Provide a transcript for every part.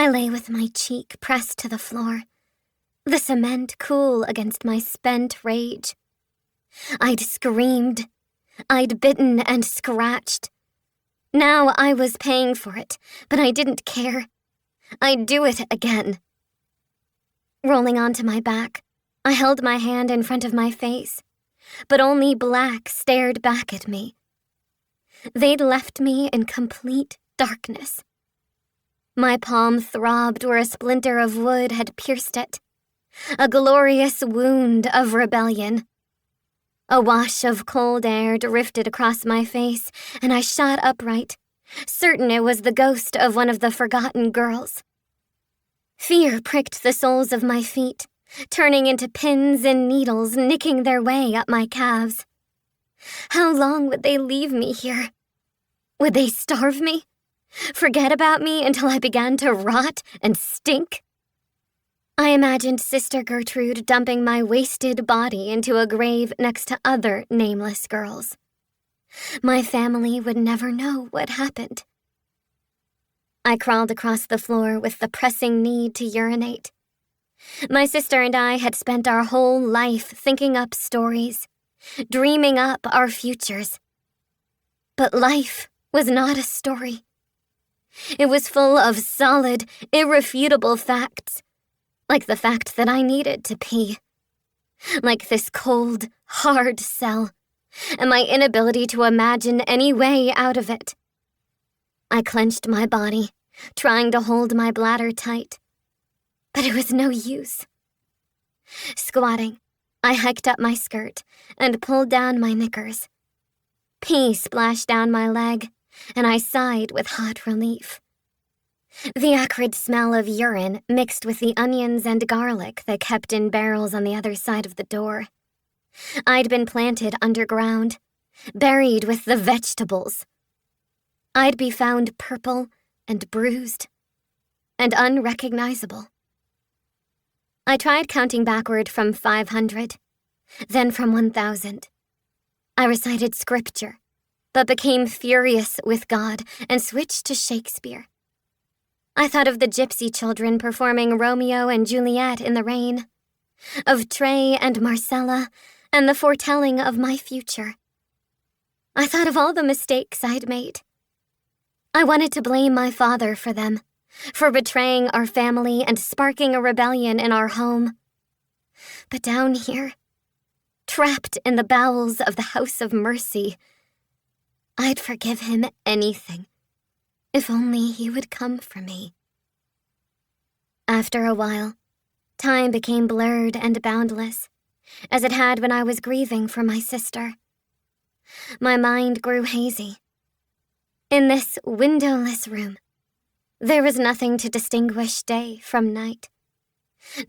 I lay with my cheek pressed to the floor, the cement cool against my spent rage. I'd screamed. I'd bitten and scratched. Now I was paying for it, but I didn't care. I'd do it again. Rolling onto my back, I held my hand in front of my face, but only black stared back at me. They'd left me in complete darkness. My palm throbbed where a splinter of wood had pierced it, a glorious wound of rebellion. A wash of cold air drifted across my face, and I shot upright, certain it was the ghost of one of the forgotten girls. Fear pricked the soles of my feet, turning into pins and needles nicking their way up my calves. How long would they leave me here? Would they starve me? Forget about me until I began to rot and stink? I imagined Sister Gertrude dumping my wasted body into a grave next to other nameless girls. My family would never know what happened. I crawled across the floor with the pressing need to urinate. My sister and I had spent our whole life thinking up stories, dreaming up our futures. But life was not a story. It was full of solid, irrefutable facts, like the fact that I needed to pee, like this cold, hard cell, and my inability to imagine any way out of it. I clenched my body, trying to hold my bladder tight, but it was no use. Squatting, I hiked up my skirt and pulled down my knickers. Pee splashed down my leg, and I sighed with hot relief. The acrid smell of urine mixed with the onions and garlic they kept in barrels on the other side of the door. I'd been planted underground, buried with the vegetables. I'd be found purple and bruised and unrecognizable. I tried counting backward from 500, then from 1,000. I recited scripture, but became furious with God and switched to Shakespeare. I thought of the gypsy children performing Romeo and Juliet in the rain, of Trey and Marcella, and the foretelling of my future. I thought of all the mistakes I'd made. I wanted to blame my father for them, for betraying our family and sparking a rebellion in our home. But down here, trapped in the bowels of the House of Mercy, I'd forgive him anything, if only he would come for me. After a while, time became blurred and boundless, as it had when I was grieving for my sister. My mind grew hazy. In this windowless room, there was nothing to distinguish day from night,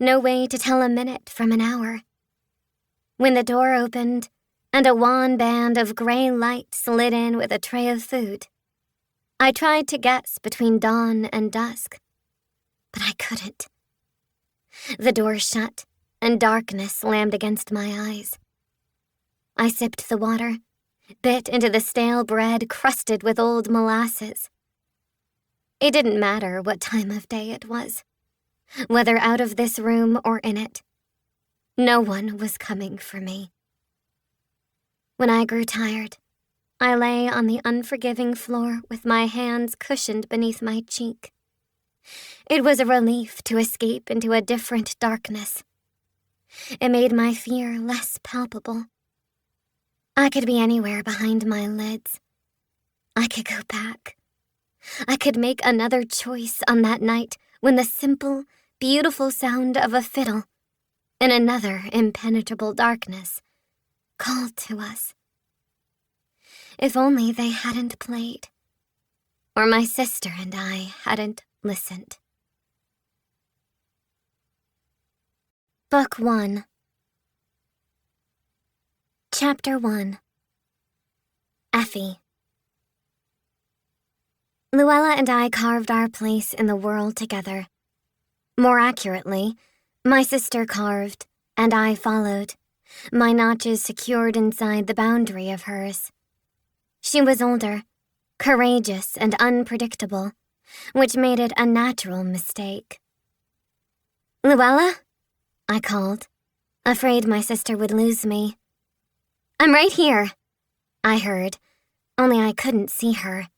no way to tell a minute from an hour. When the door opened and a wan band of gray light slid in with a tray of food, I tried to guess between dawn and dusk, but I couldn't. The door shut and darkness slammed against my eyes. I sipped the water, bit into the stale bread crusted with old molasses. It didn't matter what time of day it was, whether out of this room or in it. No one was coming for me. When I grew tired, I lay on the unforgiving floor with my hands cushioned beneath my cheek. It was a relief to escape into a different darkness. It made my fear less palpable. I could be anywhere behind my lids. I could go back. I could make another choice on that night when the simple, beautiful sound of a fiddle in another impenetrable darkness called to us. If only they hadn't played, or my sister and I hadn't listened. Book 1. Chapter 1. Effie. Luella and I carved our place in the world together. More accurately, my sister carved, and I followed, my notches secured inside the boundary of hers. She was older, courageous and unpredictable, which made it a natural mistake. "Luella?" I called, afraid my sister would lose me. "I'm right here," I heard, only I couldn't see her.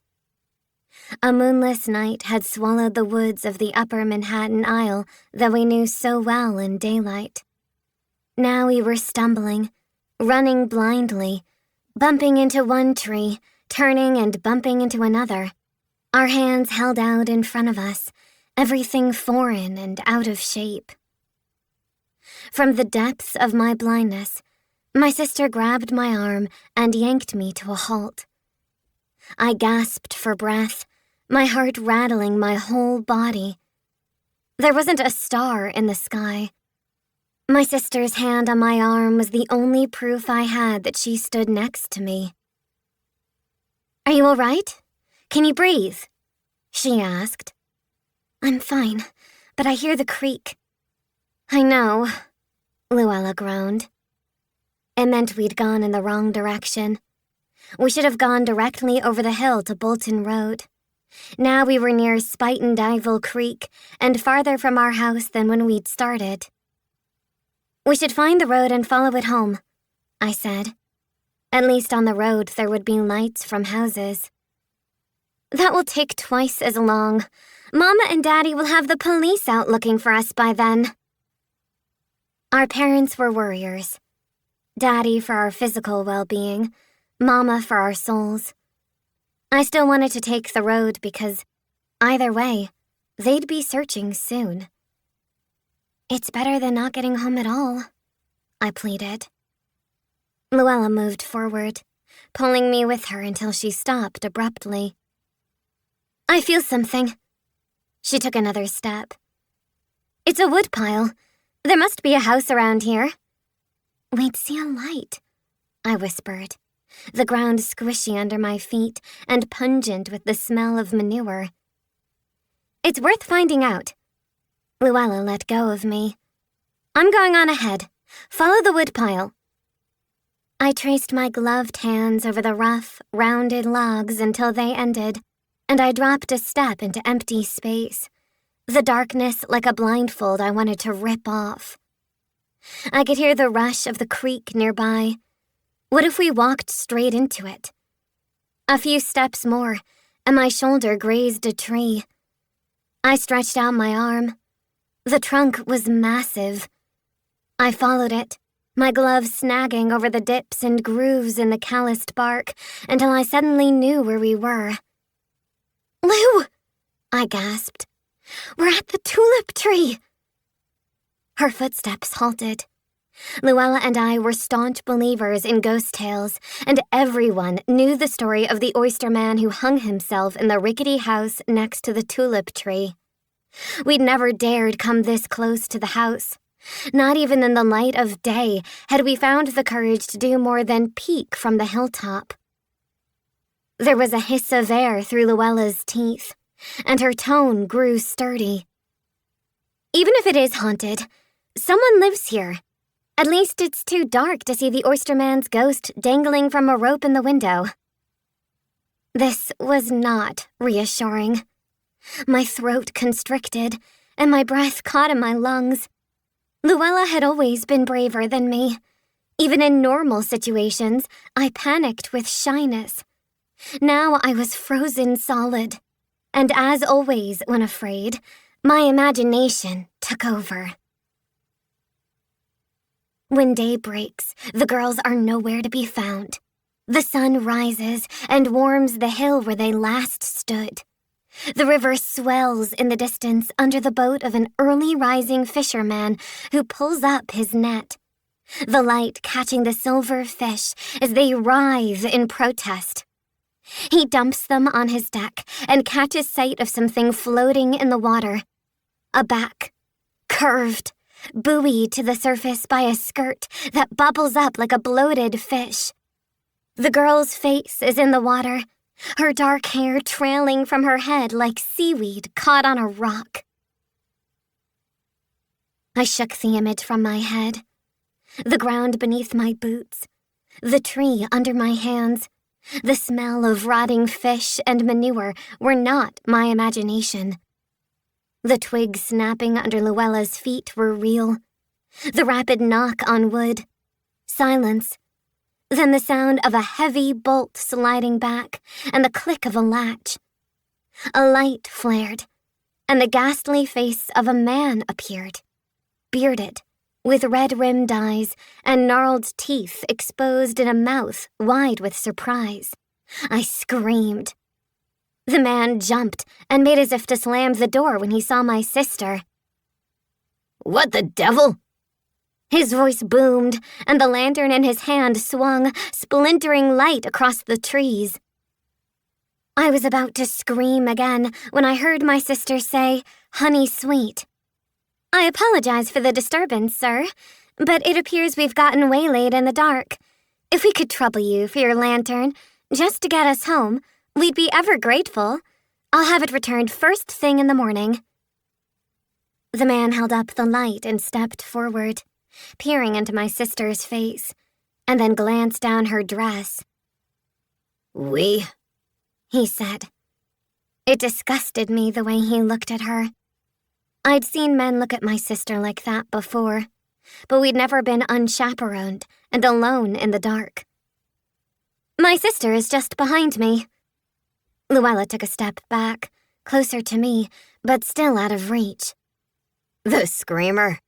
A moonless night had swallowed the woods of the upper Manhattan Isle that we knew so well in daylight. Now we were stumbling, running blindly, bumping into one tree, turning and bumping into another, our hands held out in front of us, everything foreign and out of shape. From the depths of my blindness, my sister grabbed my arm and yanked me to a halt. I gasped for breath, my heart rattling my whole body. There wasn't a star in the sky. My sister's hand on my arm was the only proof I had that she stood next to me. "Are you all right? Can you breathe?" she asked. "I'm fine, but I hear the creak." "I know," Luella groaned. It meant we'd gone in the wrong direction. We should have gone directly over the hill to Bolton Road. Now we were near Spite and Divil Creek and farther from our house than when we'd started. "We should find the road and follow it home," I said. At least on the road there would be lights from houses. "That will take twice as long. Mama and Daddy will have the police out looking for us by then." Our parents were worriers. Daddy for our physical well-being, Mama for our souls. I still wanted to take the road because, either way, they'd be searching soon. "It's better than not getting home at all," I pleaded. Luella moved forward, pulling me with her until she stopped abruptly. "I feel something." She took another step. "It's a woodpile. There must be a house around here." "We'd see a light," I whispered, the ground squishy under my feet and pungent with the smell of manure. "It's worth finding out." Luella let go of me. "I'm going on ahead. Follow the woodpile." I traced my gloved hands over the rough, rounded logs until they ended, and I dropped a step into empty space, the darkness like a blindfold I wanted to rip off. I could hear the rush of the creek nearby. What if we walked straight into it? A few steps more, and my shoulder grazed a tree. I stretched out my arm. The trunk was massive. I followed it, my gloves snagging over the dips and grooves in the calloused bark, until I suddenly knew where we were. "Lou!" I gasped. "We're at the tulip tree!" Her footsteps halted. Luella and I were staunch believers in ghost tales, and everyone knew the story of the oyster man who hung himself in the rickety house next to the tulip tree. We'd never dared come this close to the house. Not even in the light of day had we found the courage to do more than peek from the hilltop. There was a hiss of air through Luella's teeth, and her tone grew sturdy. "Even if it is haunted, someone lives here. At least it's too dark to see the oyster man's ghost dangling from a rope in the window." This was not reassuring. My throat constricted, and my breath caught in my lungs. Luella had always been braver than me. Even in normal situations, I panicked with shyness. Now I was frozen solid. And as always when afraid, my imagination took over. When day breaks, the girls are nowhere to be found. The sun rises and warms the hill where they last stood. The river swells in the distance under the boat of an early rising fisherman who pulls up his net, the light catching the silver fish as they writhe in protest. He dumps them on his deck and catches sight of something floating in the water. A back, curved, buoyed to the surface by a skirt that bubbles up like a bloated fish. The girl's face is in the water, her dark hair trailing from her head like seaweed caught on a rock. I shook the image from my head. The ground beneath my boots, the tree under my hands, The smell of rotting fish and manure were not my imagination. The twigs snapping under Luella's feet were real. The rapid knock on wood. Silence. Then the sound of a heavy bolt sliding back and the click of a latch. A light flared, and the ghastly face of a man appeared, bearded, with red-rimmed eyes and gnarled teeth exposed in a mouth wide with surprise. I screamed. The man jumped and made as if to slam the door when he saw my sister. "What the devil?" His voice boomed, and the lantern in his hand swung, splintering light across the trees. I was about to scream again when I heard my sister say, "Honey sweet." "I apologize for the disturbance, sir, but it appears we've gotten waylaid in the dark. If we could trouble you for your lantern, just to get us home, we'd be ever grateful. I'll have it returned first thing in the morning." The man held up the light and stepped forward, peering into my sister's face, and then glanced down her dress. "We," he said. It disgusted me the way he looked at her. I'd seen men look at my sister like that before, but we'd never been unchaperoned and alone in the dark. "My sister is just behind me." Luella took a step back, closer to me, but still out of reach. "The screamer."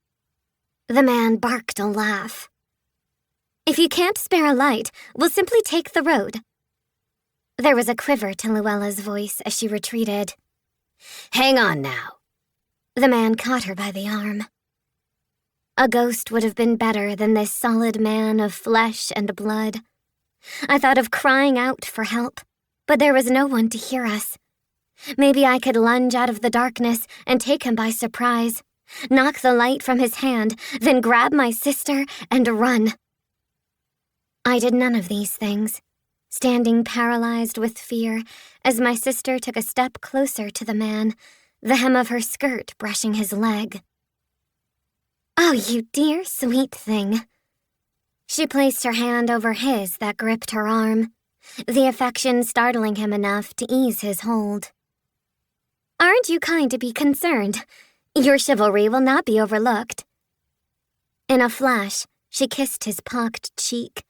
The man barked a laugh. "If you can't spare a light, we'll simply take the road." There was a quiver to Luella's voice as she retreated. "Hang on now." The man caught her by the arm. A ghost would have been better than this solid man of flesh and blood. I thought of crying out for help, but there was no one to hear us. Maybe I could lunge out of the darkness and take him by surprise, knock the light from his hand, then grab my sister and run. I did none of these things, standing paralyzed with fear as my sister took a step closer to the man, the hem of her skirt brushing his leg. "Oh, you dear, sweet thing." She placed her hand over his that gripped her arm, the affection startling him enough to ease his hold. "Aren't you kind to be concerned? Your chivalry will not be overlooked." In a flash, she kissed his pocked cheek,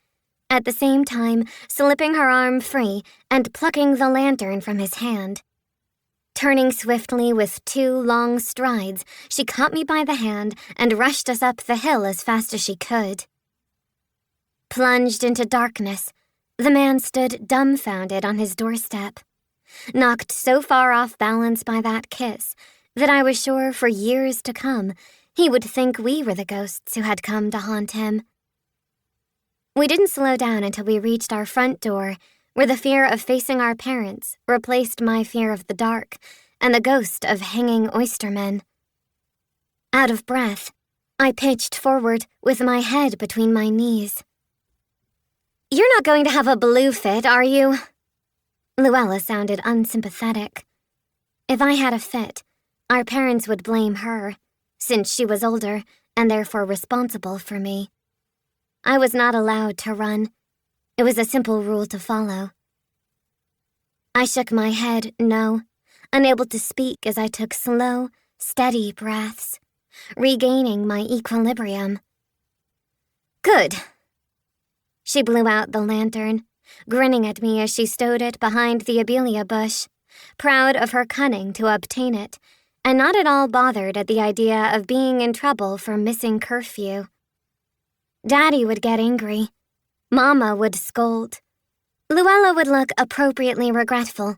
at the same time slipping her arm free and plucking the lantern from his hand. Turning swiftly with 2 long strides, she caught me by the hand and rushed us up the hill as fast as she could. Plunged into darkness, the man stood dumbfounded on his doorstep, knocked so far off balance by that kiss that I was sure for years to come he would think we were the ghosts who had come to haunt him. We didn't slow down until we reached our front door, where the fear of facing our parents replaced my fear of the dark and the ghost of hanging oystermen. Out of breath, I pitched forward with my head between my knees. "You're not going to have a blue fit, are you?" Luella sounded unsympathetic. If I had a fit, our parents would blame her, since she was older and therefore responsible for me. I was not allowed to run. It was a simple rule to follow. I shook my head no, unable to speak as I took slow, steady breaths, regaining my equilibrium. "Good." She blew out the lantern, grinning at me as she stowed it behind the abelia bush, proud of her cunning to obtain it, and not at all bothered at the idea of being in trouble for missing curfew. Daddy would get angry. Mama would scold. Luella would look appropriately regretful.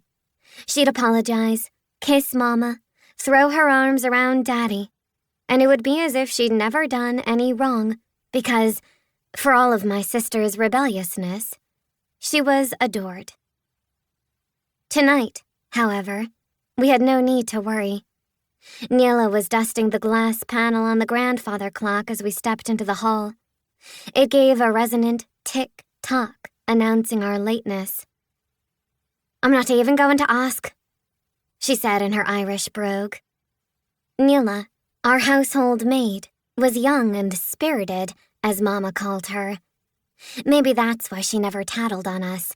She'd apologize, kiss Mama, throw her arms around Daddy, and it would be as if she'd never done any wrong because, for all of my sister's rebelliousness, she was adored. Tonight, however, we had no need to worry. Neela was dusting the glass panel on the grandfather clock as we stepped into the hall. It gave a resonant tick-tock announcing our lateness. "I'm not even going to ask," she said in her Irish brogue. Neela, our household maid, was young and spirited, as Mama called her. Maybe that's why she never tattled on us.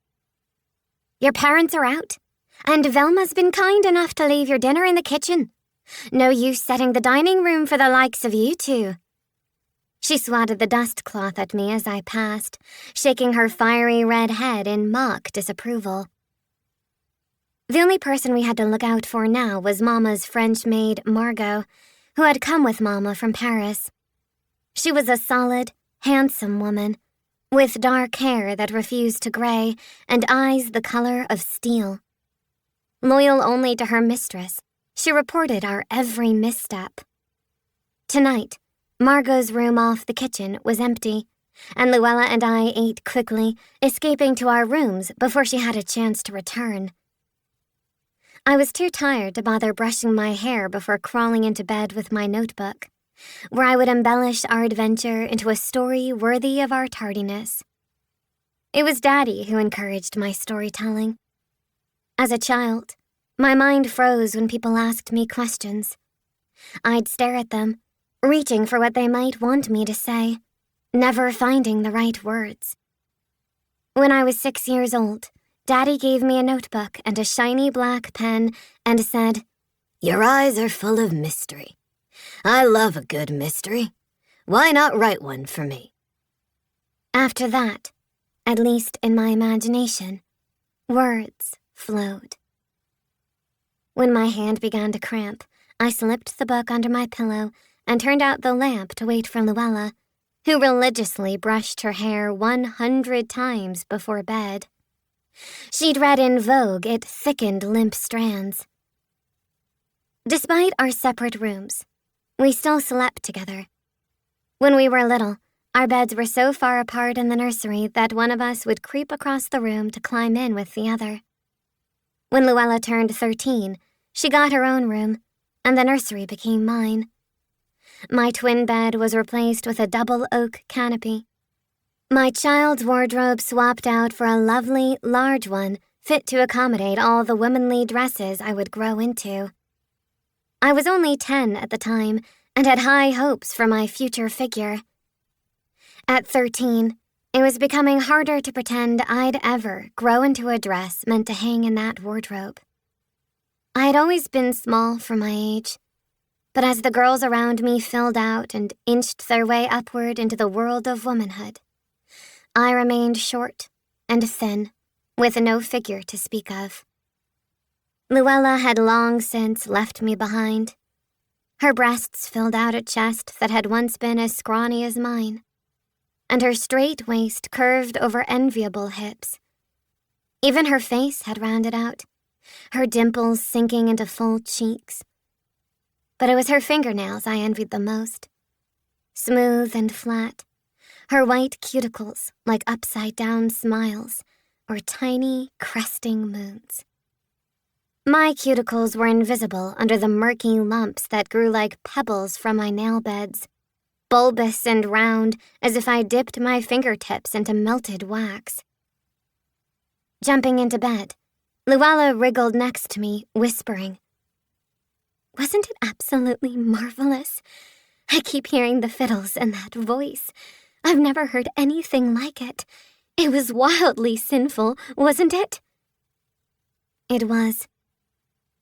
Your parents are out, and Velma's been kind enough to leave your dinner in the kitchen. No use setting the dining room for the likes of you two." She swatted the dust cloth at me as I passed, shaking her fiery red head in mock disapproval. The only person we had to look out for now was Mama's French maid, Margot, who had come with Mama from Paris. She was a solid, handsome woman, with dark hair that refused to gray and eyes the color of steel. Loyal only to her mistress, she reported our every misstep. Tonight, Margot's room off the kitchen was empty, and Luella and I ate quickly, escaping to our rooms before she had a chance to return. I was too tired to bother brushing my hair before crawling into bed with my notebook, where I would embellish our adventure into a story worthy of our tardiness. It was Daddy who encouraged my storytelling. As a child, my mind froze when people asked me questions. I'd stare at them, reaching for what they might want me to say, never finding the right words. When I was 6 years old, Daddy gave me a notebook and a shiny black pen and said, "Your eyes are full of mystery. I love a good mystery. Why not write one for me?" After that, at least in my imagination, words flowed. When my hand began to cramp, I slipped the book under my pillow and turned out the lamp to wait for Luella, who religiously brushed her hair 100 times before bed. She'd read in Vogue it thickened limp strands. Despite our separate rooms, we still slept together. When we were little, our beds were so far apart in the nursery that one of us would creep across the room to climb in with the other. When Luella turned 13, she got her own room, and the nursery became mine. My twin bed was replaced with a double oak canopy. My child's wardrobe swapped out for a lovely, large one fit to accommodate all the womanly dresses I would grow into. I was only 10 at the time and had high hopes for my future figure. At 13, it was becoming harder to pretend I'd ever grow into a dress meant to hang in that wardrobe. I had always been small for my age, but as the girls around me filled out and inched their way upward into the world of womanhood, I remained short and thin, with no figure to speak of. Luella had long since left me behind. Her breasts filled out a chest that had once been as scrawny as mine, and her straight waist curved over enviable hips. Even her face had rounded out, her dimples sinking into full cheeks. But it was her fingernails I envied the most. Smooth and flat, her white cuticles like upside-down smiles or tiny, cresting moons. My cuticles were invisible under the murky lumps that grew like pebbles from my nail beds, bulbous and round as if I dipped my fingertips into melted wax. Jumping into bed, Luella wriggled next to me, whispering, "Wasn't it absolutely marvelous? I keep hearing the fiddles and that voice. I've never heard anything like it. It was wildly sinful, wasn't it?" It was.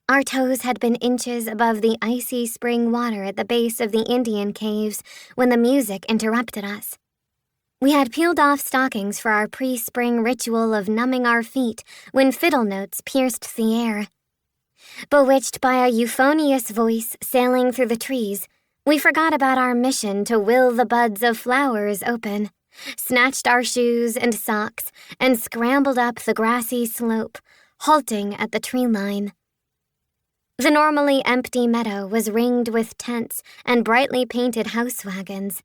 Our toes had been inches above the icy spring water at the base of the Indian caves when the music interrupted us. We had peeled off stockings for our pre-spring ritual of numbing our feet when fiddle notes pierced the air. Bewitched by a euphonious voice sailing through the trees, we forgot about our mission to will the buds of flowers open, snatched our shoes and socks, and scrambled up the grassy slope, halting at the tree line. The normally empty meadow was ringed with tents and brightly painted house wagons.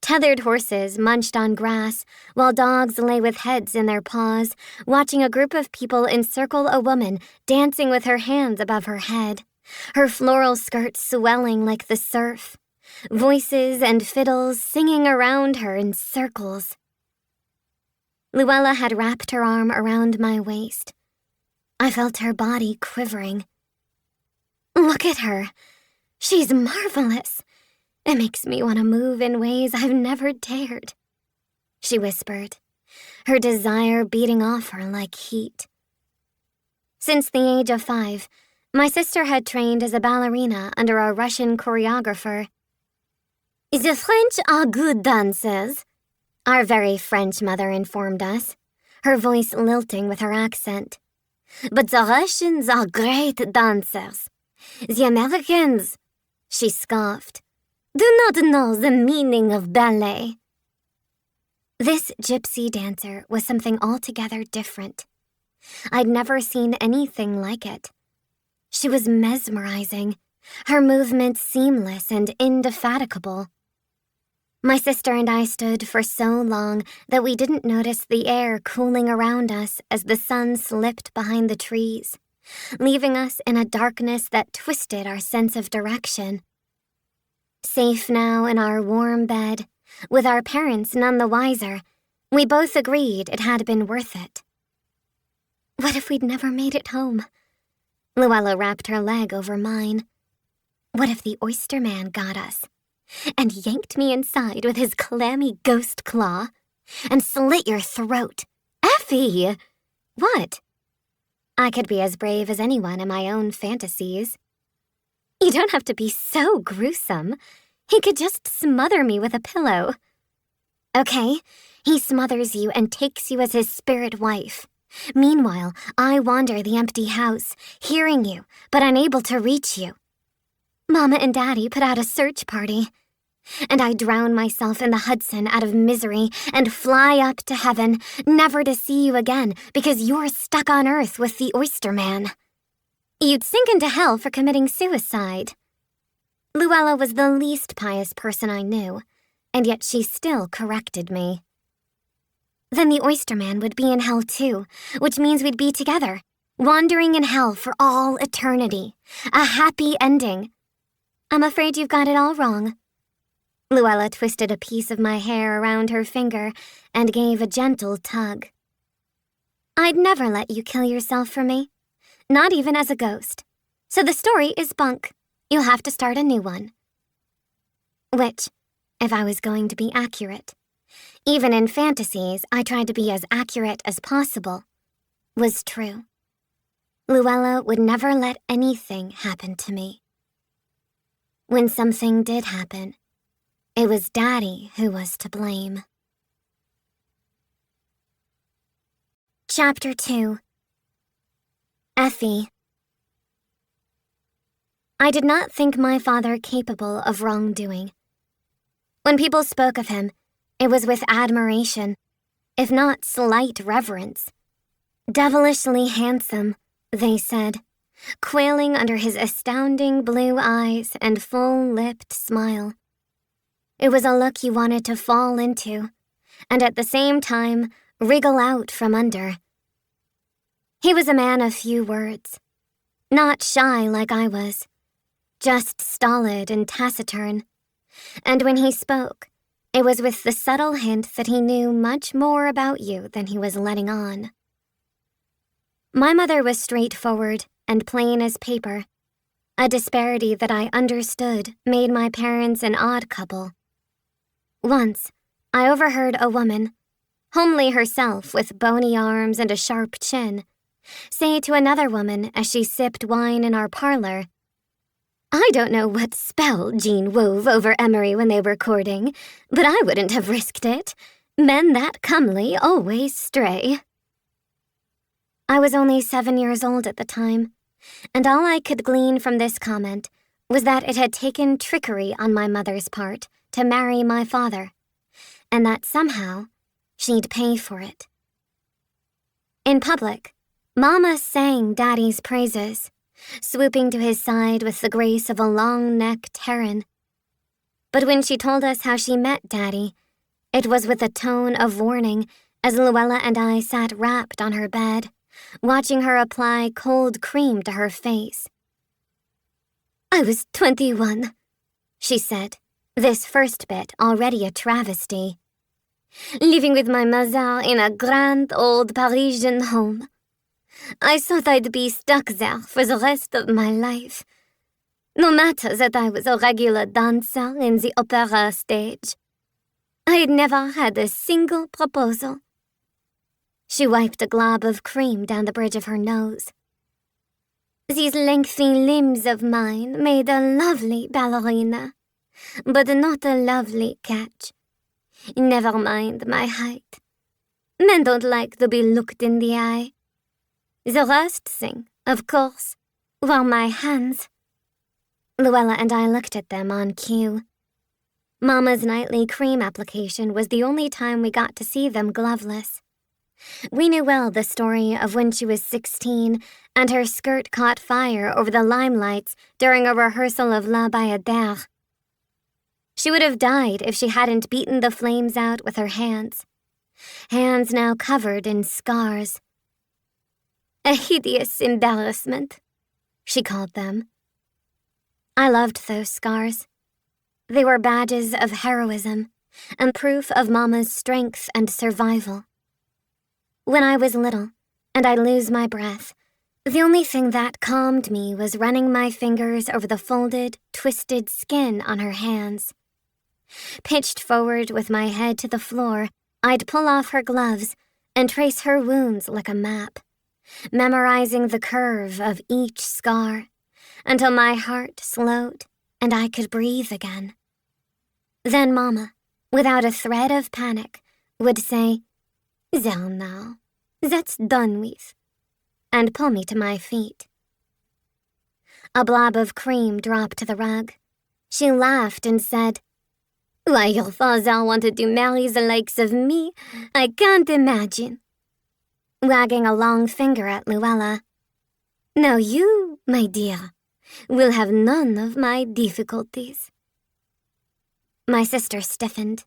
Tethered horses munched on grass, while dogs lay with heads in their paws, watching a group of people encircle a woman dancing with her hands above her head, her floral skirts swelling like the surf, voices and fiddles singing around her in circles. Luella had wrapped her arm around my waist. I felt her body quivering. "Look at her. She's marvelous. It makes me want to move in ways I've never dared," she whispered, her desire beating off her like heat. Since the age of 5, my sister had trained as a ballerina under a Russian choreographer. "The French are good dancers," our very French mother informed us, her voice lilting with her accent. "But the Russians are great dancers. The Americans," she scoffed, "do not know the meaning of ballet." This gypsy dancer was something altogether different. I'd never seen anything like it. She was mesmerizing, her movements seamless and indefatigable. My sister and I stood for so long that we didn't notice the air cooling around us as the sun slipped behind the trees, leaving us in a darkness that twisted our sense of direction. Safe now in our warm bed, with our parents none the wiser, we both agreed it had been worth it. What if we'd never made it home? Luella wrapped her leg over mine. What if the oyster man got us and yanked me inside with his clammy ghost claw and slit your throat? Effie! What? I could be as brave as anyone in my own fantasies. You don't have to be so gruesome. He could just smother me with a pillow. Okay, he smothers you and takes you as his spirit wife. Meanwhile, I wander the empty house, hearing you, but unable to reach you. Mama and Daddy put out a search party, and I drown myself in the Hudson out of misery and fly up to heaven, never to see you again because you're stuck on Earth with the oyster man. You'd sink into hell for committing suicide. Luella was the least pious person I knew, and yet she still corrected me. Then the oyster man would be in hell too, which means we'd be together, wandering in hell for all eternity. A happy ending. I'm afraid you've got it all wrong. Luella twisted a piece of my hair around her finger and gave a gentle tug. I'd never let you kill yourself for me, not even as a ghost. So the story is bunk. You'll have to start a new one. Which, if I was going to be accurate, even in fantasies I tried to be as accurate as possible, was true. Luella would never let anything happen to me. When something did happen, it was Daddy who was to blame. Chapter 2. Effie. I did not think my father capable of wrongdoing. When people spoke of him, it was with admiration, if not slight reverence. Devilishly handsome, they said, quailing under his astounding blue eyes and full-lipped smile. It was a look you wanted to fall into, and at the same time, wriggle out from under. He was a man of few words, not shy like I was, just stolid and taciturn, and when he spoke, it was with the subtle hint that he knew much more about you than he was letting on. My mother was straightforward and plain as paper, a disparity that I understood made my parents an odd couple. Once, I overheard a woman, homely herself with bony arms and a sharp chin, say to another woman as she sipped wine in our parlor, "I don't know what spell Jean wove over Emery when they were courting, but I wouldn't have risked it. Men that comely always stray." I was only 7 years old at the time, and all I could glean from this comment was that it had taken trickery on my mother's part to marry my father, and that somehow she'd pay for it. In public, Mama sang Daddy's praises, swooping to his side with the grace of a long-necked heron. But when she told us how she met Daddy, it was with a tone of warning as Luella and I sat wrapped on her bed, watching her apply cold cream to her face. "I was 21, she said, this first bit already a travesty. "Living with my mother in a grand old Parisian home. I thought I'd be stuck there for the rest of my life. No matter that I was a regular dancer in the opera stage. I had never had a single proposal." She wiped a glob of cream down the bridge of her nose. These lengthy limbs of mine made a lovely ballerina, but not a lovely catch. Never mind my height. Men don't like to be looked in the eye. The worst thing, of course, were my hands. Luella and I looked at them on cue. Mama's nightly cream application was the only time we got to see them gloveless. We knew well the story of when she was 16 and her skirt caught fire over the limelights during a rehearsal of La Bayadère. She would have died if she hadn't beaten the flames out with her hands. Hands now covered in scars. A hideous embarrassment, she called them. I loved those scars. They were badges of heroism and proof of Mama's strength and survival. When I was little, and I'd lose my breath, the only thing that calmed me was running my fingers over the folded, twisted skin on her hands. Pitched forward with my head to the floor, I'd pull off her gloves and trace her wounds like a map, memorizing the curve of each scar until my heart slowed and I could breathe again. Then Mama, without a thread of panic, would say, "There now, that's done with," and pull me to my feet. A blob of cream dropped to the rug. She laughed and said, "Why your father wanted to marry the likes of me, I can't imagine," wagging a long finger at Luella. "Now you, my dear, will have none of my difficulties." My sister stiffened.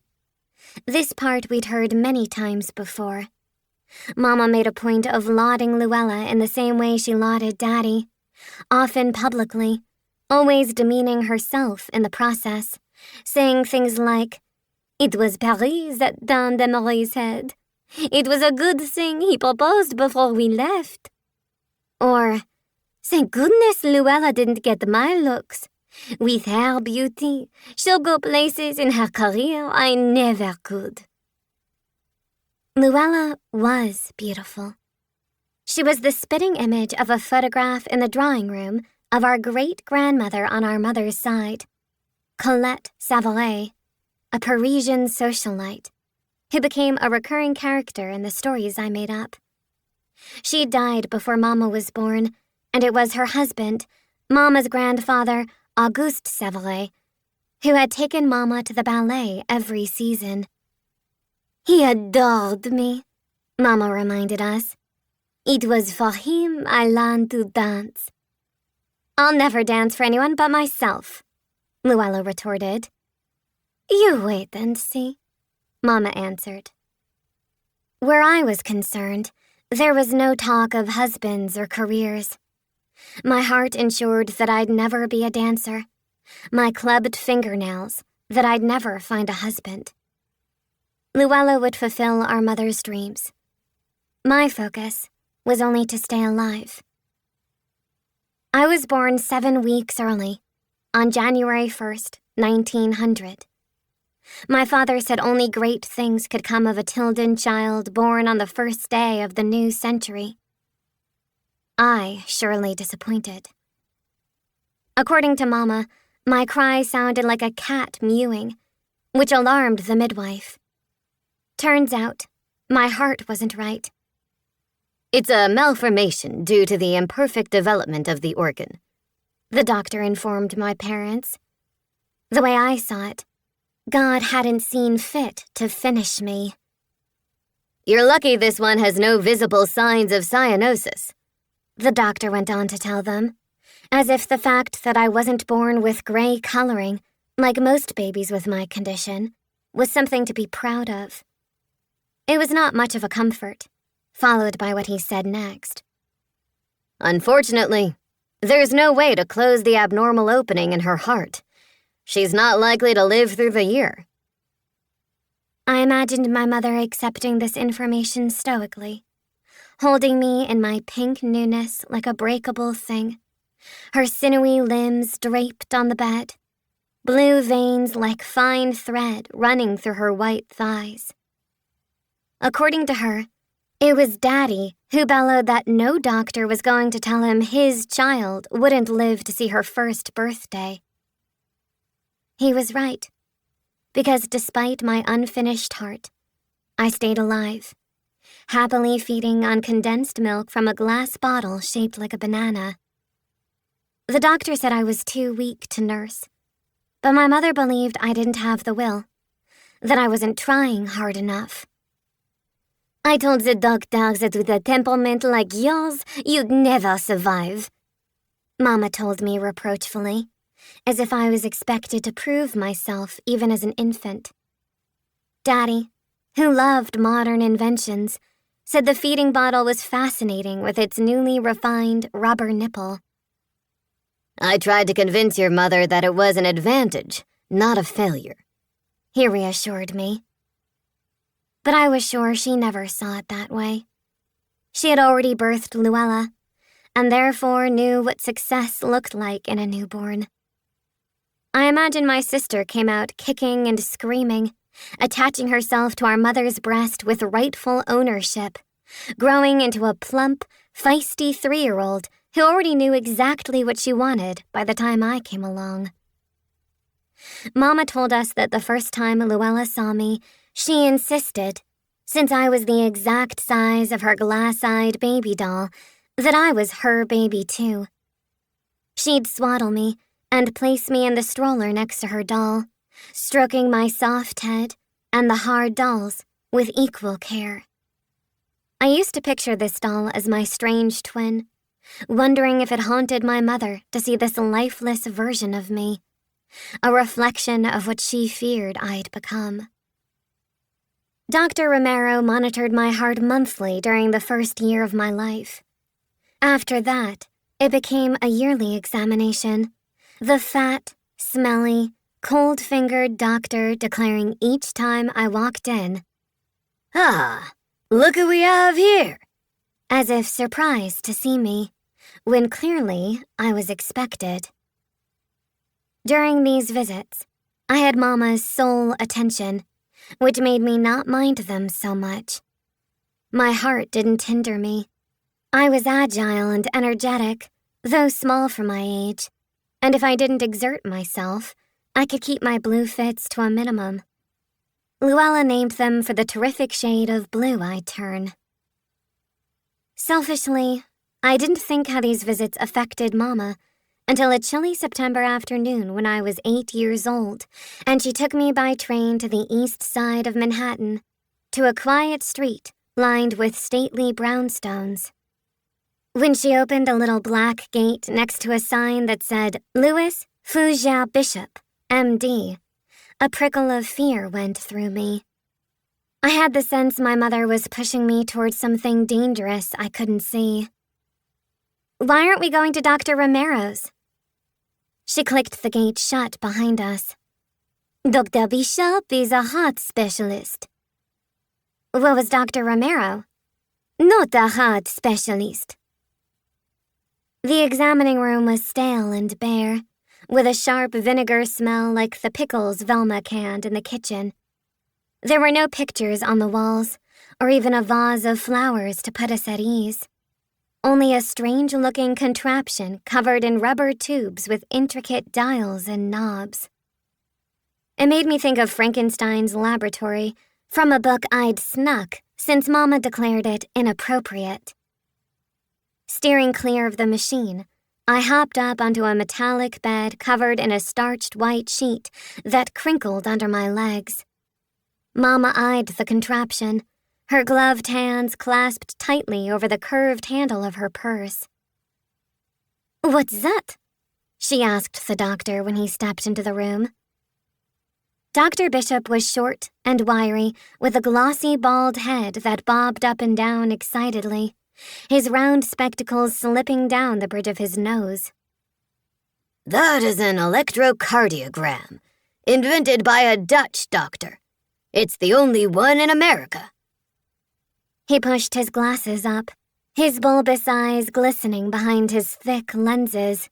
This part we'd heard many times before. Mama made a point of lauding Luella in the same way she lauded Daddy, often publicly, always demeaning herself in the process, saying things like, "It was Paris that turned Emery's head. It was a good thing he proposed before we left." Or, "Thank goodness Luella didn't get my looks. With her beauty, she'll go places in her career I never could." Luella was beautiful. She was the spitting image of a photograph in the drawing room of our great-grandmother on our mother's side, Colette Savaret, a Parisian socialite, who became a recurring character in the stories I made up. She died before Mama was born, and it was her husband, Mama's grandfather, Auguste Savaret, who had taken Mama to the ballet every season. "He adored me," Mama reminded us. "It was for him I learned to dance." "I'll never dance for anyone but myself," Luella retorted. "You wait and see," Mama answered. Where I was concerned, there was no talk of husbands or careers. My heart ensured that I'd never be a dancer. My clubbed fingernails, that I'd never find a husband. Luella would fulfill our mother's dreams. My focus was only to stay alive. I was born 7 weeks early, on January 1st, 1900. My father said only great things could come of a Tilden child born on the first day of the new century. I surely disappointed. According to Mama, my cry sounded like a cat mewing, which alarmed the midwife. Turns out, my heart wasn't right. "It's a malformation due to the imperfect development of the organ," the doctor informed my parents. The way I saw it, God hadn't seen fit to finish me. "You're lucky this one has no visible signs of cyanosis," the doctor went on to tell them, as if the fact that I wasn't born with gray coloring, like most babies with my condition, was something to be proud of. It was not much of a comfort, followed by what he said next. "Unfortunately, there's no way to close the abnormal opening in her heart. She's not likely to live through the year." I imagined my mother accepting this information stoically, holding me in my pink newness like a breakable thing, her sinewy limbs draped on the bed, blue veins like fine thread running through her white thighs. According to her, it was Daddy who bellowed that no doctor was going to tell him his child wouldn't live to see her first birthday. He was right, because despite my unfinished heart, I stayed alive, happily feeding on condensed milk from a glass bottle shaped like a banana. The doctor said I was too weak to nurse, but my mother believed I didn't have the will, that I wasn't trying hard enough. I told the doctor that with a temperament like yours, you'd never survive, Mama told me reproachfully, as if I was expected to prove myself even as an infant. Daddy, who loved modern inventions, said the feeding bottle was fascinating with its newly refined rubber nipple. I tried to convince your mother that it was an advantage, not a failure, he reassured me. But I was sure she never saw it that way. She had already birthed Luella, and therefore knew what success looked like in a newborn. I imagine my sister came out kicking and screaming, attaching herself to our mother's breast with rightful ownership, growing into a plump, feisty 3-year-old who already knew exactly what she wanted by the time I came along. Mama told us that the first time Luella saw me, she insisted, since I was the exact size of her glass-eyed baby doll, that I was her baby too. She'd swaddle me and place me in the stroller next to her doll, stroking my soft head and the hard doll's with equal care. I used to picture this doll as my strange twin, wondering if it haunted my mother to see this lifeless version of me, a reflection of what she feared I'd become. Dr. Romero monitored my heart monthly during the first year of my life. After that, it became a yearly examination, the fat, smelly, cold-fingered doctor declaring each time I walked in, "Ah, look who we have here," as if surprised to see me, when clearly I was expected. During these visits, I had Mama's sole attention, which made me not mind them so much. My heart didn't hinder me. I was agile and energetic, though small for my age, and if I didn't exert myself, I could keep my blue fits to a minimum. Luella named them for the terrific shade of blue I'd turn. Selfishly, I didn't think how these visits affected Mama until a chilly September afternoon when I was 8 years old, and she took me by train to the east side of Manhattan, to a quiet street lined with stately brownstones. When she opened a little black gate next to a sign that said, Louis Fougere Bishop, M.D., a prickle of fear went through me. I had the sense my mother was pushing me towards something dangerous I couldn't see. Why aren't we going to Dr. Romero's? She clicked the gate shut behind us. Dr. Bishop is a heart specialist. What was Dr. Romero? Not a heart specialist. The examining room was stale and bare, with a sharp vinegar smell like the pickles Velma canned in the kitchen. There were no pictures on the walls, or even a vase of flowers to put us at ease. Only a strange-looking contraption covered in rubber tubes with intricate dials and knobs. It made me think of Frankenstein's laboratory from a book I'd snuck since Mama declared it inappropriate. Steering clear of the machine, I hopped up onto a metallic bed covered in a starched white sheet that crinkled under my legs. Mama eyed the contraption, her gloved hands clasped tightly over the curved handle of her purse. "What's that?" she asked the doctor when he stepped into the room. Dr. Bishop was short and wiry, with a glossy bald head that bobbed up and down excitedly, his round spectacles slipping down the bridge of his nose. "That is an electrocardiogram, invented by a Dutch doctor. It's the only one in America." He pushed his glasses up, his bulbous eyes glistening behind his thick lenses.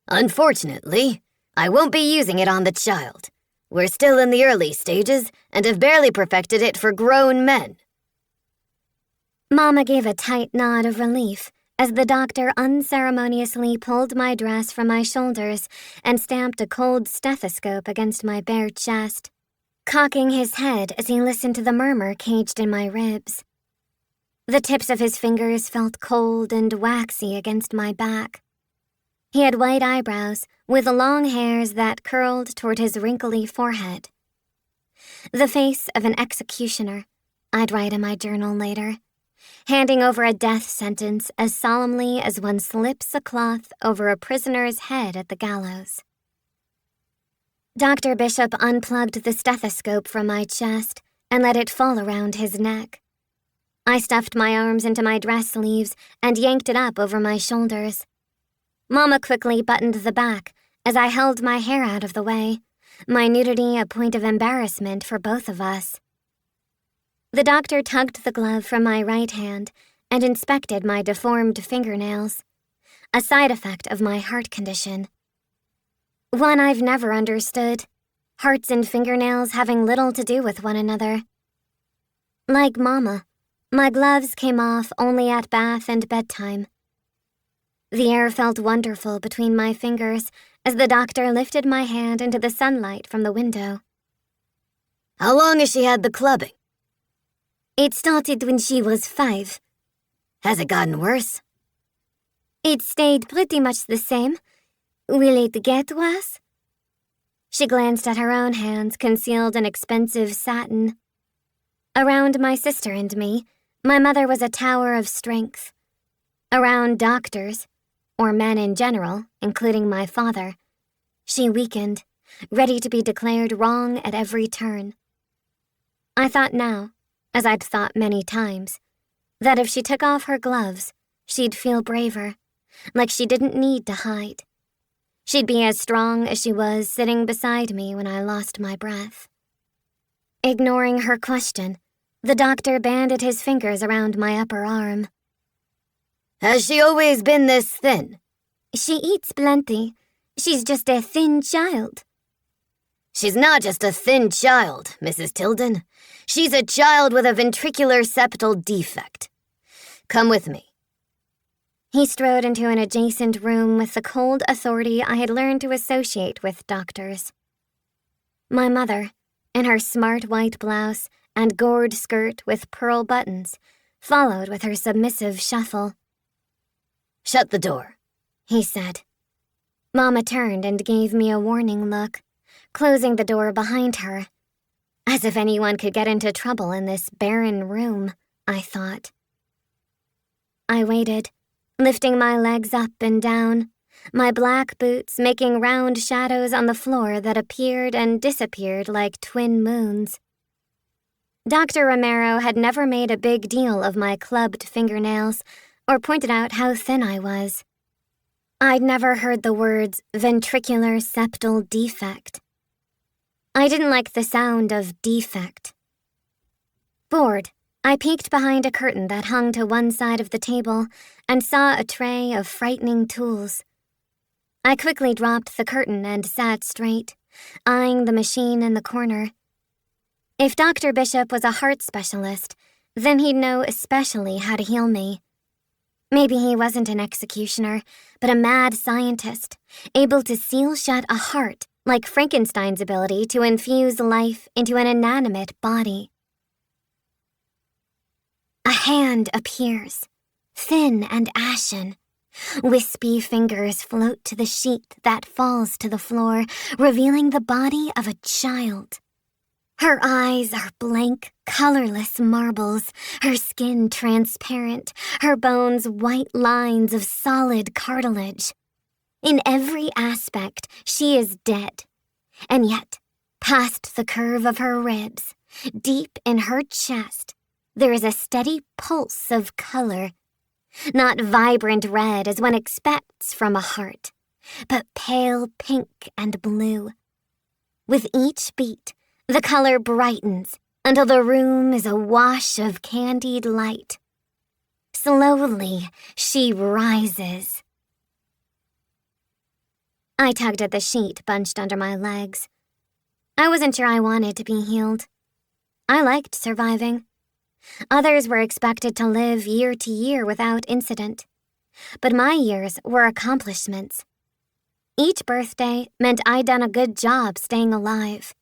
"Unfortunately, I won't be using it on the child. We're still in the early stages and have barely perfected it for grown men." Mama gave a tight nod of relief as the doctor unceremoniously pulled my dress from my shoulders and stamped a cold stethoscope against my bare chest, cocking his head as he listened to the murmur caged in my ribs. The tips of his fingers felt cold and waxy against my back. He had white eyebrows with long hairs that curled toward his wrinkly forehead. The face of an executioner, I'd write in my journal later, handing over a death sentence as solemnly as one slips a cloth over a prisoner's head at the gallows. Dr. Bishop unplugged the stethoscope from my chest and let it fall around his neck. I stuffed my arms into my dress sleeves and yanked it up over my shoulders. Mama quickly buttoned the back as I held my hair out of the way, my nudity a point of embarrassment for both of us. The doctor tugged the glove from my right hand and inspected my deformed fingernails, a side effect of my heart condition. One I've never understood, hearts and fingernails having little to do with one another. Like Mama, my gloves came off only at bath and bedtime. The air felt wonderful between my fingers as the doctor lifted my hand into the sunlight from the window. How long has she had the clubbing? It started when she was 5. Has it gotten worse? It stayed pretty much the same. Will it get worse? She glanced at her own hands concealed in expensive satin. Around my sister and me, my mother was a tower of strength. Around doctors, or men in general, including my father, she weakened, ready to be declared wrong at every turn. I thought now, as I'd thought many times, that if she took off her gloves, she'd feel braver, like she didn't need to hide. She'd be as strong as she was sitting beside me when I lost my breath. Ignoring her question, the doctor banded his fingers around my upper arm. Has she always been this thin? She eats plenty. She's just a thin child. She's not just a thin child, Mrs. Tilden. She's a child with a ventricular septal defect. Come with me. He strode into an adjacent room with the cold authority I had learned to associate with doctors. My mother, in her smart white blouse and gored skirt with pearl buttons, followed with her submissive shuffle. Shut the door, he said. Mama turned and gave me a warning look, closing the door behind her. As if anyone could get into trouble in this barren room, I thought. I waited, lifting my legs up and down, my black boots making round shadows on the floor that appeared and disappeared like twin moons. Dr. Romero had never made a big deal of my clubbed fingernails or pointed out how thin I was. I'd never heard the words ventricular septal defect. I didn't like the sound of defect. Bored, I peeked behind a curtain that hung to one side of the table and saw a tray of frightening tools. I quickly dropped the curtain and sat straight, eyeing the machine in the corner. If Dr. Bishop was a heart specialist, then he'd know especially how to heal me. Maybe he wasn't an executioner, but a mad scientist, able to seal shut a heart like Frankenstein's ability to infuse life into an inanimate body. A hand appears, thin and ashen. Wispy fingers float to the sheet that falls to the floor, revealing the body of a child. Her eyes are blank, colorless marbles, her skin transparent, her bones white lines of solid cartilage. In every aspect, she is dead. And yet, past the curve of her ribs, deep in her chest, there is a steady pulse of color. Not vibrant red as one expects from a heart, but pale pink and blue. With each beat, the color brightens until the room is a wash of candied light. Slowly, she rises. I tugged at the sheet bunched under my legs. I wasn't sure I wanted to be healed. I liked surviving. Others were expected to live year to year without incident. But my years were accomplishments. Each birthday meant I'd done a good job staying alive.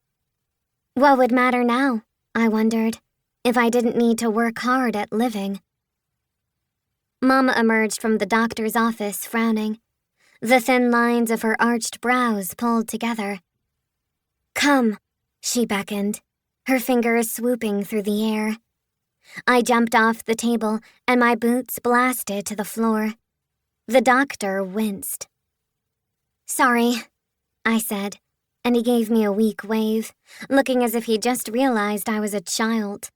What would matter now, I wondered, if I didn't need to work hard at living? Mama emerged from the doctor's office frowning, the thin lines of her arched brows pulled together. "Come," she beckoned, her fingers swooping through the air. I jumped off the table and my boots blasted to the floor. The doctor winced. "Sorry," I said, and he gave me a weak wave, looking as if he just realized I was a child.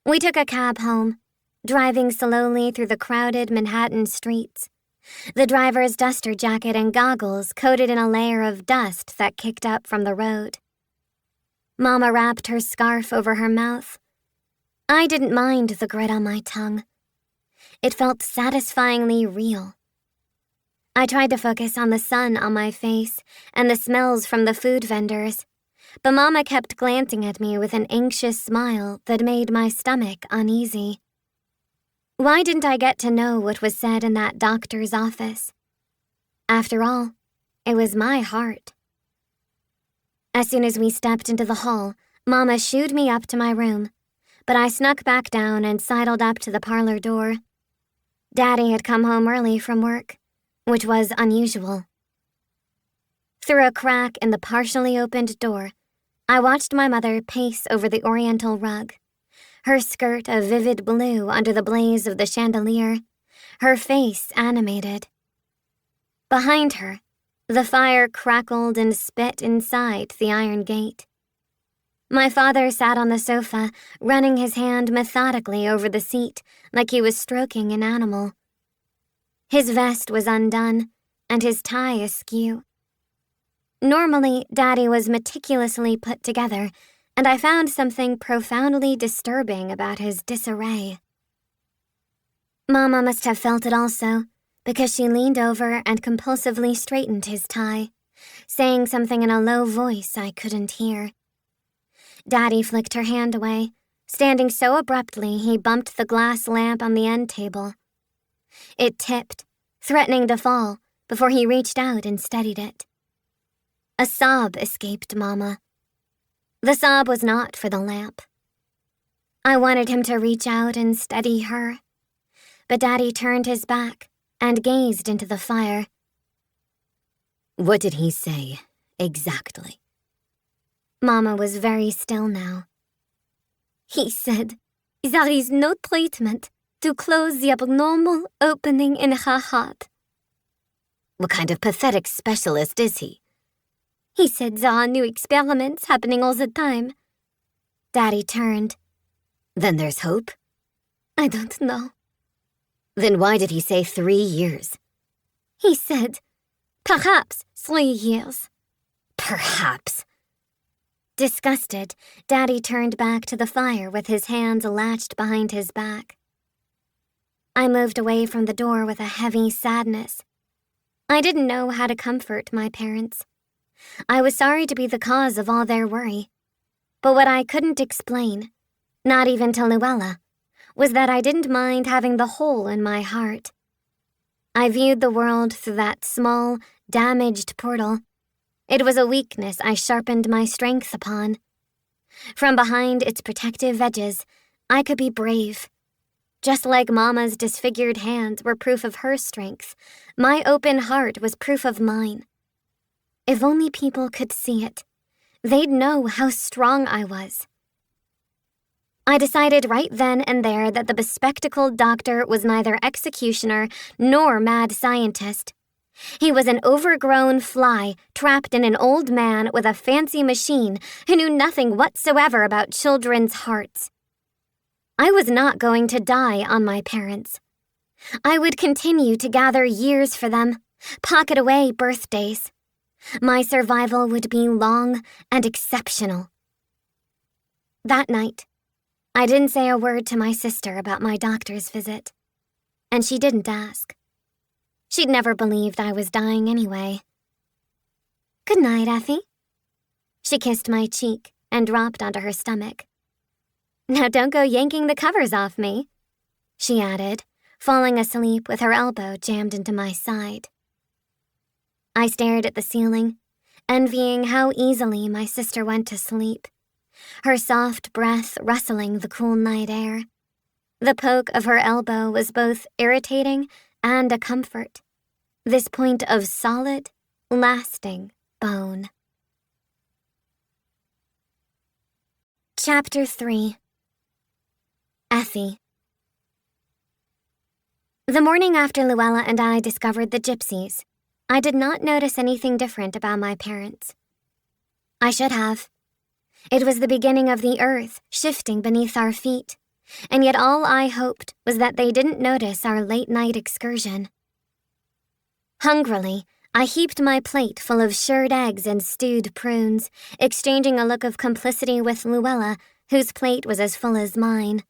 We took a cab home, driving slowly through the crowded Manhattan streets, the driver's duster jacket and goggles coated in a layer of dust that kicked up from the road. Mama wrapped her scarf over her mouth. I didn't mind the grit on my tongue. It felt satisfyingly real. I tried to focus on the sun on my face and the smells from the food vendors, but Mama kept glancing at me with an anxious smile that made my stomach uneasy. Why didn't I get to know what was said in that doctor's office? After all, it was my heart. As soon as we stepped into the hall, Mama shooed me up to my room, but I snuck back down and sidled up to the parlor door. Daddy had come home early from work, which was unusual. Through a crack in the partially opened door, I watched my mother pace over the oriental rug, her skirt a vivid blue under the blaze of the chandelier, her face animated. Behind her, the fire crackled and spit inside the iron gate. My father sat on the sofa, running his hand methodically over the seat like he was stroking an animal. His vest was undone, and his tie askew. Normally, Daddy was meticulously put together, and I found something profoundly disturbing about his disarray. Mama must have felt it also, because she leaned over and compulsively straightened his tie, saying something in a low voice I couldn't hear. Daddy flicked her hand away, standing so abruptly he bumped the glass lamp on the end table. It tipped, threatening to fall, before he reached out and steadied it. A sob escaped Mama. The sob was not for the lamp. I wanted him to reach out and steady her, but Daddy turned his back and gazed into the fire. What did he say, exactly? Mama was very still now. He said, "There is no treatment to close the abnormal opening in her heart." What kind of pathetic specialist is he? He said there are new experiments happening all the time. Daddy turned. Then there's hope? I don't know. Then why did he say 3 years? He said, perhaps 3 years. Perhaps. Disgusted, Daddy turned back to the fire with his hands latched behind his back. I moved away from the door with a heavy sadness. I didn't know how to comfort my parents. I was sorry to be the cause of all their worry. But what I couldn't explain, not even to Luella, was that I didn't mind having the hole in my heart. I viewed the world through that small, damaged portal. It was a weakness I sharpened my strength upon. From behind its protective edges, I could be brave. Just like Mama's disfigured hands were proof of her strength, my open heart was proof of mine. If only people could see it, they'd know how strong I was. I decided right then and there that the bespectacled doctor was neither executioner nor mad scientist. He was an overgrown fly trapped in an old man with a fancy machine who knew nothing whatsoever about children's hearts. I was not going to die on my parents. I would continue to gather years for them, pocket away birthdays. My survival would be long and exceptional. That night, I didn't say a word to my sister about my doctor's visit, and she didn't ask. She'd never believed I was dying anyway. Good night, Effie. She kissed my cheek and dropped onto her stomach. Now don't go yanking the covers off me," she added, falling asleep with her elbow jammed into my side. I stared at the ceiling, envying how easily my sister went to sleep, her soft breath rustling the cool night air. The poke of her elbow was both irritating and a comfort, this point of solid, lasting bone. Chapter 3. Effie. The morning after Luella and I discovered the gypsies, I did not notice anything different about my parents. I should have. It was the beginning of the earth shifting beneath our feet, and yet all I hoped was that they didn't notice our late-night excursion. Hungrily, I heaped my plate full of shirred eggs and stewed prunes, exchanging a look of complicity with Luella, whose plate was as full as mine.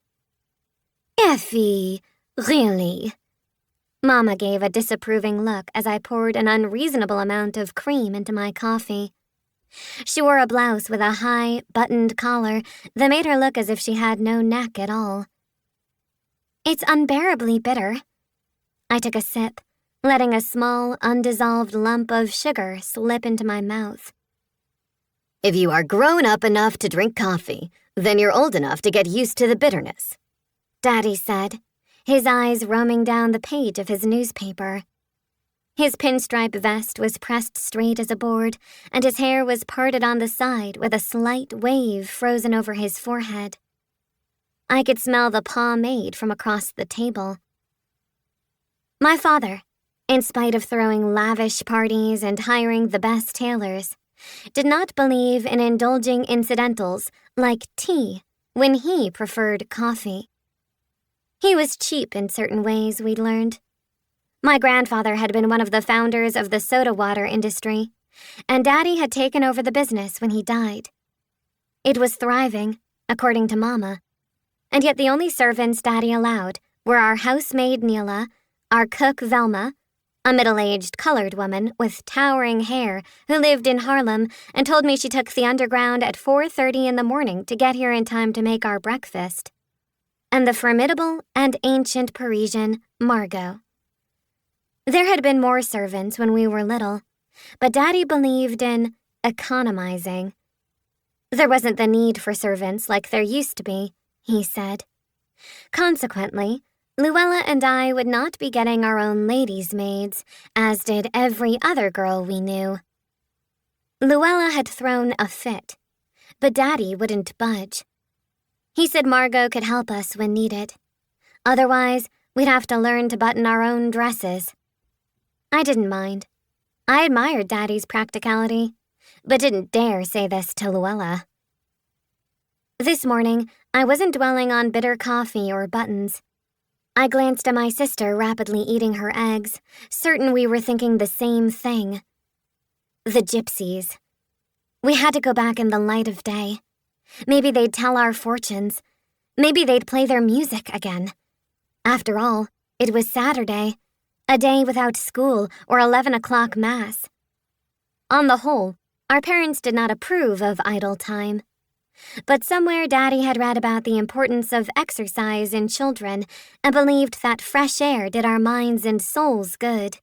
"Effie, really?" Mama gave a disapproving look as I poured an unreasonable amount of cream into my coffee. She wore a blouse with a high, buttoned collar that made her look as if she had no neck at all. "It's unbearably bitter." I took a sip, letting a small, undissolved lump of sugar slip into my mouth. If you are grown up enough to drink coffee, then you're old enough to get used to the bitterness, Daddy said, his eyes roaming down the page of his newspaper. His pinstripe vest was pressed straight as a board, and his hair was parted on the side with a slight wave frozen over his forehead. I could smell the pomade from across the table. My father, in spite of throwing lavish parties and hiring the best tailors, did not believe in indulging incidentals like tea when he preferred coffee. He was cheap in certain ways, we'd learned. My grandfather had been one of the founders of the soda water industry, and Daddy had taken over the business when he died. It was thriving, according to Mama, and yet the only servants Daddy allowed were our housemaid Neela, our cook Velma, a middle-aged colored woman with towering hair who lived in Harlem and told me she took the underground at 4:30 in the morning to get here in time to make our breakfast, and the formidable and ancient Parisian Margot. There had been more servants when we were little, but Daddy believed in economizing. There wasn't the need for servants like there used to be, he said. Consequently, Luella and I would not be getting our own ladies' maids, as did every other girl we knew. Luella had thrown a fit, but Daddy wouldn't budge. He said Margot could help us when needed. Otherwise, we'd have to learn to button our own dresses. I didn't mind. I admired Daddy's practicality, but didn't dare say this to Luella. This morning, I wasn't dwelling on bitter coffee or buttons. I glanced at my sister rapidly eating her eggs, certain we were thinking the same thing. The gypsies. We had to go back in the light of day. Maybe they'd tell our fortunes. Maybe they'd play their music again. After all, it was Saturday, a day without school or 11 o'clock mass. On the whole, our parents did not approve of idle time. But somewhere Daddy had read about the importance of exercise in children and believed that fresh air did our minds and souls good.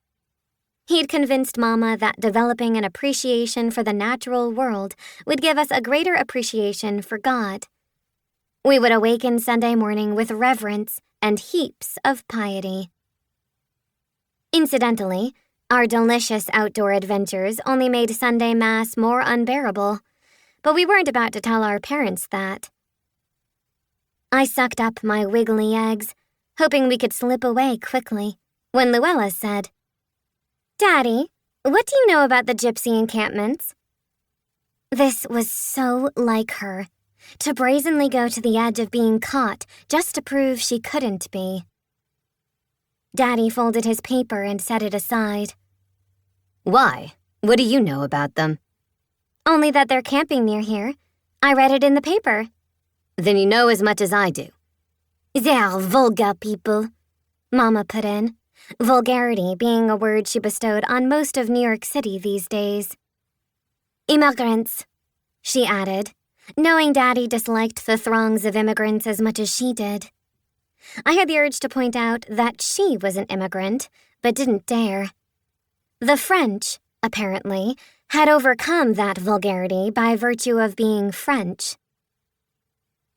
He'd convinced Mama that developing an appreciation for the natural world would give us a greater appreciation for God. We would awaken Sunday morning with reverence and heaps of piety. Incidentally, our delicious outdoor adventures only made Sunday Mass more unbearable, but we weren't about to tell our parents that. I sucked up my wiggly eggs, hoping we could slip away quickly, when Luella said, "Daddy, what do you know about the gypsy encampments?" This was so like her, to brazenly go to the edge of being caught just to prove she couldn't be. Daddy folded his paper and set it aside. Why? What do you know about them? Only that they're camping near here. I read it in the paper. Then you know as much as I do. They're vulgar people, Mama put in, vulgarity being a word she bestowed on most of New York City these days. Immigrants, she added, knowing Daddy disliked the throngs of immigrants as much as she did. I had the urge to point out that she was an immigrant, but didn't dare. The French, apparently, had overcome that vulgarity by virtue of being French.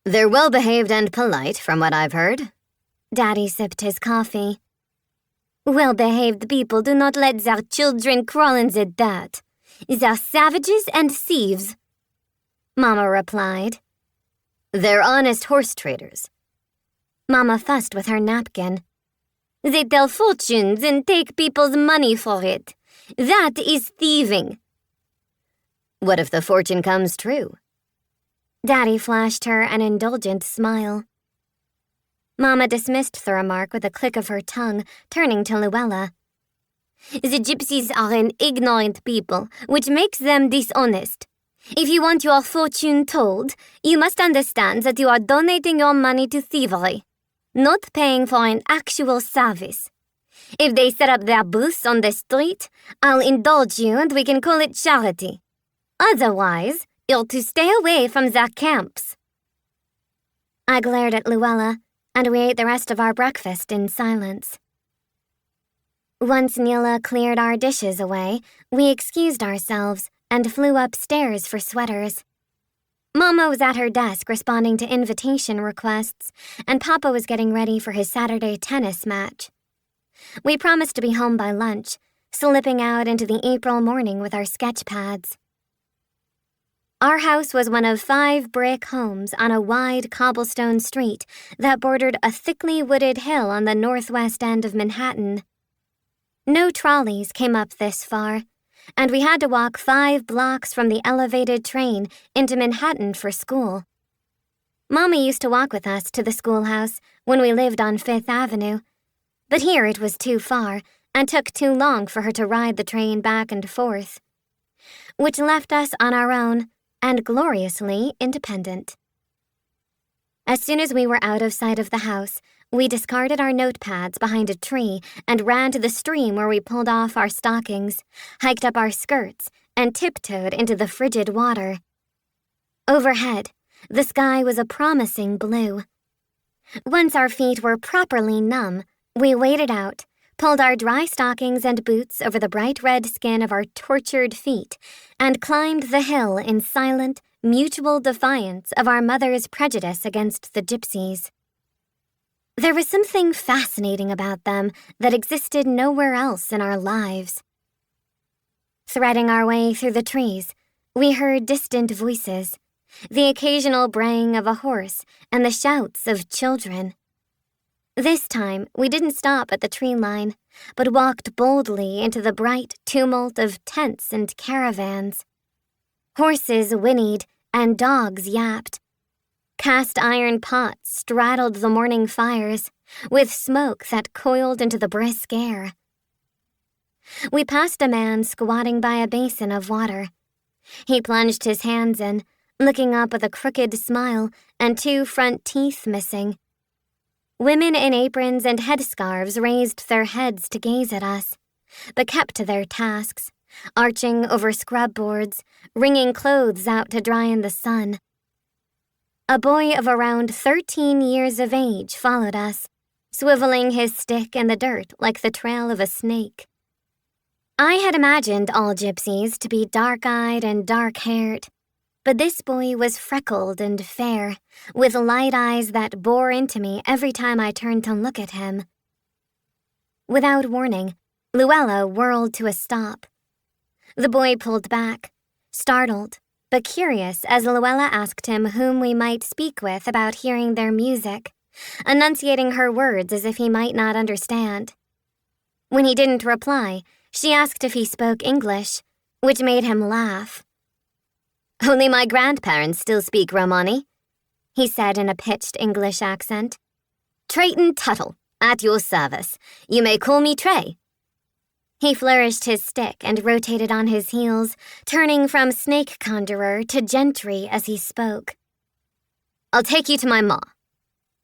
They're well-behaved and polite, from what I've heard. Daddy sipped his coffee. Well-behaved people do not let their children crawl in the dirt. They're savages and thieves, Mama replied. They're honest horse traders. Mama fussed with her napkin. They tell fortunes and take people's money for it. That is thieving. What if the fortune comes true? Daddy flashed her an indulgent smile. Mama dismissed the remark with a click of her tongue, turning to Luella. The gypsies are an ignorant people, which makes them dishonest. If you want your fortune told, you must understand that you are donating your money to thievery, not paying for an actual service. If they set up their booths on the street, I'll indulge you and we can call it charity. Otherwise, you're to stay away from their camps. I glared at Luella, and we ate the rest of our breakfast in silence. Once Neela cleared our dishes away, we excused ourselves and flew upstairs for sweaters. Mama was at her desk responding to invitation requests, and Papa was getting ready for his Saturday tennis match. We promised to be home by lunch, slipping out into the April morning with our sketch pads. Our house was one of 5 brick homes on a wide cobblestone street that bordered a thickly wooded hill on the northwest end of Manhattan. No trolleys came up this far, and we had to walk 5 blocks from the elevated train into Manhattan for school. Mama used to walk with us to the schoolhouse when we lived on 5th Avenue, but here it was too far and took too long for her to ride the train back and forth, which left us on our own and gloriously independent. As soon as we were out of sight of the house, we discarded our notepads behind a tree and ran to the stream where we pulled off our stockings, hiked up our skirts, and tiptoed into the frigid water. Overhead, the sky was a promising blue. Once our feet were properly numb, we waded out, pulled our dry stockings and boots over the bright red skin of our tortured feet, and climbed the hill in silent, mutual defiance of our mother's prejudice against the gypsies. There was something fascinating about them that existed nowhere else in our lives. Threading our way through the trees, we heard distant voices, the occasional braying of a horse and the shouts of children. This time, we didn't stop at the tree line, but walked boldly into the bright tumult of tents and caravans. Horses whinnied and dogs yapped. Cast iron pots straddled the morning fires, with smoke that coiled into the brisk air. We passed a man squatting by a basin of water. He plunged his hands in, looking up with a crooked smile and 2 front teeth missing. Women in aprons and headscarves raised their heads to gaze at us, but kept to their tasks, arching over scrub boards, wringing clothes out to dry in the sun. A boy of around 13 years of age followed us, swiveling his stick in the dirt like the trail of a snake. I had imagined all gypsies to be dark-eyed and dark-haired, but this boy was freckled and fair, with light eyes that bore into me every time I turned to look at him. Without warning, Luella whirled to a stop. The boy pulled back, startled, but curious as Luella asked him whom we might speak with about hearing their music, enunciating her words as if he might not understand. When he didn't reply, she asked if he spoke English, which made him laugh. Only my grandparents still speak Romani, he said in a pitched English accent. Trayton Tuttle, at your service. You may call me Trey. He flourished his stick and rotated on his heels, turning from snake conjurer to gentry as he spoke. I'll take you to my ma,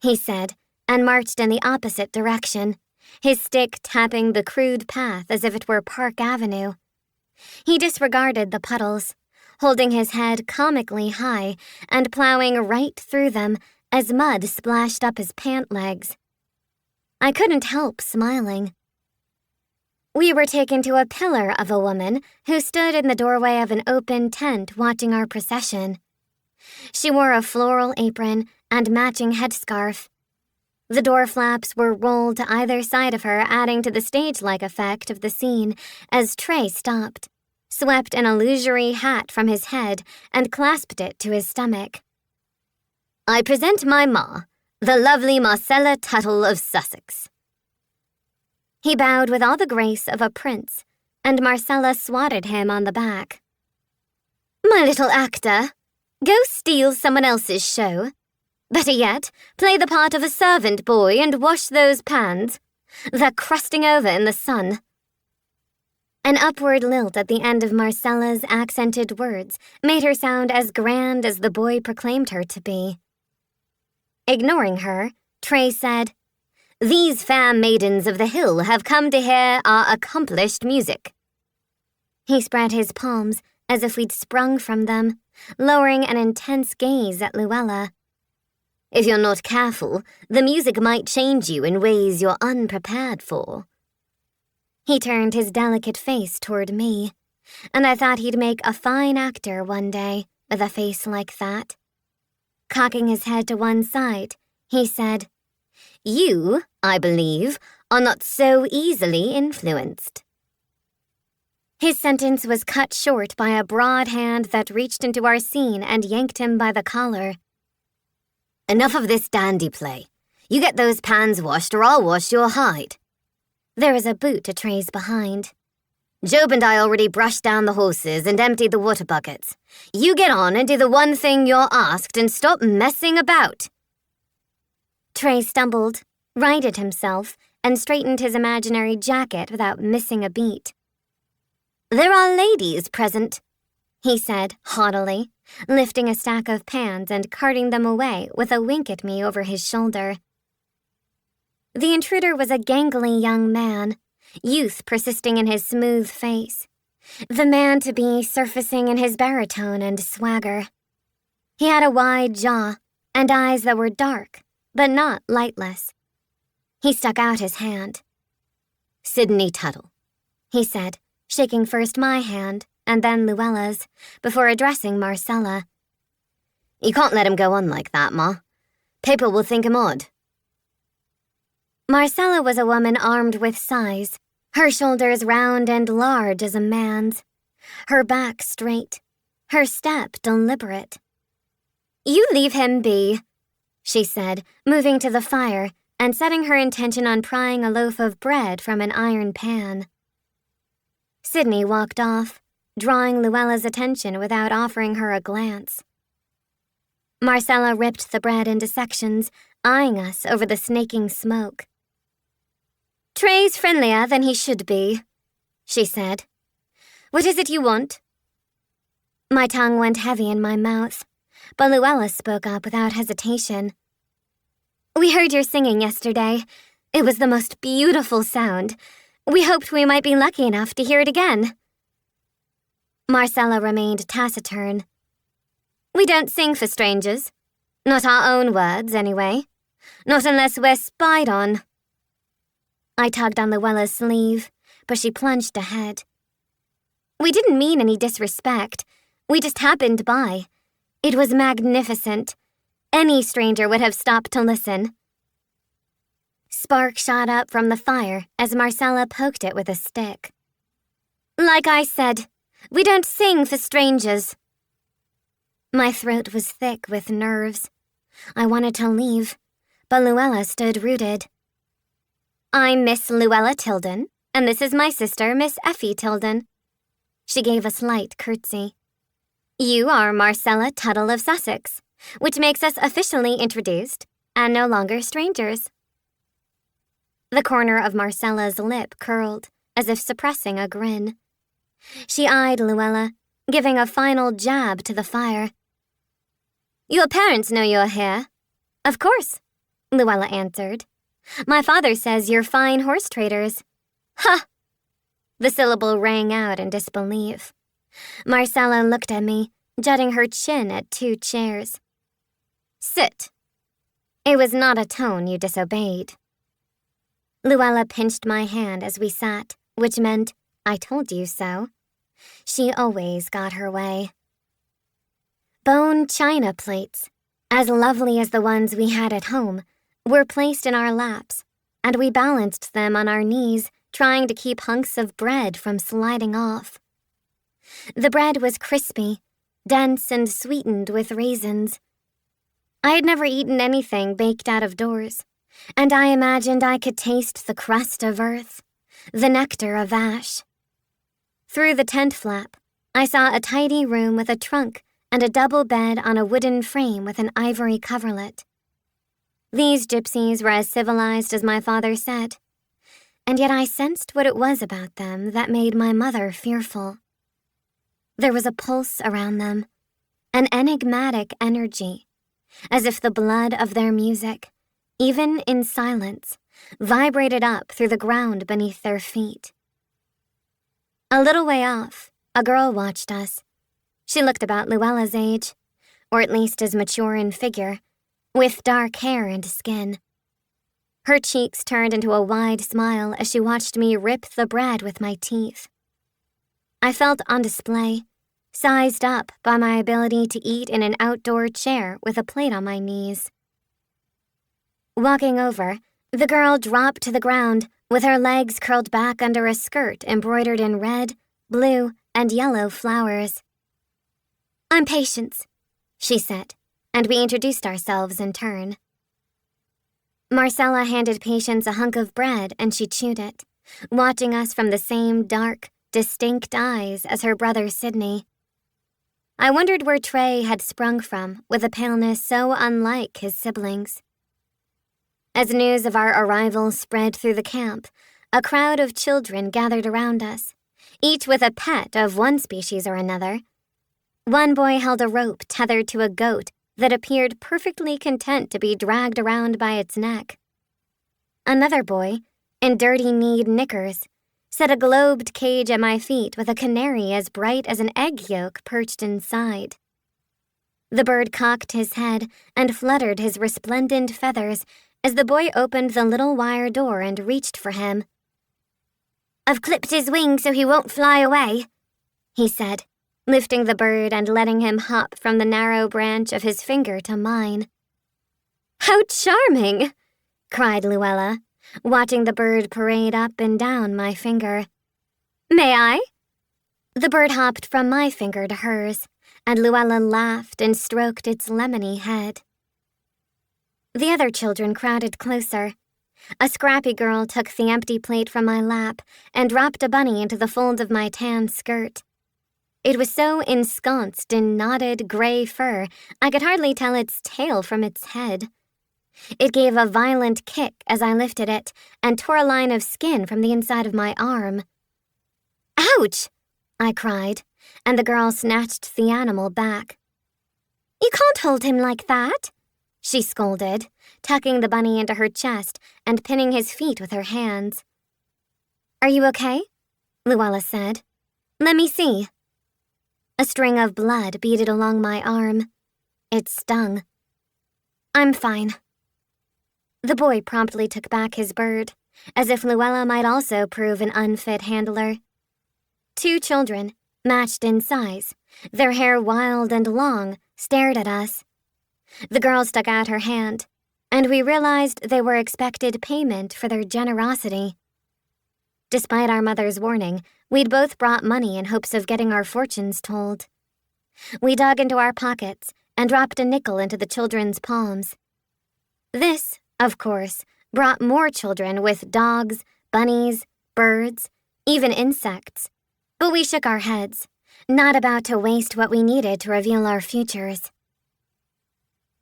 he said, and marched in the opposite direction, his stick tapping the crude path as if it were Park Avenue. He disregarded the puddles, holding his head comically high and plowing right through them as mud splashed up his pant legs. I couldn't help smiling. We were taken to a pillar of a woman who stood in the doorway of an open tent watching our procession. She wore a floral apron and matching headscarf. The door flaps were rolled to either side of her, adding to the stage-like effect of the scene as Trey stopped, swept an illusory hat from his head, and clasped it to his stomach. "I present my ma, the lovely Marcella Tuttle of Sussex." He bowed with all the grace of a prince, and Marcella swatted him on the back. "My little actor, go steal someone else's show. Better yet, play the part of a servant boy and wash those pans. They're crusting over in the sun." An upward lilt at the end of Marcella's accented words made her sound as grand as the boy proclaimed her to be. Ignoring her, Trey said, "These fair maidens of the hill have come to hear our accomplished music." He spread his palms as if we'd sprung from them, lowering an intense gaze at Luella. "If you're not careful, the music might change you in ways you're unprepared for." He turned his delicate face toward me, and I thought he'd make a fine actor one day with a face like that. Cocking his head to one side, he said, "You, I believe, are not so easily influenced." His sentence was cut short by a broad hand that reached into our scene and yanked him by the collar. "Enough of this dandy play. You get those pans washed or I'll wash your hide." There was a boot to Trey's behind. "Job and I already brushed down the horses and emptied the water buckets. You get on and do the one thing you're asked and stop messing about." Trey stumbled, righted himself, and straightened his imaginary jacket without missing a beat. "There are ladies present," he said haughtily, lifting a stack of pans and carting them away with a wink at me over his shoulder. The intruder was a gangly young man, youth persisting in his smooth face, the man-to-be surfacing in his baritone and swagger. He had a wide jaw and eyes that were dark, but not lightless. He stuck out his hand. "Sydney Tuttle," he said, shaking first my hand and then Luella's, before addressing Marcella. "You can't let him go on like that, Ma. People will think him odd." Marcella was a woman armed with size, her shoulders round and large as a man's, her back straight, her step deliberate. "You leave him be," she said, moving to the fire and setting her intention on prying a loaf of bread from an iron pan. Sydney walked off, drawing Luella's attention without offering her a glance. Marcella ripped the bread into sections, eyeing us over the snaking smoke. "Trey's friendlier than he should be," she said. "What is it you want?" My tongue went heavy in my mouth, but Luella spoke up without hesitation. "We heard your singing yesterday. It was the most beautiful sound. We hoped we might be lucky enough to hear it again." Marcella remained taciturn. "We don't sing for strangers. Not our own words, anyway. Not unless we're spied on." I tugged on Luella's sleeve, but she plunged ahead. "We didn't mean any disrespect. We just happened by. It was magnificent. Any stranger would have stopped to listen." Spark shot up from the fire as Marcella poked it with a stick. "Like I said, we don't sing for strangers." My throat was thick with nerves. I wanted to leave, but Luella stood rooted. "I'm Miss Luella Tilden, and this is my sister, Miss Effie Tilden." She gave a slight curtsy. "You are Marcella Tuttle of Sussex, which makes us officially introduced and no longer strangers." The corner of Marcella's lip curled, as if suppressing a grin. She eyed Luella, giving a final jab to the fire. "Your parents know you're here." "Of course," Luella answered. "My father says you're fine horse traders." "Ha!" The syllable rang out in disbelief. Marcella looked at me, jutting her chin at 2 chairs. "Sit." It was not a tone you disobeyed. Luella pinched my hand as we sat, which meant, "I told you so." She always got her way. Bone china plates, as lovely as the ones we had at home, were placed in our laps, and we balanced them on our knees, trying to keep hunks of bread from sliding off. The bread was crispy, dense and sweetened with raisins. I had never eaten anything baked out of doors, and I imagined I could taste the crust of earth, the nectar of ash. Through the tent flap, I saw a tidy room with a trunk and a double bed on a wooden frame with an ivory coverlet. These gypsies were as civilized as my father said, and yet I sensed what it was about them that made my mother fearful. There was a pulse around them, an enigmatic energy, as if the blood of their music, even in silence, vibrated up through the ground beneath their feet. A little way off, a girl watched us. She looked about Luella's age, or at least as mature in figure, with dark hair and skin. Her cheeks turned into a wide smile as she watched me rip the bread with my teeth. I felt on display, sized up by my ability to eat in an outdoor chair with a plate on my knees. Walking over, the girl dropped to the ground with her legs curled back under a skirt embroidered in red, blue, and yellow flowers. "I'm Patience," she said, and we introduced ourselves in turn. Marcella handed Patience a hunk of bread and she chewed it, watching us from the same dark, distinct eyes as her brother Sydney. I wondered where Trey had sprung from with a paleness so unlike his siblings. As news of our arrival spread through the camp, a crowd of children gathered around us, each with a pet of one species or another. One boy held a rope tethered to a goat that appeared perfectly content to be dragged around by its neck. Another boy, in dirty-kneed knickers, set a globed cage at my feet with a canary as bright as an egg yolk perched inside. The bird cocked his head and fluttered his resplendent feathers as the boy opened the little wire door and reached for him. "I've clipped his wing so he won't fly away," he said, lifting the bird and letting him hop from the narrow branch of his finger to mine. "How charming!" cried Luella, watching the bird parade up and down my finger. "May I?" The bird hopped from my finger to hers, and Luella laughed and stroked its lemony head. The other children crowded closer. A scrappy girl took the empty plate from my lap and dropped a bunny into the fold of my tan skirt. It was so ensconced in knotted gray fur, I could hardly tell its tail from its head. It gave a violent kick as I lifted it and tore a line of skin from the inside of my arm. "Ouch!" I cried, and the girl snatched the animal back. "You can't hold him like that," she scolded, tucking the bunny into her chest and pinning his feet with her hands. "Are you okay?" Luella said. "Let me see." A string of blood beaded along my arm. It stung. "I'm fine." The boy promptly took back his bird, as if Luella might also prove an unfit handler. 2 children, matched in size, their hair wild and long, stared at us. The girl stuck out her hand, and we realized they were expected payment for their generosity. Despite our mother's warning, we'd both brought money in hopes of getting our fortunes told. We dug into our pockets and dropped a nickel into the children's palms. This, of course, brought more children with dogs, bunnies, birds, even insects. But we shook our heads, not about to waste what we needed to reveal our futures.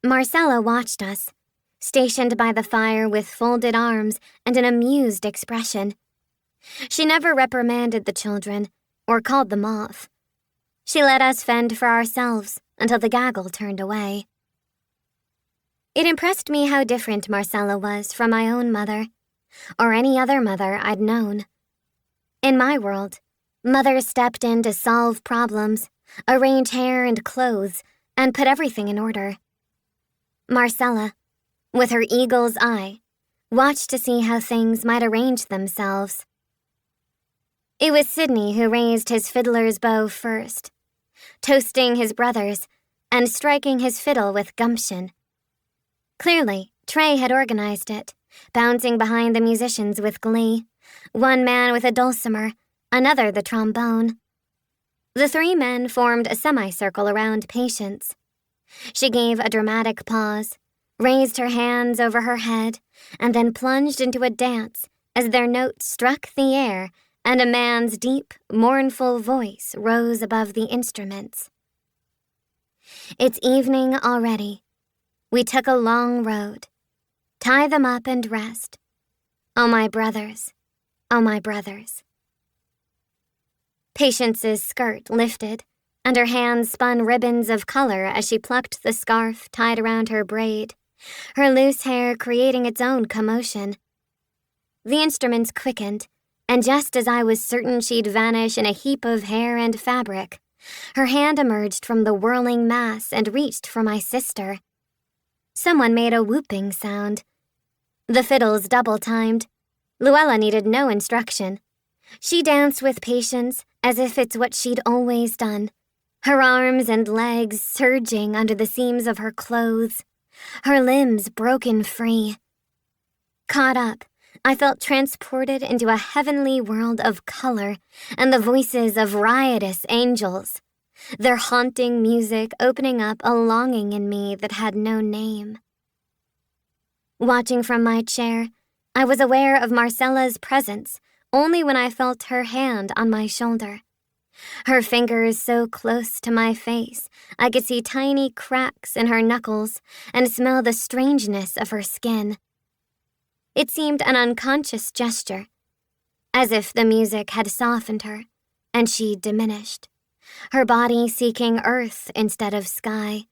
Marcella watched us, stationed by the fire with folded arms and an amused expression. She never reprimanded the children or called them off. She let us fend for ourselves until the gaggle turned away. It impressed me how different Marcella was from my own mother, or any other mother I'd known. In my world, Mother stepped in to solve problems, arrange hair and clothes, and put everything in order. Marcella, with her eagle's eye, watched to see how things might arrange themselves. It was Sidney who raised his fiddler's bow first, toasting his brothers and striking his fiddle with gumption. Clearly, Trey had organized it, bouncing behind the musicians with glee, one man with a dulcimer, another the trombone. The three men formed a semicircle around Patience. She gave a dramatic pause, raised her hands over her head, and then plunged into a dance as their notes struck the air and a man's deep, mournful voice rose above the instruments. It's evening already. We took a long road. Tie them up and rest. Oh, my brothers. Oh, my brothers. Patience's skirt lifted, and her hands spun ribbons of color as she plucked the scarf tied around her braid, her loose hair creating its own commotion. The instruments quickened, and just as I was certain she'd vanish in a heap of hair and fabric, her hand emerged from the whirling mass and reached for my sister. Someone made a whooping sound. The fiddles double-timed. Luella needed no instruction. She danced with Patience as if it's what she'd always done, her arms and legs surging under the seams of her clothes, her limbs broken free. Caught up, I felt transported into a heavenly world of color and the voices of riotous angels, their haunting music opening up a longing in me that had no name. Watching from my chair, I was aware of Marcella's presence only when I felt her hand on my shoulder. Her fingers so close to my face, I could see tiny cracks in her knuckles and smell the strangeness of her skin. It seemed an unconscious gesture, as if the music had softened her, and she diminished, her body seeking earth instead of sky.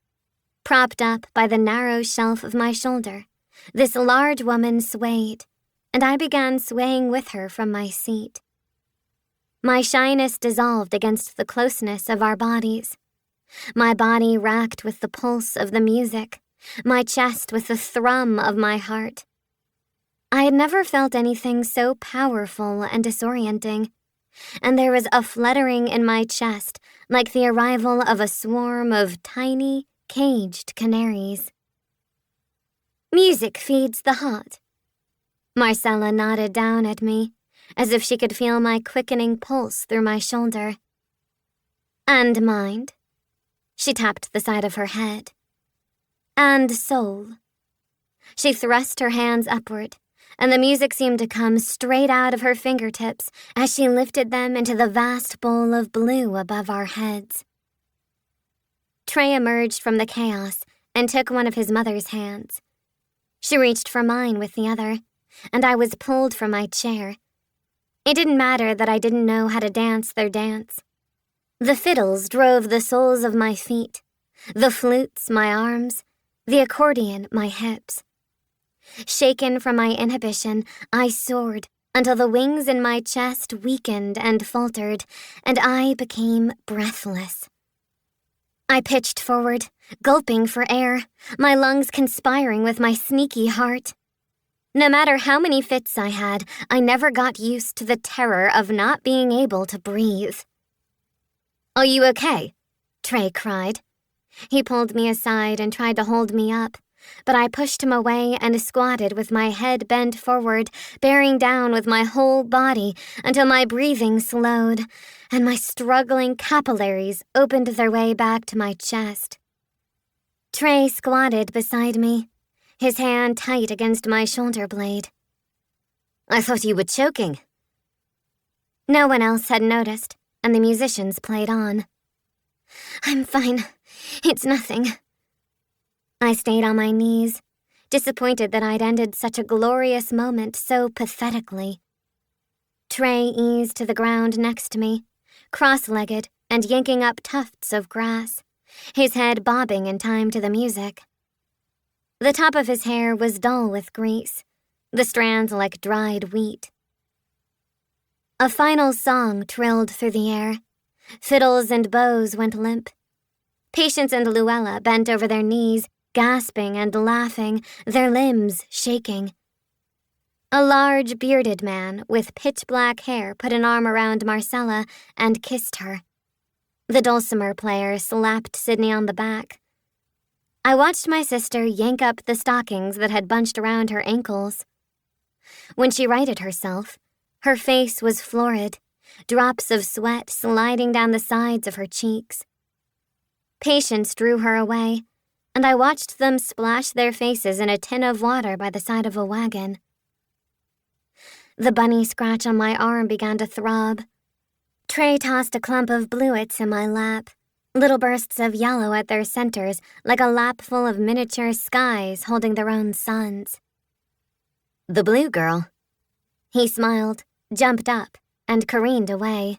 Propped up by the narrow shelf of my shoulder, this large woman swayed, and I began swaying with her from my seat. My shyness dissolved against the closeness of our bodies. My body racked with the pulse of the music, my chest with the thrum of my heart. I had never felt anything so powerful and disorienting, and there was a fluttering in my chest like the arrival of a swarm of tiny, caged canaries. Music feeds the heart. Marcella nodded down at me, as if she could feel my quickening pulse through my shoulder. And mind. She tapped the side of her head. And soul. She thrust her hands upward, and the music seemed to come straight out of her fingertips as she lifted them into the vast bowl of blue above our heads. Trey emerged from the chaos and took one of his mother's hands. She reached for mine with the other, and I was pulled from my chair. It didn't matter that I didn't know how to dance their dance. The fiddles drove the soles of my feet, the flutes my arms, the accordion my hips. Shaken from my inhibition, I soared until the wings in my chest weakened and faltered, and I became breathless. I pitched forward, gulping for air, my lungs conspiring with my sneaky heart. No matter how many fits I had, I never got used to the terror of not being able to breathe. "Are you okay?" Trey cried. He pulled me aside and tried to hold me up, but I pushed him away and squatted with my head bent forward, bearing down with my whole body until my breathing slowed and my struggling capillaries opened their way back to my chest. Trey squatted beside me, his hand tight against my shoulder blade. "I thought you were choking." No one else had noticed, and the musicians played on. "I'm fine. It's nothing." I stayed on my knees, disappointed that I'd ended such a glorious moment so pathetically. Trey eased to the ground next to me, cross-legged and yanking up tufts of grass, his head bobbing in time to the music. The top of his hair was dull with grease, the strands like dried wheat. A final song trilled through the air. Fiddles and bows went limp. Patience and Luella bent over their knees, gasping and laughing, their limbs shaking. A large, bearded man with pitch-black hair put an arm around Marcella and kissed her. The dulcimer player slapped Sydney on the back. I watched my sister yank up the stockings that had bunched around her ankles. When she righted herself, her face was florid, drops of sweat sliding down the sides of her cheeks. Patience drew her away, and I watched them splash their faces in a tin of water by the side of a wagon. The bunny scratch on my arm began to throb. Trey tossed a clump of bluets in my lap, little bursts of yellow at their centers like a lap full of miniature skies holding their own suns. The blue girl. He smiled, jumped up, and careened away.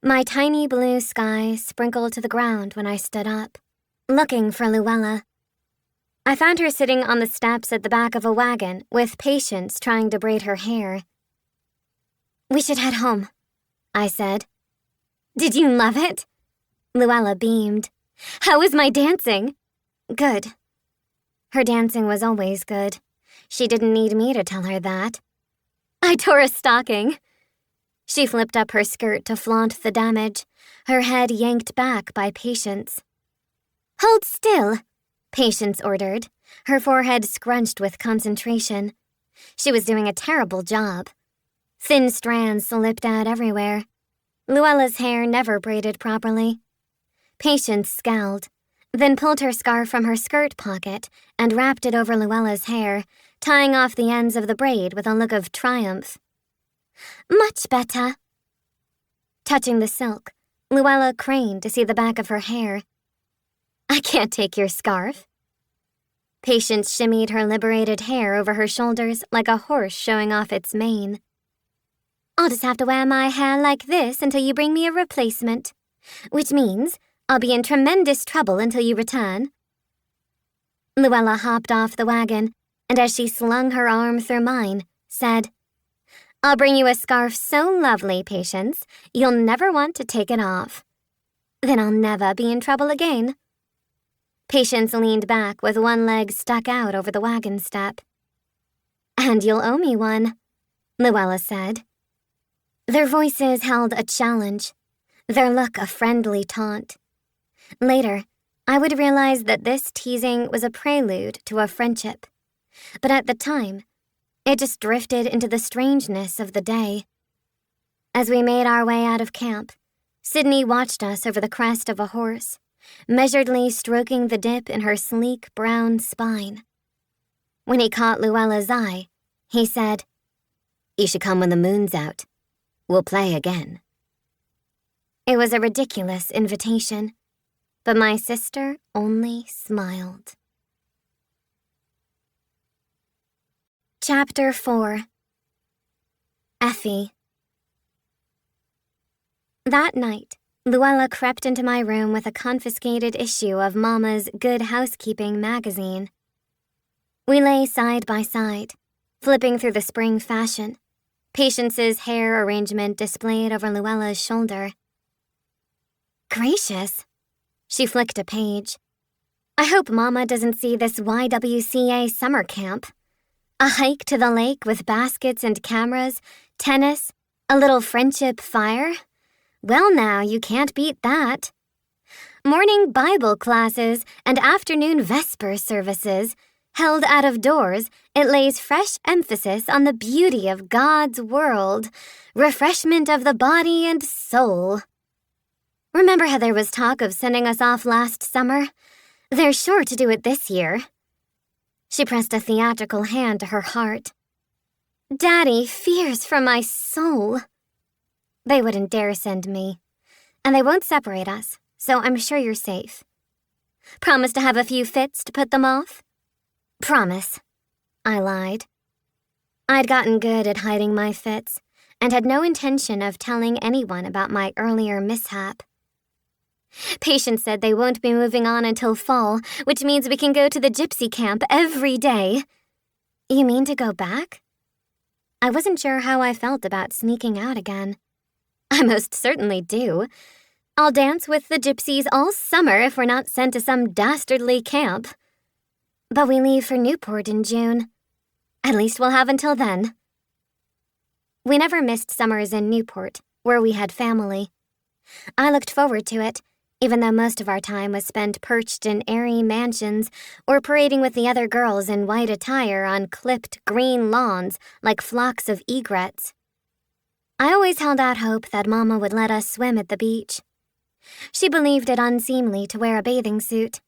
My tiny blue sky sprinkled to the ground when I stood up, looking for Luella. I found her sitting on the steps at the back of a wagon with Patience trying to braid her hair. "We should head home," I said. "Did you love it?" Luella beamed. "How was my dancing?" "Good." Her dancing was always good. She didn't need me to tell her that. "I tore a stocking." She flipped up her skirt to flaunt the damage, her head yanked back by Patience. "Hold still," Patience ordered, her forehead scrunched with concentration. She was doing a terrible job. Thin strands slipped out everywhere. Luella's hair never braided properly. Patience scowled, then pulled her scarf from her skirt pocket and wrapped it over Luella's hair, tying off the ends of the braid with a look of triumph. "Much better." Touching the silk, Luella craned to see the back of her hair. "I can't take your scarf." Patience shimmied her liberated hair over her shoulders like a horse showing off its mane. "I'll just have to wear my hair like this until you bring me a replacement, which means I'll be in tremendous trouble until you return." Luella hopped off the wagon, and as she slung her arm through mine, said, "I'll bring you a scarf so lovely, Patience, you'll never want to take it off. Then I'll never be in trouble again." Patience leaned back with one leg stuck out over the wagon step. "And you'll owe me one," Luella said. Their voices held a challenge, their look a friendly taunt. Later, I would realize that this teasing was a prelude to a friendship. But at the time, it just drifted into the strangeness of the day. As we made our way out of camp, Sydney watched us over the crest of a horse, measuredly stroking the dip in her sleek brown spine. When he caught Luella's eye, he said, "You should come when the moon's out. We'll play again." It was a ridiculous invitation, but my sister only smiled. Chapter 4. Effie. That night, Luella crept into my room with a confiscated issue of Mama's Good Housekeeping magazine. We lay side by side, flipping through the spring fashion, Patience's hair arrangement displayed over Luella's shoulder. "Gracious," she flicked a page. "I hope Mama doesn't see this YWCA summer camp. A hike to the lake with baskets and cameras, tennis, a little friendship fire. Well now, you can't beat that. Morning Bible classes and afternoon Vesper services. Held out of doors, it lays fresh emphasis on the beauty of God's world, refreshment of the body and soul. Remember how there was talk of sending us off last summer? They're sure to do it this year." She pressed a theatrical hand to her heart. "Daddy fears for my soul." "They wouldn't dare send me. And they won't separate us, so I'm sure you're safe. Promise to have a few fits to put them off?" "Promise," I lied. I'd gotten good at hiding my fits and had no intention of telling anyone about my earlier mishap. "Patience said they won't be moving on until fall, which means we can go to the gypsy camp every day." "You mean to go back?" I wasn't sure how I felt about sneaking out again. I most certainly do. I'll dance with the gypsies all summer if we're not sent to some dastardly camp. But we leave for Newport in June. At least we'll have until then. We never missed summers in Newport, where we had family. I looked forward to it, even though most of our time was spent perched in airy mansions or parading with the other girls in white attire on clipped green lawns like flocks of egrets. I always held out hope that Mama would let us swim at the beach. She believed it unseemly to wear a bathing suit,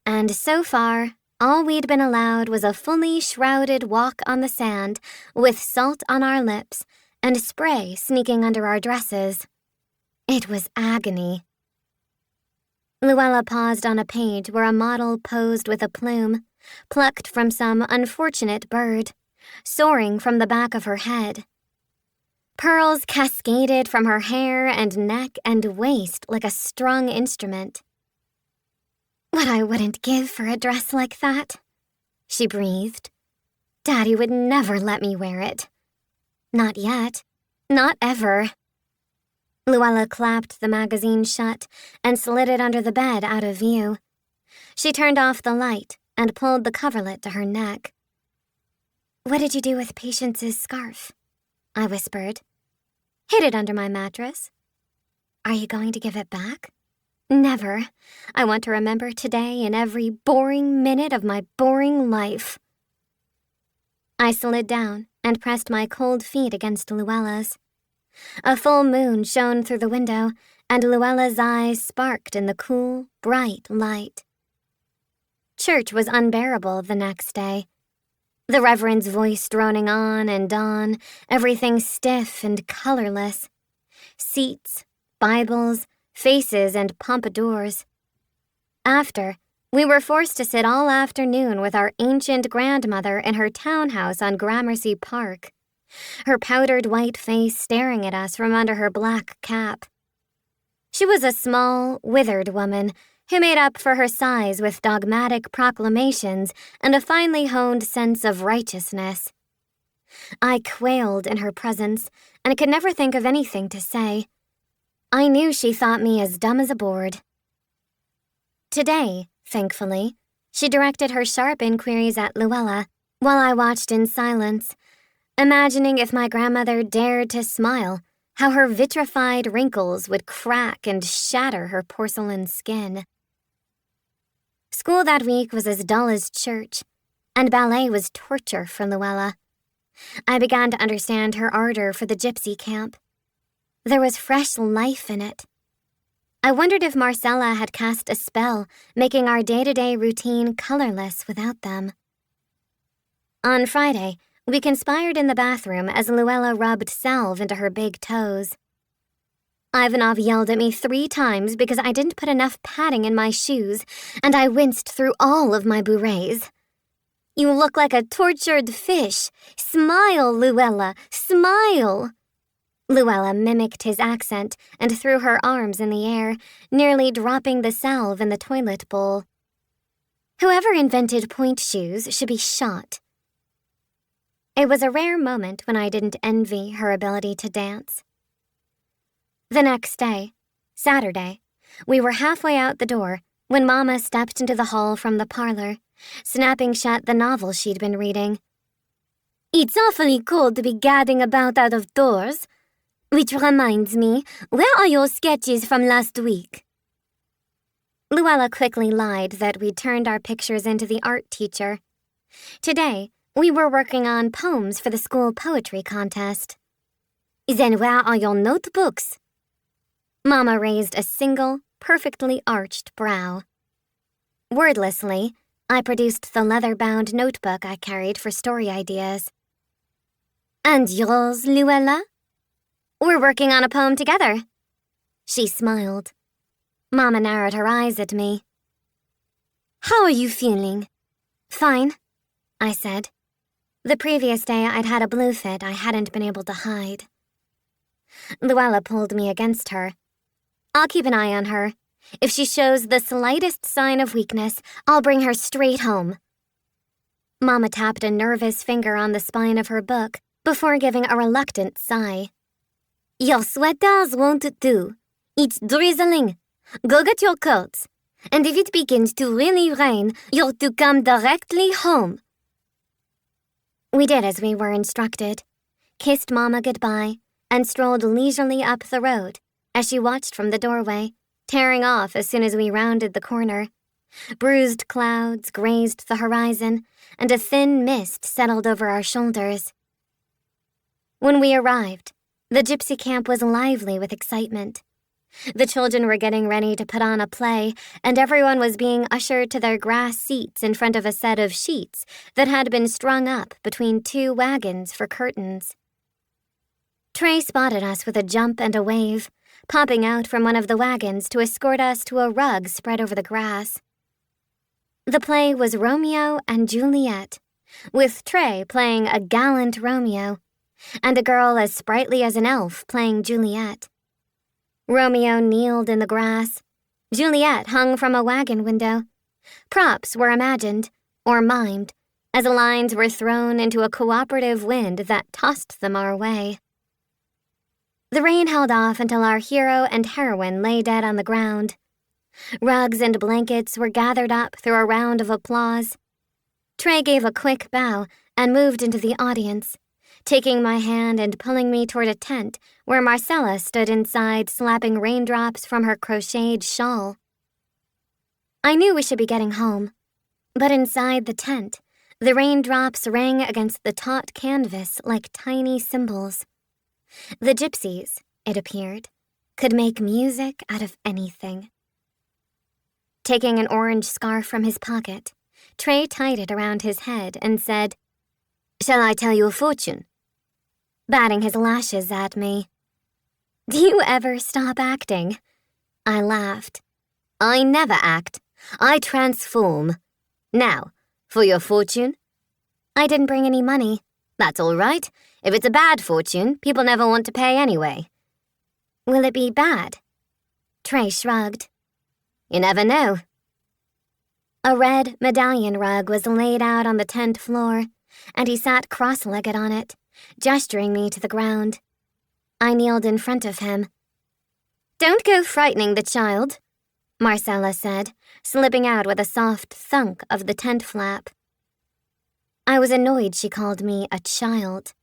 and so far, all we'd been allowed was a fully shrouded walk on the sand with salt on our lips and spray sneaking under our dresses. It was agony. Luella paused on a page where a model posed with a plume, plucked from some unfortunate bird, soaring from the back of her head. Pearls cascaded from her hair and neck and waist like a strung instrument. What I wouldn't give for a dress like that, she breathed. Daddy would never let me wear it. Not yet. Not ever. Luella clapped the magazine shut and slid it under the bed out of view. She turned off the light and pulled the coverlet to her neck. What did you do with Patience's scarf? I whispered. Hid it under my mattress. Are you going to give it back? Never. I want to remember today and every boring minute of my boring life. I slid down and pressed my cold feet against Luella's. A full moon shone through the window, and Luella's eyes sparked in the cool, bright light. Church was unbearable the next day. The Reverend's voice droning on and on, everything stiff and colorless. Seats, Bibles, faces, and pompadours. After, we were forced to sit all afternoon with our ancient grandmother in her townhouse on Gramercy Park, her powdered white face staring at us from under her black cap. She was a small, withered woman who made up for her size with dogmatic proclamations and a finely honed sense of righteousness. I quailed in her presence and could never think of anything to say. I knew she thought me as dumb as a board. Today, thankfully, she directed her sharp inquiries at Luella while I watched in silence, imagining if my grandmother dared to smile, how her vitrified wrinkles would crack and shatter her porcelain skin. School that week was as dull as church, and ballet was torture for Luella. I began to understand her ardor for the gypsy camp. There was fresh life in it. I wondered if Marcella had cast a spell, making our day-to-day routine colorless without them. On Friday, we conspired in the bathroom as Luella rubbed salve into her big toes. Ivanov yelled at me 3 times because I didn't put enough padding in my shoes, and I winced through all of my bourrées. You look like a tortured fish. Smile, Luella, smile. Luella mimicked his accent and threw her arms in the air, nearly dropping the salve in the toilet bowl. Whoever invented point shoes should be shot. It was a rare moment when I didn't envy her ability to dance. The next day, Saturday, we were halfway out the door when Mama stepped into the hall from the parlor, snapping shut the novel she'd been reading. It's awfully cold to be gadding about out of doors. Which reminds me, where are your sketches from last week? Luella quickly lied that we'd turned our pictures into the art teacher. Today, we were working on poems for the school poetry contest. Then where are your notebooks? Mama raised a single, perfectly arched brow. Wordlessly, I produced the leather-bound notebook I carried for story ideas. And yours, Luella? We're working on a poem together. She smiled. Mama narrowed her eyes at me. How are you feeling? Fine, I said. The previous day I'd had a blue fit I hadn't been able to hide. Luella pulled me against her. I'll keep an eye on her. If she shows the slightest sign of weakness, I'll bring her straight home. Mama tapped a nervous finger on the spine of her book, before giving a reluctant sigh. "Your sweaters won't do. It's drizzling. Go get your coats. And if it begins to really rain, you're to come directly home." We did as we were instructed, kissed Mama goodbye, and strolled leisurely up the road as she watched from the doorway, tearing off as soon as we rounded the corner. Bruised clouds grazed the horizon, and a thin mist settled over our shoulders. When we arrived, the gypsy camp was lively with excitement. The children were getting ready to put on a play, and everyone was being ushered to their grass seats in front of a set of sheets that had been strung up between two wagons for curtains. Trey spotted us with a jump and a wave, popping out from one of the wagons to escort us to a rug spread over the grass. The play was Romeo and Juliet, with Trey playing a gallant Romeo, and a girl as sprightly as an elf playing Juliet. Romeo kneeled in the grass. Juliet hung from a wagon window. Props were imagined, or mimed, as lines were thrown into a cooperative wind that tossed them our way. The rain held off until our hero and heroine lay dead on the ground. Rugs and blankets were gathered up through a round of applause. Trey gave a quick bow and moved into the audience, taking my hand and pulling me toward a tent where Marcella stood inside slapping raindrops from her crocheted shawl. I knew we should be getting home, but inside the tent, the raindrops rang against the taut canvas like tiny cymbals. The gypsies, it appeared, could make music out of anything. Taking an orange scarf from his pocket, Trey tied it around his head and said, "Shall I tell you a fortune?" batting his lashes at me. "Do you ever stop acting?" I laughed. "I never act. I transform. Now, for your fortune?" "I didn't bring any money." "That's all right. If it's a bad fortune, people never want to pay anyway." "Will it be bad?" Trey shrugged. "You never know." A red medallion rug was laid out on the tent floor, and he sat cross-legged on it, gesturing me to the ground. I kneeled in front of him. "Don't go frightening the child," Marcella said, slipping out with a soft thunk of the tent flap. I was annoyed she called me a child.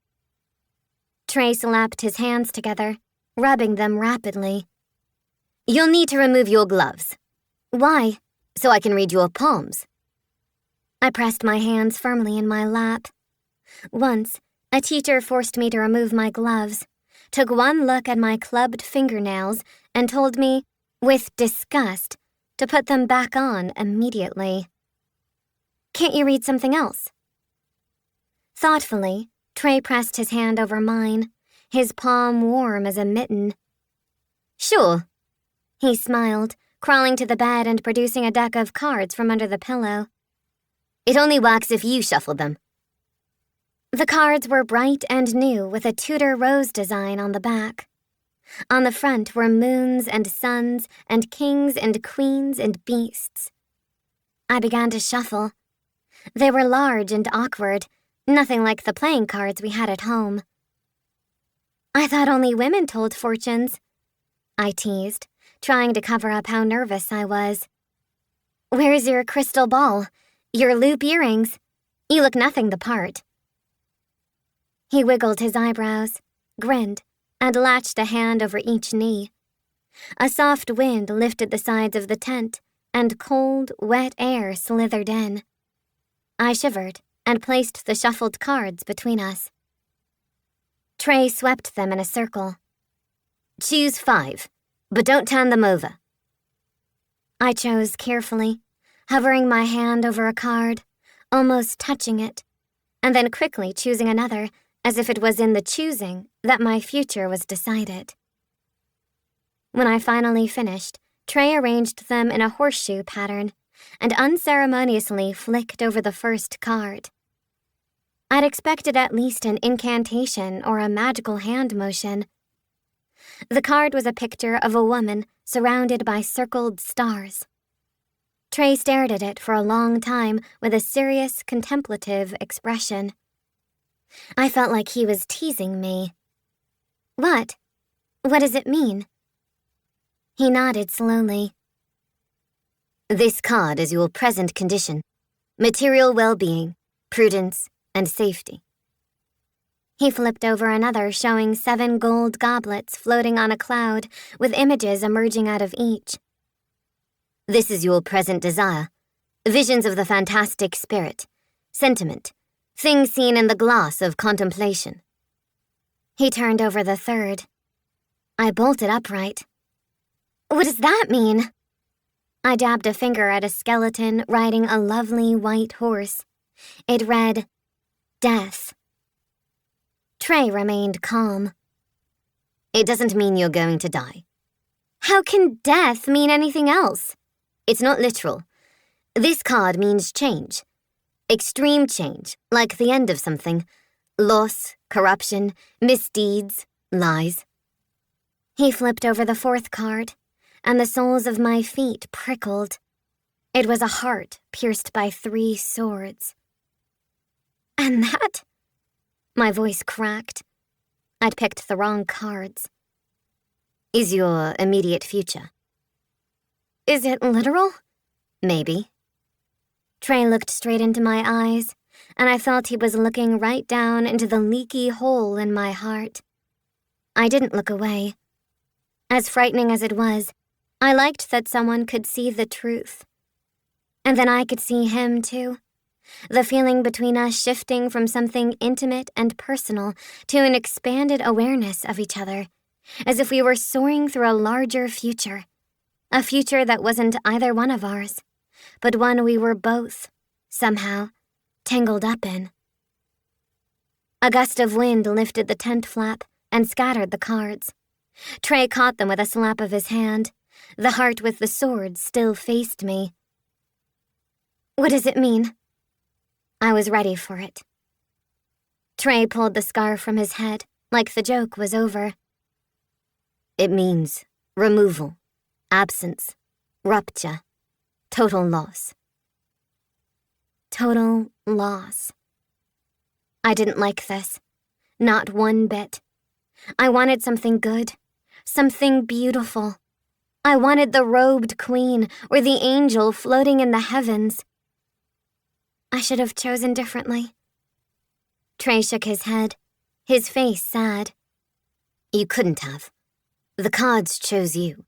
Trey slapped his hands together, rubbing them rapidly. "You'll need to remove your gloves." "Why?" "So I can read your palms." I pressed my hands firmly in my lap. Once, a teacher forced me to remove my gloves, took one look at my clubbed fingernails, and told me, with disgust, to put them back on immediately. "Can't you read something else?" Thoughtfully, Trey pressed his hand over mine, his palm warm as a mitten. "Sure." He smiled, crawling to the bed and producing a deck of cards from under the pillow. "It only works if you shuffle them." The cards were bright and new with a Tudor rose design on the back. On the front were moons and suns and kings and queens and beasts. I began to shuffle. They were large and awkward, nothing like the playing cards we had at home. "I thought only women told fortunes," I teased, trying to cover up how nervous I was. "Where's your crystal ball? Your loop earrings? You look nothing the part." He wiggled his eyebrows, grinned, and latched a hand over each knee. A soft wind lifted the sides of the tent, and cold, wet air slithered in. I shivered and placed the shuffled cards between us. Trey swept them in a circle. "Choose 5, but don't turn them over." I chose carefully, hovering my hand over a card, almost touching it, and then quickly choosing another, as if it was in the choosing that my future was decided. When I finally finished, Trey arranged them in a horseshoe pattern and unceremoniously flicked over the first card. I'd expected at least an incantation or a magical hand motion. The card was a picture of a woman surrounded by circled stars. Trey stared at it for a long time with a serious, contemplative expression. I felt like he was teasing me. What? What does it mean? He nodded slowly. This card is your present condition. Material well-being, prudence, and safety. He flipped over another showing 7 gold goblets floating on a cloud with images emerging out of each. This is your present desire. Visions of the fantastic spirit, sentiment, things seen in the glass of contemplation. He turned over the third. I bolted upright. What does that mean? I dabbed a finger at a skeleton riding a lovely white horse. It read, Death. Trey remained calm. It doesn't mean you're going to die. How can death mean anything else? It's not literal. This card means change. Extreme change, like the end of something. Loss, corruption, misdeeds, lies. He flipped over the 4th card, and the soles of my feet prickled. It was a heart pierced by 3 swords. And that? My voice cracked. I'd picked the wrong cards. Is your immediate future. Is it literal? Maybe. Trey looked straight into my eyes, and I felt he was looking right down into the leaky hole in my heart. I didn't look away. As frightening as it was, I liked that someone could see the truth. And then I could see him, too. The feeling between us shifting from something intimate and personal to an expanded awareness of each other, as if we were soaring through a larger future. A future that wasn't either one of ours, but one we were both, somehow, tangled up in. A gust of wind lifted the tent flap and scattered the cards. Trey caught them with a slap of his hand. The heart with the sword still faced me. What does it mean? I was ready for it. Trey pulled the scarf from his head, like the joke was over. It means removal, absence, rupture, total loss. Total loss. I didn't like this. Not one bit. I wanted something good, something beautiful. I wanted the robed queen or the angel floating in the heavens. I should have chosen differently. Trey shook his head, his face sad. You couldn't have. The cards chose you.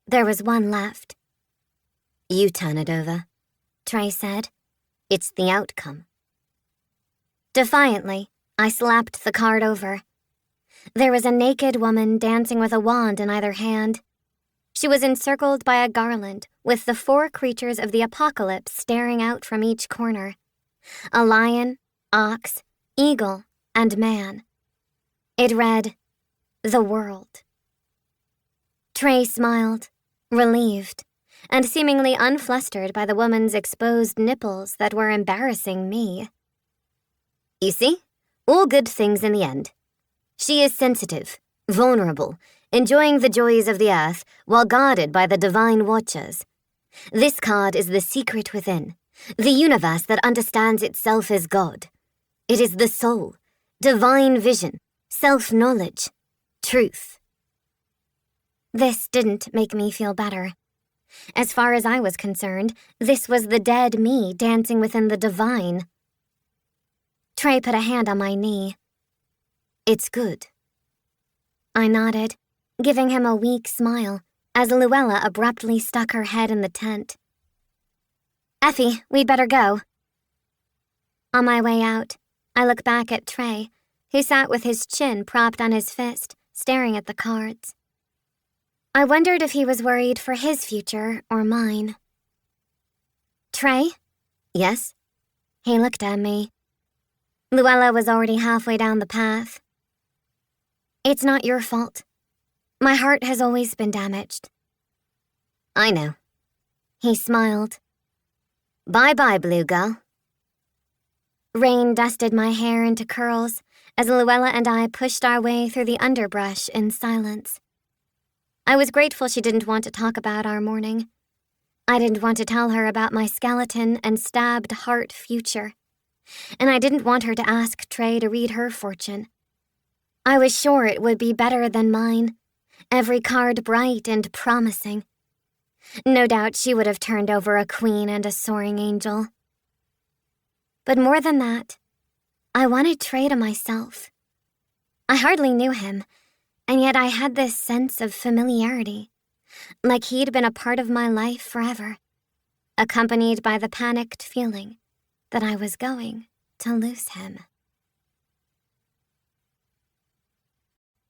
There was one left. You turn it over, Trey said. It's the outcome. Defiantly, I slapped the card over. There was a naked woman dancing with a wand in either hand. She was encircled by a garland with the 4 creatures of the apocalypse staring out from each corner. A lion, ox, eagle, and man. It read, The World. Trey smiled, relieved, and seemingly unflustered by the woman's exposed nipples that were embarrassing me. You see? All good things in the end. She is sensitive, vulnerable, enjoying the joys of the earth while guarded by the divine watchers. This card is the secret within, the universe that understands itself as God. It is the soul, divine vision, self-knowledge, truth. This didn't make me feel better. As far as I was concerned, this was the dead me dancing within the divine. Trey put a hand on my knee. It's good. I nodded, giving him a weak smile as Luella abruptly stuck her head in the tent. Effie, we'd better go. On my way out, I look back at Trey, who sat with his chin propped on his fist, staring at the cards. I wondered if he was worried for his future or mine. Trey? Yes? He looked at me. Luella was already halfway down the path. It's not your fault. My heart has always been damaged. I know. He smiled. Bye-bye, blue girl. Rain dusted my hair into curls as Luella and I pushed our way through the underbrush in silence. I was grateful she didn't want to talk about our morning. I didn't want to tell her about my skeleton and stabbed heart future. and I didn't want her to ask Trey to read her fortune. I was sure it would be better than mine, every card bright and promising. No doubt she would have turned over a queen and a soaring angel. But more than that, I wanted Trey to myself. I hardly knew him, and yet I had this sense of familiarity, like he'd been a part of my life forever, accompanied by the panicked feeling that I was going to lose him.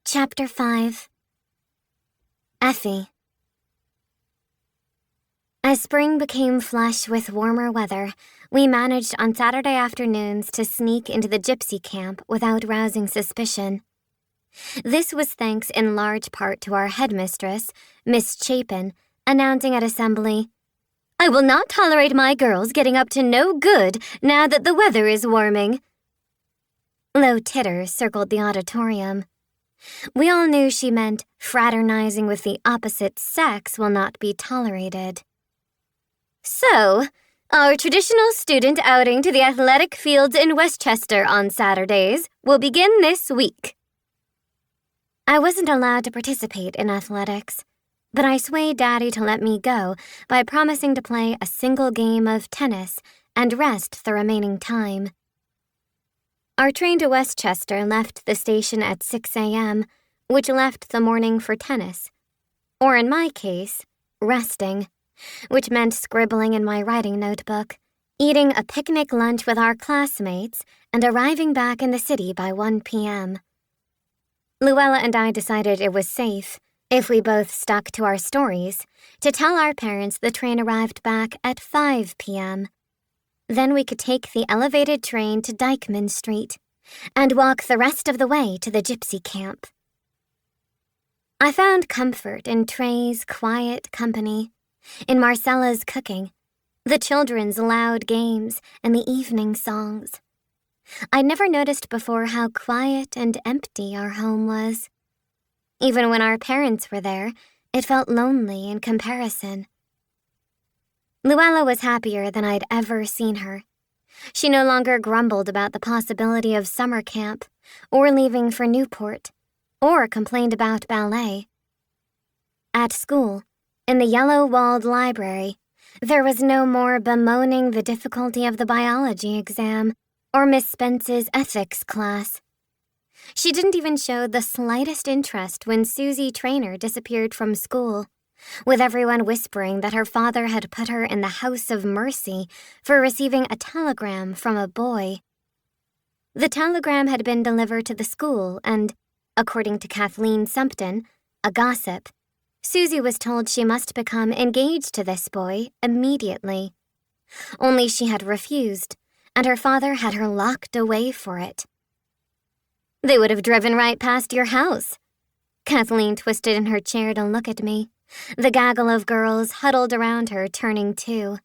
Chapter 5. Effie. As spring became flush with warmer weather, we managed on Saturday afternoons to sneak into the gypsy camp without rousing suspicion. This was thanks in large part to our headmistress, Miss Chapin, announcing at assembly, "I will not tolerate my girls getting up to no good now that the weather is warming." Low titters circled the auditorium. We all knew she meant fraternizing with the opposite sex will not be tolerated. "So, our traditional student outing to the athletic fields in Westchester on Saturdays will begin this week." I wasn't allowed to participate in athletics, but I swayed Daddy to let me go by promising to play a single game of tennis and rest the remaining time. Our train to Westchester left the station at 6 a.m., which left the morning for tennis, or in my case, resting, which meant scribbling in my writing notebook, eating a picnic lunch with our classmates, and arriving back in the city by 1 p.m. Luella and I decided it was safe, if we both stuck to our stories, to tell our parents the train arrived back at 5 p.m. Then we could take the elevated train to Dykeman Street and walk the rest of the way to the gypsy camp. I found comfort in Trey's quiet company, in Marcella's cooking, the children's loud games, and the evening songs. I'd never noticed before how quiet and empty our home was. Even when our parents were there, it felt lonely in comparison. Luella was happier than I'd ever seen her. She no longer grumbled about the possibility of summer camp, or leaving for Newport, or complained about ballet. At school, in the yellow-walled library, there was no more bemoaning the difficulty of the biology exam or Miss Spence's ethics class. She didn't even show the slightest interest when Susie Traynor disappeared from school, with everyone whispering that her father had put her in the House of Mercy for receiving a telegram from a boy. The telegram had been delivered to the school and, according to Kathleen Sumpton, a gossip, Susie was told she must become engaged to this boy immediately. Only she had refused, and her father had her locked away for it. "They would have driven right past your house." Kathleen twisted in her chair to look at me, the gaggle of girls huddled around her turning too.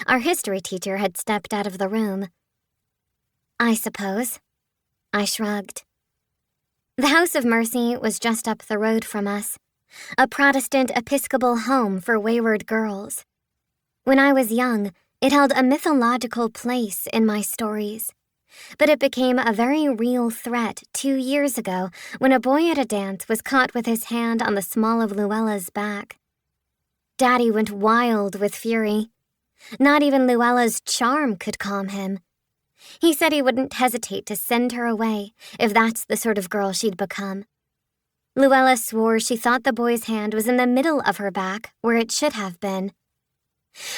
Our history teacher had stepped out of the room. "I suppose." I shrugged. The House of Mercy was just up the road from us, a Protestant Episcopal home for wayward girls. When I was young, it held a mythological place in my stories, but it became a very real threat 2 years ago when a boy at a dance was caught with his hand on the small of Luella's back. Daddy went wild with fury. Not even Luella's charm could calm him. He said he wouldn't hesitate to send her away if that's the sort of girl she'd become. Luella swore she thought the boy's hand was in the middle of her back where it should have been.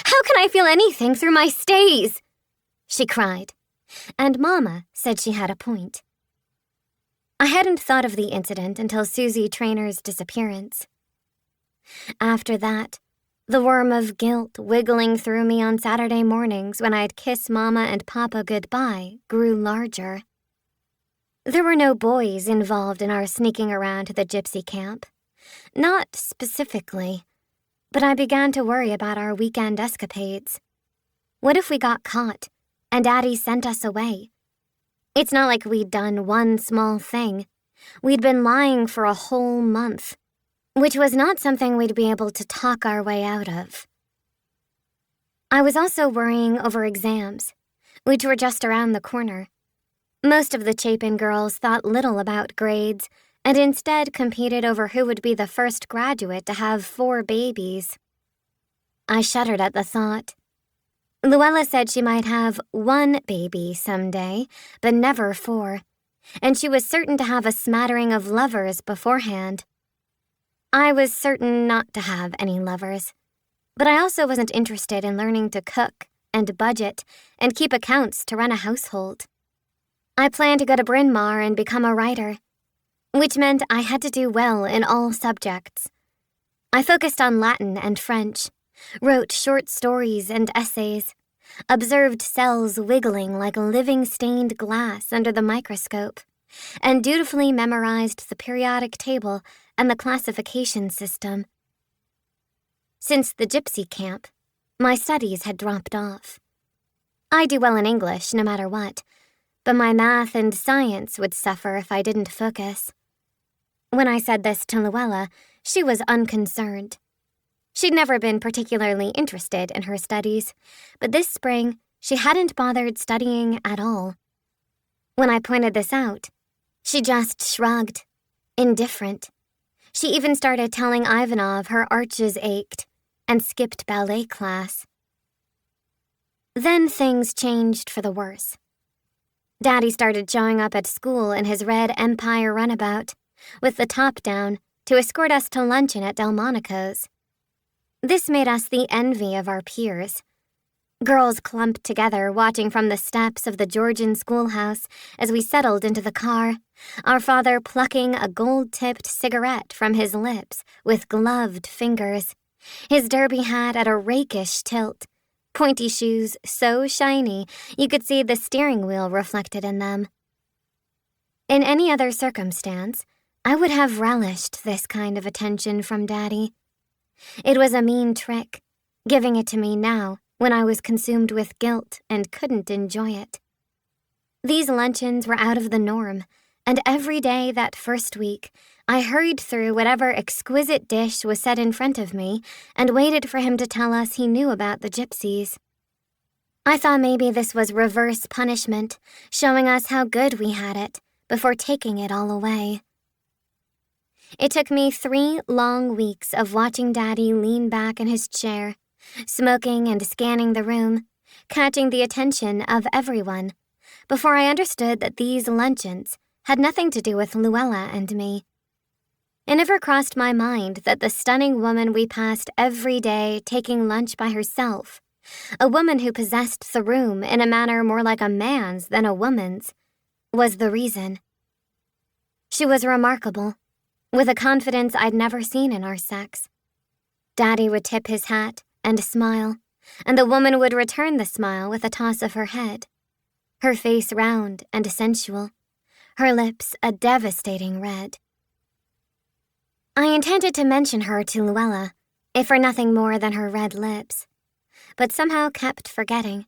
"How can I feel anything through my stays?" she cried, and Mama said she had a point. I hadn't thought of the incident until Susie Traynor's disappearance. After that, the worm of guilt wiggling through me on Saturday mornings when I'd kiss Mama and Papa goodbye grew larger. There were no boys involved in our sneaking around to the gypsy camp. Not specifically, but I began to worry about our weekend escapades. What if we got caught and Daddy sent us away? It's not like we'd done one small thing. We'd been lying for a whole month, which was not something we'd be able to talk our way out of. I was also worrying over exams, which were just around the corner. Most of the Chapin girls thought little about grades and instead competed over who would be the first graduate to have 4 babies. I shuddered at the thought. Luella said she might have 1 baby someday, but never 4, and she was certain to have a smattering of lovers beforehand. I was certain not to have any lovers, but I also wasn't interested in learning to cook and budget and keep accounts to run a household. I planned to go to Bryn Mawr and become a writer, which meant I had to do well in all subjects. I focused on Latin and French, wrote short stories and essays, observed cells wiggling like living stained glass under the microscope, and dutifully memorized the periodic table and the classification system. Since the gypsy camp, my studies had dropped off. I do well in English no matter what, but my math and science would suffer if I didn't focus. When I said this to Luella, she was unconcerned. She'd never been particularly interested in her studies, but this spring, she hadn't bothered studying at all. When I pointed this out, she just shrugged, indifferent. She even started telling Ivanov her arches ached and skipped ballet class. Then things changed for the worse. Daddy started showing up at school in his red Empire runabout, with the top down, to escort us to luncheon at Delmonico's. This made us the envy of our peers. Girls clumped together, watching from the steps of the Georgian schoolhouse as we settled into the car, our father plucking a gold-tipped cigarette from his lips with gloved fingers, his derby hat at a rakish tilt, pointy shoes so shiny you could see the steering wheel reflected in them. In any other circumstance, I would have relished this kind of attention from Daddy. It was a mean trick, giving it to me now when I was consumed with guilt and couldn't enjoy it. These luncheons were out of the norm, and every day that first week, I hurried through whatever exquisite dish was set in front of me and waited for him to tell us he knew about the gypsies. I thought maybe this was reverse punishment, showing us how good we had it before taking it all away. It took me 3 long weeks of watching Daddy lean back in his chair, smoking and scanning the room, catching the attention of everyone, before I understood that these luncheons had nothing to do with Luella and me. It never crossed my mind that the stunning woman we passed every day taking lunch by herself, a woman who possessed the room in a manner more like a man's than a woman's, was the reason. She was remarkable, with a confidence I'd never seen in our sex. Daddy would tip his hat and smile, and the woman would return the smile with a toss of her head, her face round and sensual, her lips a devastating red. I intended to mention her to Luella, if for nothing more than her red lips, but somehow kept forgetting.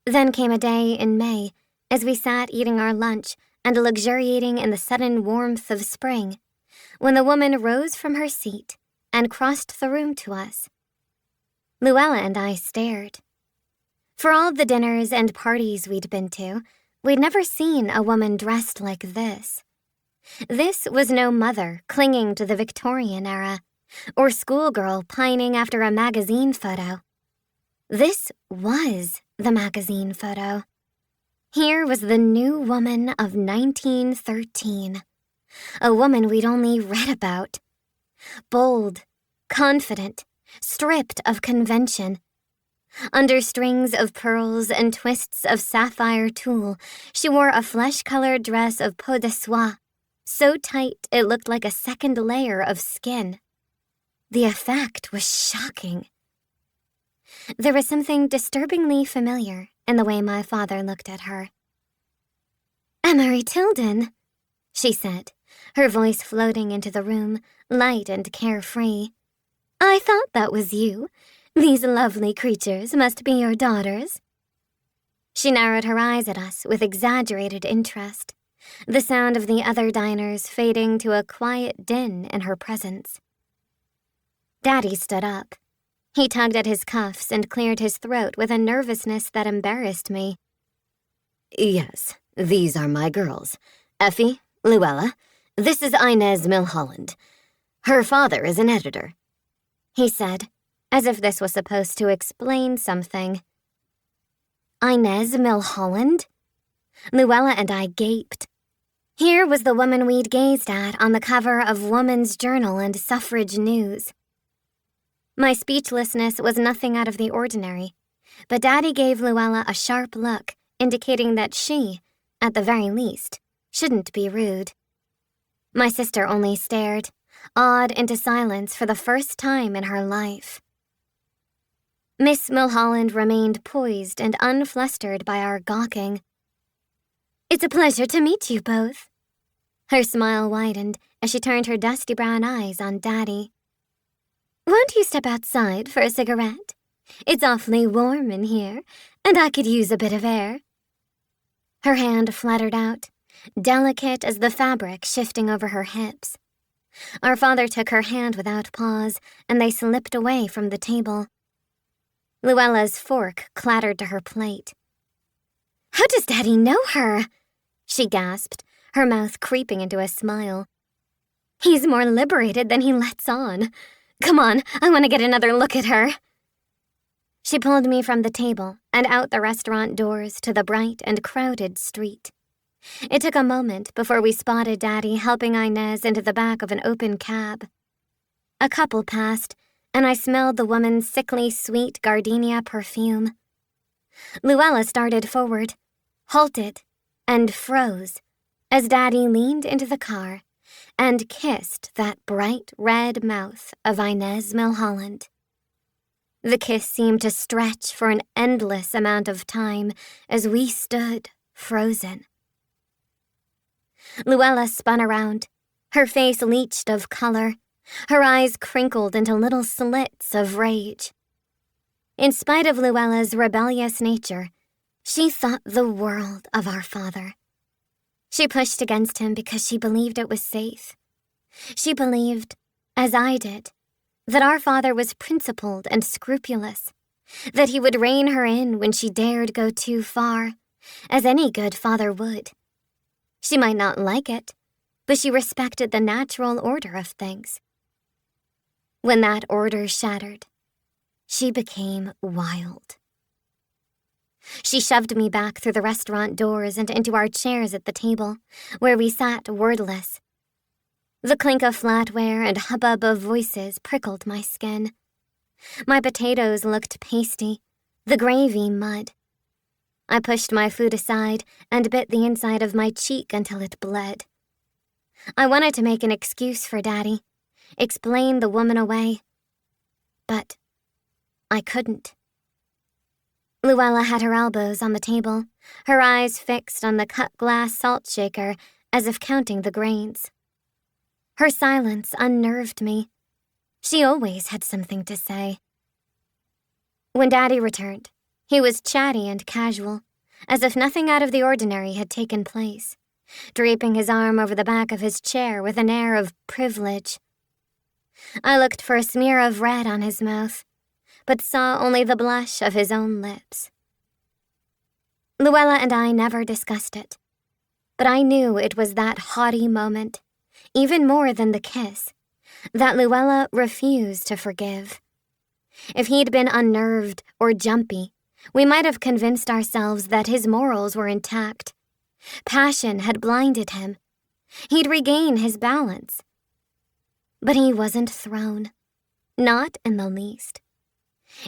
Then came a day in May, as we sat eating our lunch and luxuriating in the sudden warmth of spring, when the woman rose from her seat and crossed the room to us. Luella and I stared. For all the dinners and parties we'd been to, we'd never seen a woman dressed like this. This was no mother clinging to the Victorian era, or schoolgirl pining after a magazine photo. This was the magazine photo. Here was the new woman of 1913. A woman we'd only read about. Bold, confident, stripped of convention. Under strings of pearls and twists of sapphire tulle, she wore a flesh-colored dress of peau de soie, so tight it looked like a second layer of skin. The effect was shocking. There was something disturbingly familiar in the way my father looked at her. "Emery Tilden," she said, her voice floating into the room, light and carefree. "I thought that was you. These lovely creatures must be your daughters." She narrowed her eyes at us with exaggerated interest, the sound of the other diners fading to a quiet din in her presence. Daddy stood up. He tugged at his cuffs and cleared his throat with a nervousness that embarrassed me. Yes, these are my girls. Effie, Luella, this is Inez Milholland. Her father is an editor," he said, as if this was supposed to explain something. Inez Milholland? Luella and I gaped. Here was the woman we'd gazed at on the cover of Woman's Journal and Suffrage News. My speechlessness was nothing out of the ordinary, but Daddy gave Luella a sharp look, indicating that she, at the very least, shouldn't be rude. My sister only stared, awed into silence for the first time in her life. Miss Milholland remained poised and unflustered by our gawking. "It's a pleasure to meet you both." Her smile widened as she turned her dusty brown eyes on Daddy. "Won't you step outside for a cigarette? It's awfully warm in here, and I could use a bit of air." Her hand fluttered out, delicate as the fabric shifting over her hips. Our father took her hand without pause, and they slipped away from the table. Luella's fork clattered to her plate. "How does Daddy know her?" she gasped, her mouth creeping into a smile. "He's more liberated than he lets on. Come on, I want to get another look at her." She pulled me from the table and out the restaurant doors to the bright and crowded street. It took a moment before we spotted Daddy helping Inez into the back of an open cab. A couple passed, and I smelled the woman's sickly sweet gardenia perfume. Luella started forward, halted, and froze as Daddy leaned into the car and kissed that bright red mouth of Inez Milholland. The kiss seemed to stretch for an endless amount of time as we stood frozen. Luella spun around, her face leached of color, her eyes crinkled into little slits of rage. In spite of Luella's rebellious nature, she thought the world of our father. She pushed against him because she believed it was safe. She believed, as I did, that our father was principled and scrupulous, that he would rein her in when she dared go too far, as any good father would. She might not like it, but she respected the natural order of things. When that order shattered, she became wild. She shoved me back through the restaurant doors and into our chairs at the table, where we sat wordless. The clink of flatware and hubbub of voices prickled my skin. My potatoes looked pasty, the gravy mud. I pushed my food aside and bit the inside of my cheek until it bled. I wanted to make an excuse for Daddy, explain the woman away, but I couldn't. Luella had her elbows on the table, her eyes fixed on the cut-glass salt shaker as if counting the grains. Her silence unnerved me. She always had something to say. When Daddy returned, he was chatty and casual, as if nothing out of the ordinary had taken place, draping his arm over the back of his chair with an air of privilege. I looked for a smear of red on his mouth, but saw only the blush of his own lips. Luella and I never discussed it, but I knew it was that haughty moment, even more than the kiss, that Luella refused to forgive. If he'd been unnerved or jumpy, we might have convinced ourselves that his morals were intact. Passion had blinded him. He'd regain his balance. But he wasn't thrown. Not in the least.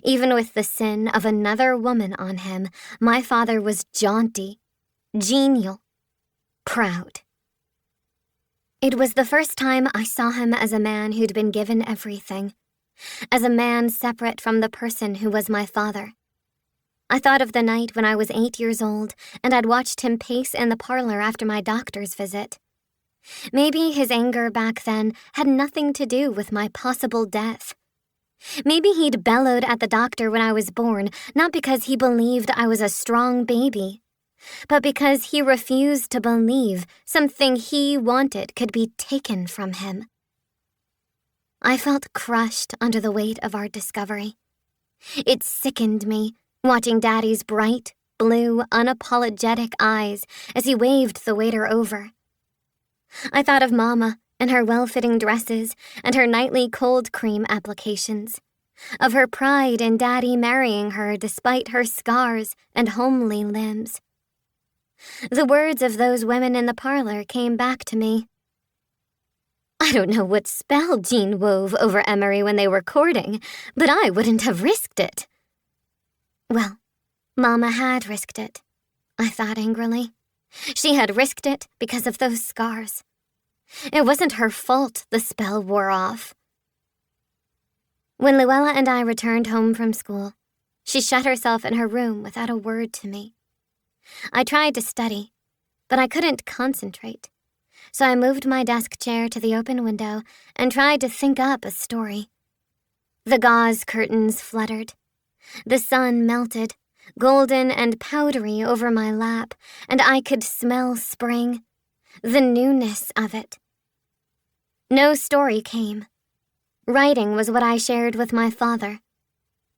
Even with the sin of another woman on him, my father was jaunty, genial, proud. It was the first time I saw him as a man who'd been given everything, as a man separate from the person who was my father. I thought of the night when I was 8 years old and I'd watched him pace in the parlor after my doctor's visit. Maybe his anger back then had nothing to do with my possible death. Maybe he'd bellowed at the doctor when I was born, not because he believed I was a strong baby, but because he refused to believe something he wanted could be taken from him. I felt crushed under the weight of our discovery. It sickened me, watching Daddy's bright, blue, unapologetic eyes as he waved the waiter over. I thought of Mama and her well-fitting dresses and her nightly cold cream applications, of her pride in Daddy marrying her despite her scars and homely limbs. The words of those women in the parlor came back to me. I don't know what spell Jean wove over Emery when they were courting, but I wouldn't have risked it. Well, Mama had risked it, I thought angrily. She had risked it because of those scars. It wasn't her fault the spell wore off. When Luella and I returned home from school, she shut herself in her room without a word to me. I tried to study, but I couldn't concentrate, so I moved my desk chair to the open window and tried to think up a story. The gauze curtains fluttered. The sun melted, golden and powdery over my lap, and I could smell spring, the newness of it. No story came. Writing was what I shared with my father.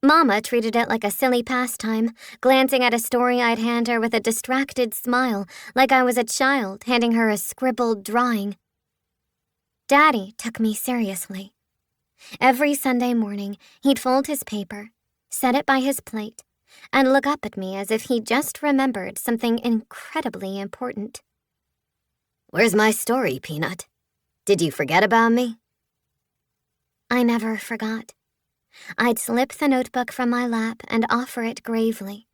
Mama treated it like a silly pastime, glancing at a story I'd hand her with a distracted smile, like I was a child handing her a scribbled drawing. Daddy took me seriously. Every Sunday morning, he'd fold his paper, set it by his plate, and look up at me as if he'd just remembered something incredibly important. "Where's my story, Peanut? Did you forget about me?" I never forgot. I'd slip the notebook from my lap and offer it gravely.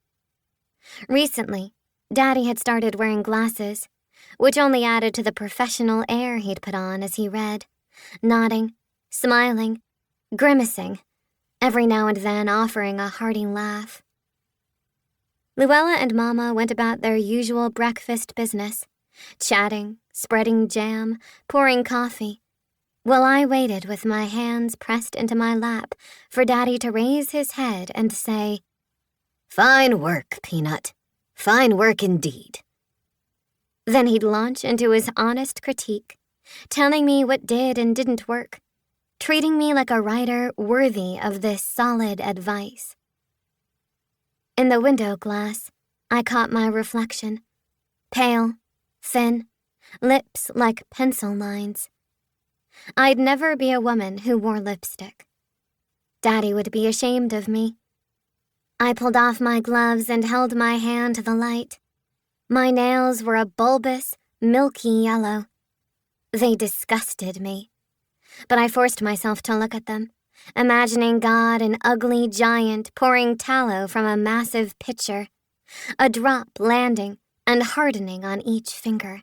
Recently, Daddy had started wearing glasses, which only added to the professional air he'd put on as he read, nodding, smiling, grimacing, every now and then offering a hearty laugh. Luella and Mama went about their usual breakfast business, chatting, spreading jam, pouring coffee, while I waited with my hands pressed into my lap for Daddy to raise his head and say, "Fine work, Peanut. Fine work indeed." Then he'd launch into his honest critique, telling me what did and didn't work, treating me like a writer worthy of this solid advice. In the window glass, I caught my reflection, pale, thin, lips like pencil lines. I'd never be a woman who wore lipstick. Daddy would be ashamed of me. I pulled off my gloves and held my hand to the light. My nails were a bulbous, milky yellow. They disgusted me, but I forced myself to look at them, imagining God an ugly giant pouring tallow from a massive pitcher, a drop landing and hardening on each finger.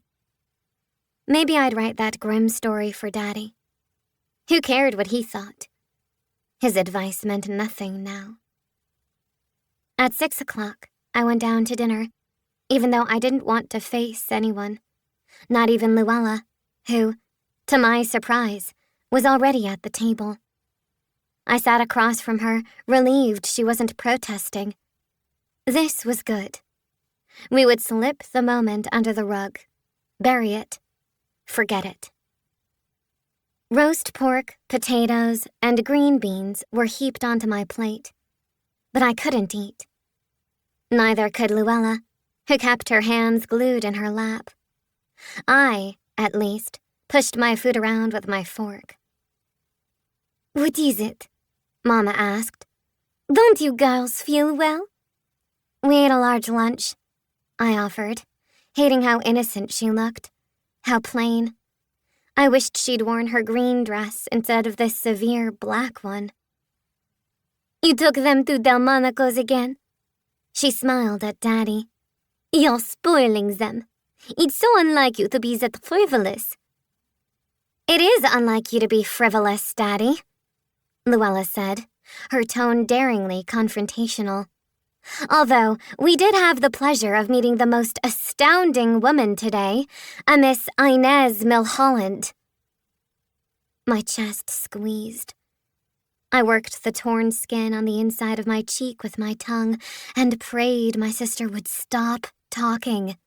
Maybe I'd write that grim story for Daddy. Who cared what he thought? His advice meant nothing now. At 6 o'clock, I went down to dinner, even though I didn't want to face anyone, not even Luella, who, to my surprise, was already at the table. I sat across from her, relieved she wasn't protesting. This was good. We would slip the moment under the rug, bury it, forget it. Roast pork, potatoes, and green beans were heaped onto my plate, but I couldn't eat. Neither could Luella, who kept her hands glued in her lap. I, at least, pushed my food around with my fork. "What is it?" Mama asked. "Don't you girls feel well?" "We ate a large lunch," I offered, hating how innocent she looked, how plain. I wished she'd worn her green dress instead of this severe black one. "You took them to Delmonico's again?" She smiled at Daddy. "You're spoiling them. It's so unlike you to be that frivolous." "It is unlike you to be frivolous, Daddy," Luella said, her tone daringly confrontational. "Although we did have the pleasure of meeting the most astounding woman today, a Miss Inez Milholland." My chest squeezed. I worked the torn skin on the inside of my cheek with my tongue and prayed my sister would stop talking.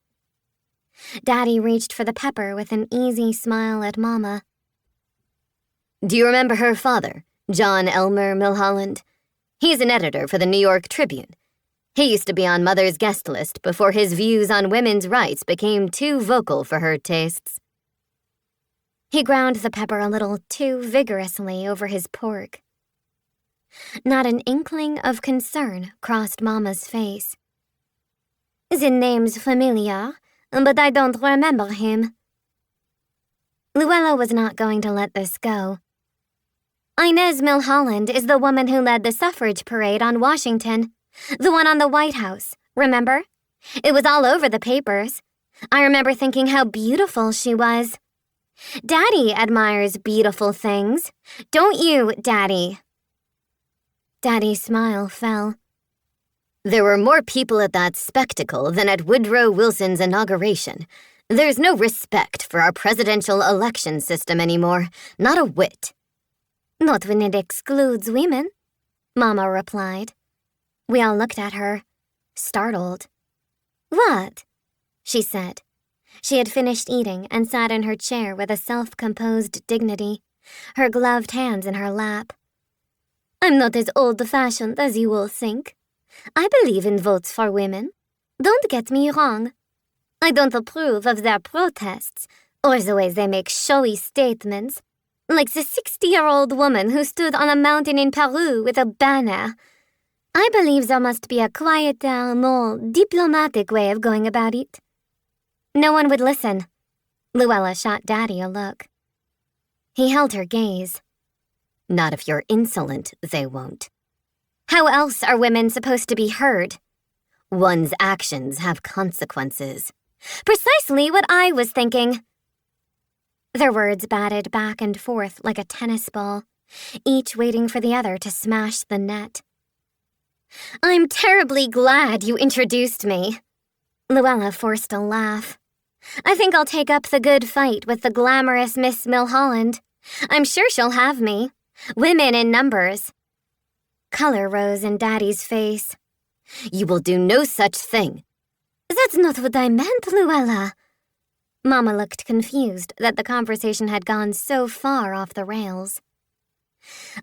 Daddy reached for the pepper with an easy smile at Mama. "Do you remember her father, John Elmer Milholland? He's an editor for the New York Tribune. He used to be on Mother's guest list before his views on women's rights became too vocal for her tastes. He ground the pepper a little too vigorously over his pork. Not an inkling of concern crossed Mama's face. The name's familiar, but I don't remember him. Luella was not going to let this go. Inez Milholland is the woman who led the suffrage parade on Washington, the one on the White House, remember? It was all over the papers. I remember thinking how beautiful she was. Daddy admires beautiful things. Don't you, Daddy? Daddy's smile fell. There were more people at that spectacle than at Woodrow Wilson's inauguration. There's no respect for our presidential election system anymore, not a whit. Not when it excludes women, Mama replied. We all looked at her, startled. What? She said. She had finished eating and sat in her chair with a self-composed dignity, her gloved hands in her lap. I'm not as old-fashioned as you all think. I believe in votes for women. Don't get me wrong. I don't approve of their protests or the way they make showy statements, like the 60-year-old woman who stood on a mountain in Peru with a banner. I believe there must be a quieter, more diplomatic way of going about it. No one would listen. Luella shot Daddy a look. He held her gaze. Not if you're insolent, they won't. How else are women supposed to be heard? One's actions have consequences. Precisely what I was thinking. Their words batted back and forth like a tennis ball, each waiting for the other to smash the net. I'm terribly glad you introduced me. Luella forced a laugh. I think I'll take up the good fight with the glamorous Miss Milholland. I'm sure she'll have me. Women in numbers. Color rose in Daddy's face. You will do no such thing. That's not what I meant, Luella. Mama looked confused that the conversation had gone so far off the rails.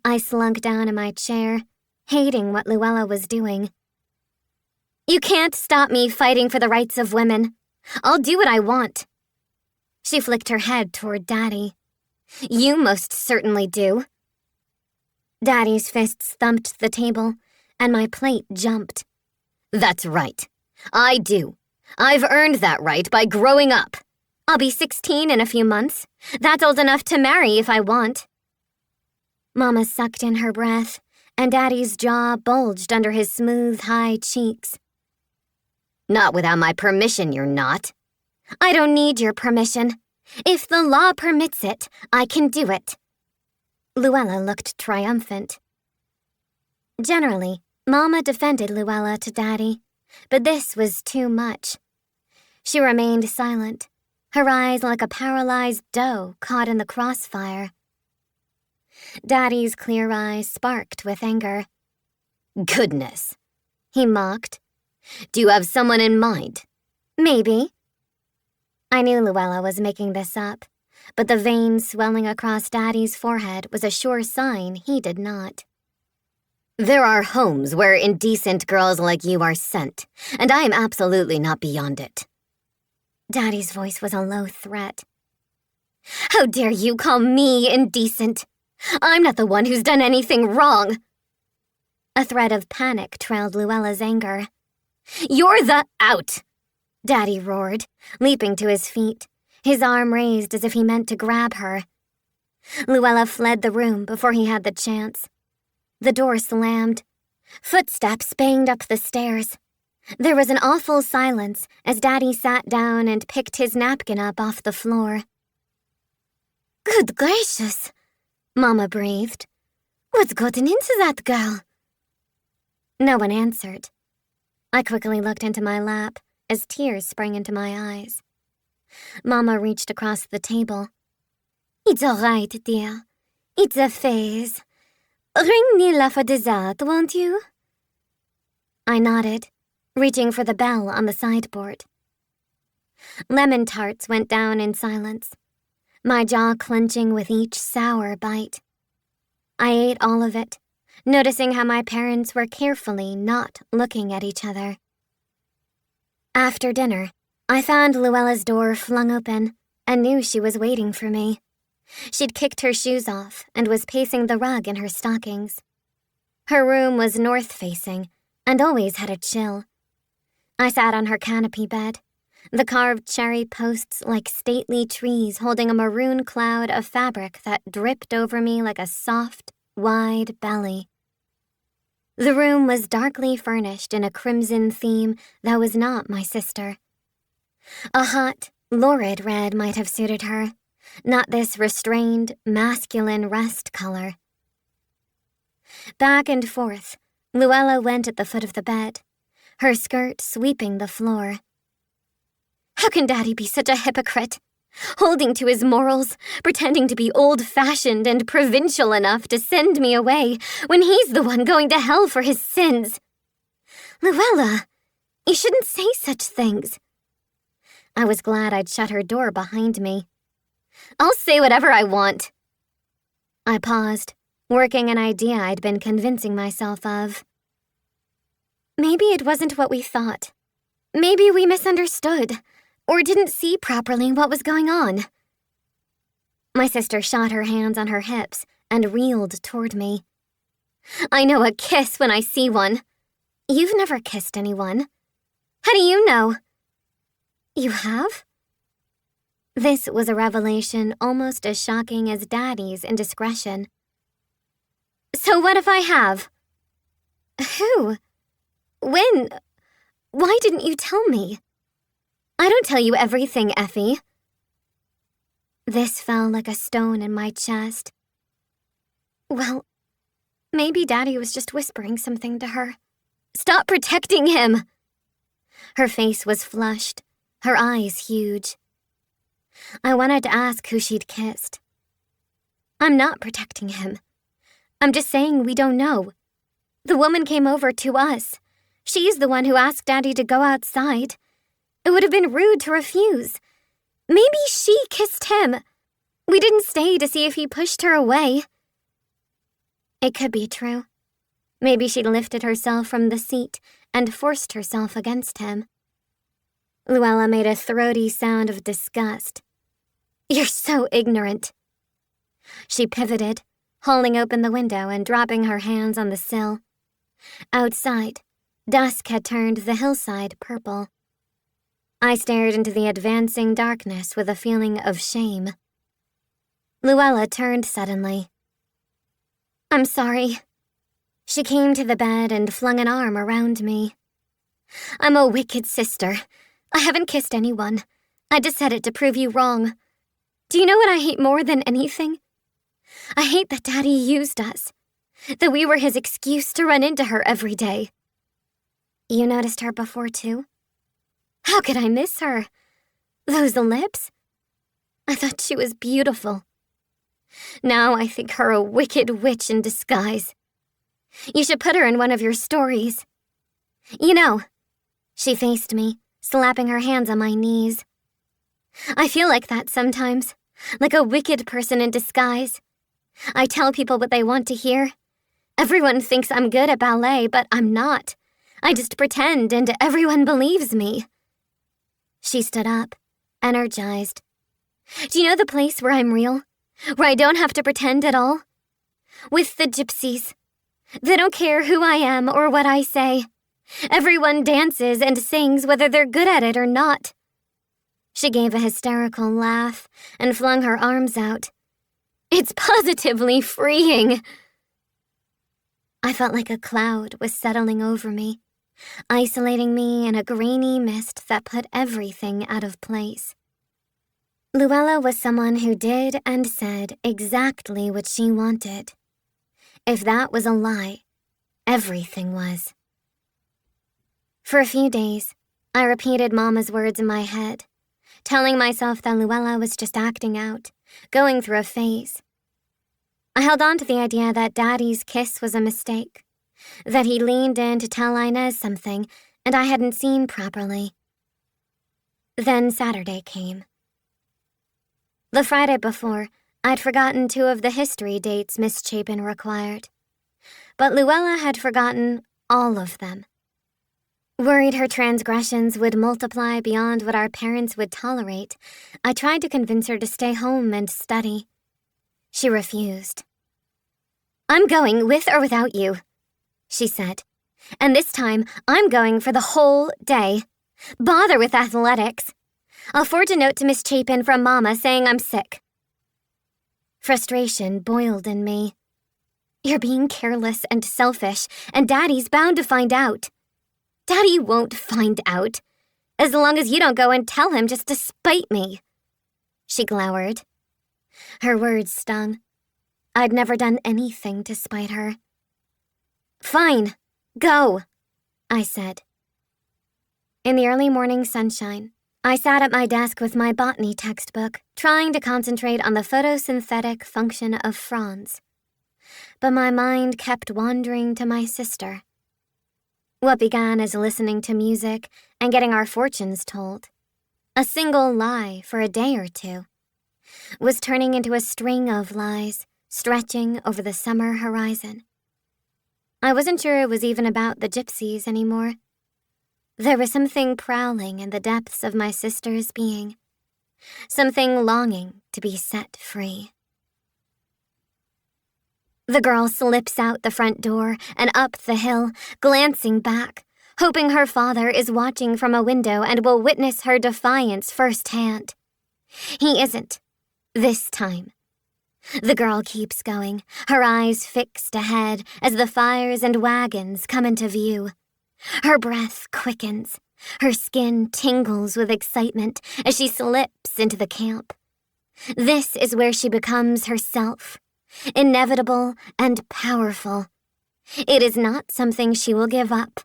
I slunk down in my chair, hating what Luella was doing. You can't stop me fighting for the rights of women. I'll do what I want. She flicked her head toward Daddy. You most certainly do. Daddy's fists thumped the table, and my plate jumped. That's right. I do. I've earned that right by growing up. I'll be 16 in a few months. That's old enough to marry if I want. Mama sucked in her breath, and Daddy's jaw bulged under his smooth, high cheeks. Not without my permission, you're not. I don't need your permission. If the law permits it, I can do it. Luella looked triumphant. Generally, Mama defended Luella to Daddy, but this was too much. She remained silent, her eyes like a paralyzed doe caught in the crossfire. Daddy's clear eyes sparked with anger. Goodness, he mocked. Do you have someone in mind? Maybe. I knew Luella was making this up, but the vein swelling across Daddy's forehead was a sure sign he did not. There are homes where indecent girls like you are sent, and I am absolutely not beyond it. Daddy's voice was a low threat. How dare you call me indecent? I'm not the one who's done anything wrong. A thread of panic trailed Luella's anger. You're the out! Daddy roared, leaping to his feet, his arm raised as if he meant to grab her. Luella fled the room before he had the chance. The door slammed. Footsteps banged up the stairs. There was an awful silence as Daddy sat down and picked his napkin up off the floor. Good gracious, Mama breathed. What's gotten into that girl? No one answered. I quickly looked into my lap as tears sprang into my eyes. Mama reached across the table. It's all right, dear. It's a phase. Ring Nila for dessert, won't you? I nodded, reaching for the bell on the sideboard. Lemon tarts went down in silence, my jaw clenching with each sour bite. I ate all of it, noticing how my parents were carefully not looking at each other. After dinner, I found Luella's door flung open and knew she was waiting for me. She'd kicked her shoes off and was pacing the rug in her stockings. Her room was north-facing and always had a chill. I sat on her canopy bed, the carved cherry posts like stately trees holding a maroon cloud of fabric that dripped over me like a soft, wide belly. The room was darkly furnished in a crimson theme that was not my sister. A hot, lurid red might have suited her, not this restrained, masculine rust color. Back and forth, Luella went at the foot of the bed, her skirt sweeping the floor. How can Daddy be such a hypocrite? Holding to his morals, pretending to be old-fashioned and provincial enough to send me away when he's the one going to hell for his sins. Luella, you shouldn't say such things. I was glad I'd shut her door behind me. I'll say whatever I want. I paused, working an idea I'd been convincing myself of. Maybe it wasn't what we thought. Maybe we misunderstood, or didn't see properly what was going on. My sister shot her hands on her hips and reeled toward me. I know a kiss when I see one. You've never kissed anyone. How do you know? You have? This was a revelation almost as shocking as Daddy's indiscretion. So what if I have? Who? When? Why didn't you tell me? I don't tell you everything, Effie. This fell like a stone in my chest. Well, maybe Daddy was just whispering something to her. Stop protecting him! Her face was flushed, her eyes huge. I wanted to ask who she'd kissed. I'm not protecting him. I'm just saying we don't know. The woman came over to us. She's the one who asked Daddy to go outside. It would have been rude to refuse. Maybe she kissed him. We didn't stay to see if he pushed her away. It could be true. Maybe she'd lifted herself from the seat and forced herself against him. Luella made a throaty sound of disgust. You're so ignorant. She pivoted, hauling open the window and dropping her hands on the sill. Outside, dusk had turned the hillside purple. I stared into the advancing darkness with a feeling of shame. Luella turned suddenly. I'm sorry. She came to the bed and flung an arm around me. I'm a wicked sister. I haven't kissed anyone. I just said it to prove you wrong. Do you know what I hate more than anything? I hate that Daddy used us. That we were his excuse to run into her every day. You noticed her before, too? How could I miss her? Those lips? I thought she was beautiful. Now I think her a wicked witch in disguise. You should put her in one of your stories. You know, she faced me, slapping her hands on my knees. I feel like that sometimes, like a wicked person in disguise. I tell people what they want to hear. Everyone thinks I'm good at ballet, but I'm not. I just pretend and everyone believes me. She stood up, energized. Do you know the place where I'm real? Where I don't have to pretend at all? With the gypsies. They don't care who I am or what I say. Everyone dances and sings whether they're good at it or not. She gave a hysterical laugh and flung her arms out. It's positively freeing. I felt like a cloud was settling over me, isolating me in a grainy mist that put everything out of place. Luella was someone who did and said exactly what she wanted. If that was a lie, everything was. For a few days, I repeated Mama's words in my head, telling myself that Luella was just acting out, going through a phase. I held on to the idea that Daddy's kiss was a mistake, that he leaned in to tell Inez something and I hadn't seen properly. Then Saturday came. The Friday before, I'd forgotten 2 of the history dates Miss Chapin required. but Luella had forgotten all of them. Worried her transgressions would multiply beyond what our parents would tolerate, I tried to convince her to stay home and study. She refused. "I'm going with or without you," she said. "And this time, I'm going for the whole day. Bother with athletics. I'll forward a note to Miss Chapin from Mama saying I'm sick." Frustration boiled in me. "You're being careless and selfish, and Daddy's bound to find out." "Daddy won't find out, as long as you don't go and tell him just to spite me," she glowered. Her words stung. I'd never done anything to spite her. "Fine, go," I said. In the early morning sunshine, I sat at my desk with my botany textbook, trying to concentrate on the photosynthetic function of fronds. But my mind kept wandering to my sister. What began as listening to music and getting our fortunes told, a single lie for a day or two, was turning into a string of lies stretching over the summer horizon. I wasn't sure it was even about the gypsies anymore. There was something prowling in the depths of my sister's being, something longing to be set free. The girl slips out the front door and up the hill, glancing back, hoping her father is watching from a window and will witness her defiance firsthand. He isn't, this time. The girl keeps going, her eyes fixed ahead as the fires and wagons come into view. Her breath quickens, her skin tingles with excitement as she slips into the camp. This is where she becomes herself, inevitable and powerful. It is not something she will give up,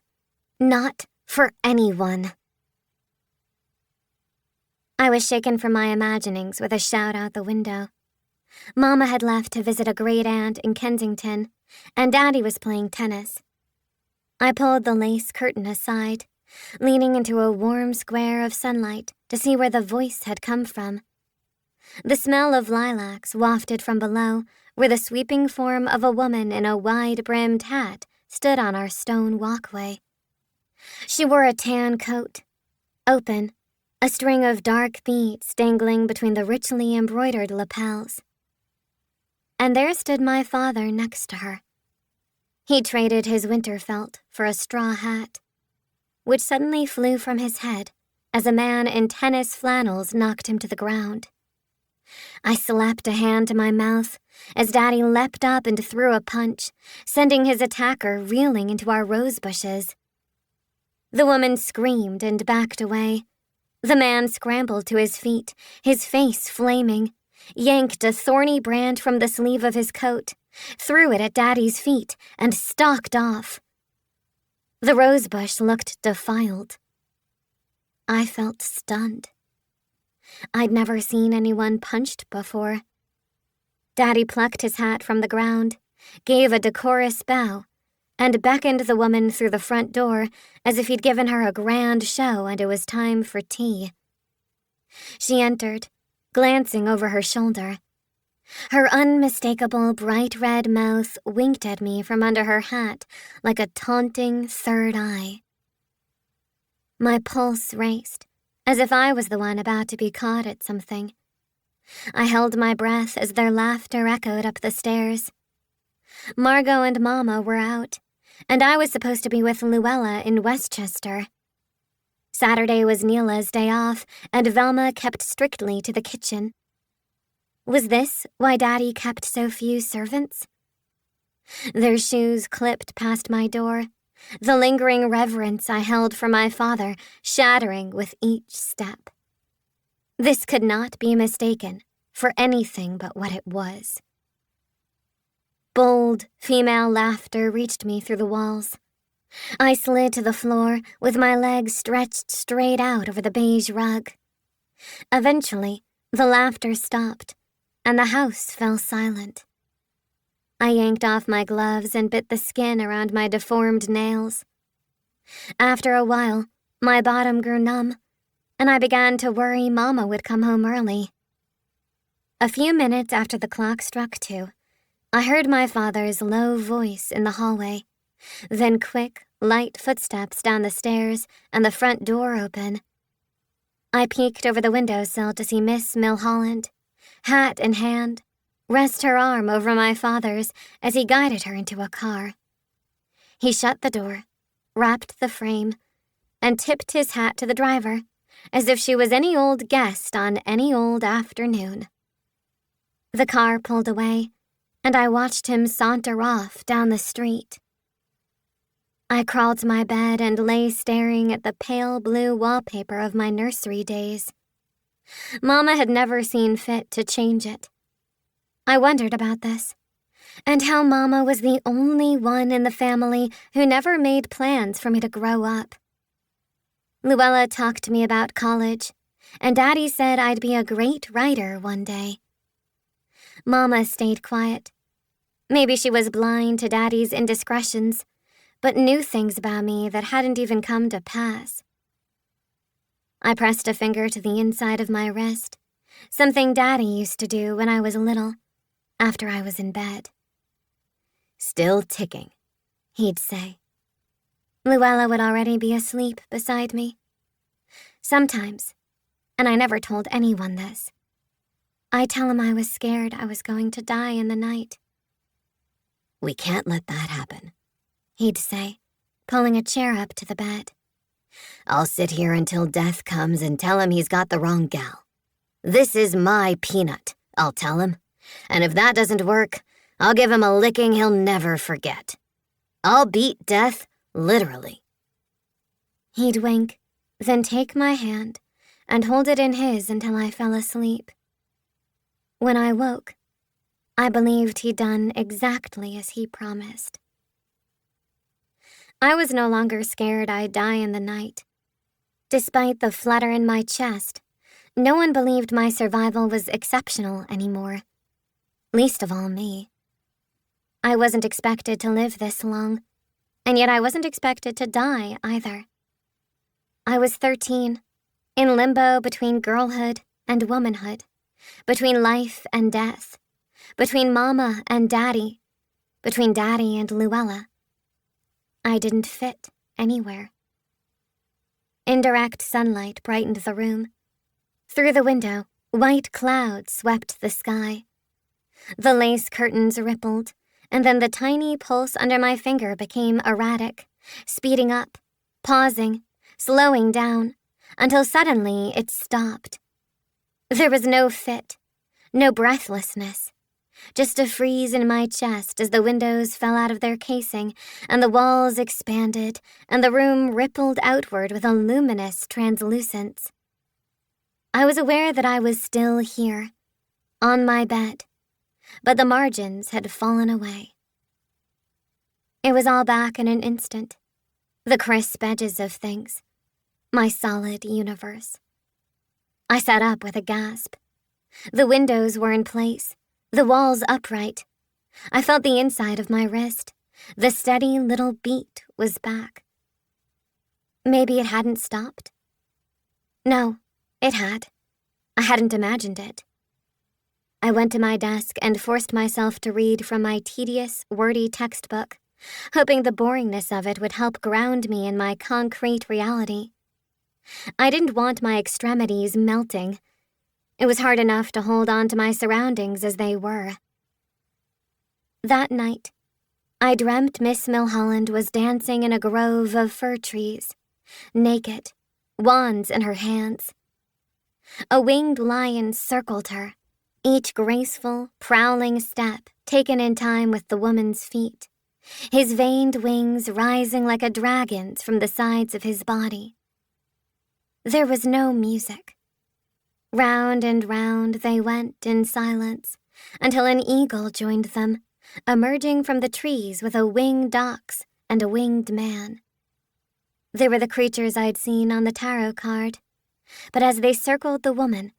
not for anyone. I was shaken from my imaginings with a shout out the window. Mama had left to visit a great aunt in Kensington, and Daddy was playing tennis. I pulled the lace curtain aside, leaning into a warm square of sunlight to see where the voice had come from. The smell of lilacs wafted from below, where the sweeping form of a woman in a wide-brimmed hat stood on our stone walkway. She wore a tan coat, open, a string of dark beads dangling between the richly embroidered lapels. And there stood my father next to her. He traded his winter felt for a straw hat, which suddenly flew from his head as a man in tennis flannels knocked him to the ground. I slapped a hand to my mouth as Daddy leapt up and threw a punch, sending his attacker reeling into our rose bushes. The woman screamed and backed away. The man scrambled to his feet, his face flaming, yanked a thorny branch from the sleeve of his coat, threw it at Daddy's feet, and stalked off. The rosebush looked defiled. I felt stunned. I'd never seen anyone punched before. Daddy plucked his hat from the ground, gave a decorous bow, and beckoned the woman through the front door as if he'd given her a grand show and it was time for tea. She entered, glancing over her shoulder. Her unmistakable bright red mouth winked at me from under her hat like a taunting third eye. My pulse raced, as if I was the one about to be caught at something. I held my breath as their laughter echoed up the stairs. Margot and Mama were out, and I was supposed to be with Luella in Westchester. Saturday was Neela's day off, and Velma kept strictly to the kitchen. Was this why Daddy kept so few servants? Their shoes clipped past my door, the lingering reverence I held for my father shattering with each step. This could not be mistaken for anything but what it was. Bold, female laughter reached me through the walls. I slid to the floor with my legs stretched straight out over the beige rug. Eventually, the laughter stopped, and the house fell silent. I yanked off my gloves and bit the skin around my deformed nails. After a while, my bottom grew numb, and I began to worry Mama would come home early. A few minutes after the clock struck 2, I heard my father's low voice in the hallway, then quick, light footsteps down the stairs and the front door open. I peeked over the windowsill to see Miss Milholland, hat in hand, rest her arm over my father's as he guided her into a car. He shut the door, wrapped the frame, and tipped his hat to the driver, as if she was any old guest on any old afternoon. The car pulled away, and I watched him saunter off down the street. I crawled to my bed and lay staring at the pale blue wallpaper of my nursery days. Mama had never seen fit to change it. I wondered about this, and how Mama was the only one in the family who never made plans for me to grow up. Luella talked to me about college, and Daddy said I'd be a great writer one day. Mama stayed quiet. Maybe she was blind to Daddy's indiscretions, but knew things about me that hadn't even come to pass. I pressed a finger to the inside of my wrist, something Daddy used to do when I was little, after I was in bed. "Still ticking," he'd say. Luella would already be asleep beside me. Sometimes, and I never told anyone this, I tell him I was scared I was going to die in the night. "We can't let that happen," he'd say, pulling a chair up to the bed. "I'll sit here until death comes and tell him he's got the wrong gal. This is my peanut, I'll tell him. And if that doesn't work, I'll give him a licking he'll never forget. I'll beat death, literally." He'd wink, then take my hand and hold it in his until I fell asleep. When I woke, I believed he'd done exactly as he promised. I was no longer scared I'd die in the night. Despite the flutter in my chest, no one believed my survival was exceptional anymore. Least of all me. I wasn't expected to live this long, and yet I wasn't expected to die either. I was 13, in limbo between girlhood and womanhood, between life and death, between Mama and Daddy, between Daddy and Luella. I didn't fit anywhere. Indirect sunlight brightened the room. Through the window, white clouds swept the sky. The lace curtains rippled, and then the tiny pulse under my finger became erratic, speeding up, pausing, slowing down, until suddenly it stopped. There was no fit, no breathlessness, just a freeze in my chest as the windows fell out of their casing and the walls expanded and the room rippled outward with a luminous translucence. I was aware that I was still here, on my bed, but the margins had fallen away. It was all back in an instant, the crisp edges of things, my solid universe. I sat up with a gasp. The windows were in place, the walls upright. I felt the inside of my wrist. The steady little beat was back. Maybe it hadn't stopped. No, it had. I hadn't imagined it. I went to my desk and forced myself to read from my tedious, wordy textbook, hoping the boringness of it would help ground me in my concrete reality. I didn't want my extremities melting. It was hard enough to hold on to my surroundings as they were. That night, I dreamt Miss Milholland was dancing in a grove of fir trees, naked, wands in her hands. A winged lion circled her, each graceful, prowling step taken in time with the woman's feet, his veined wings rising like a dragon's from the sides of his body. There was no music. Round and round they went in silence, until an eagle joined them, emerging from the trees with a winged ox and a winged man. They were the creatures I'd seen on the tarot card, but as they circled the woman,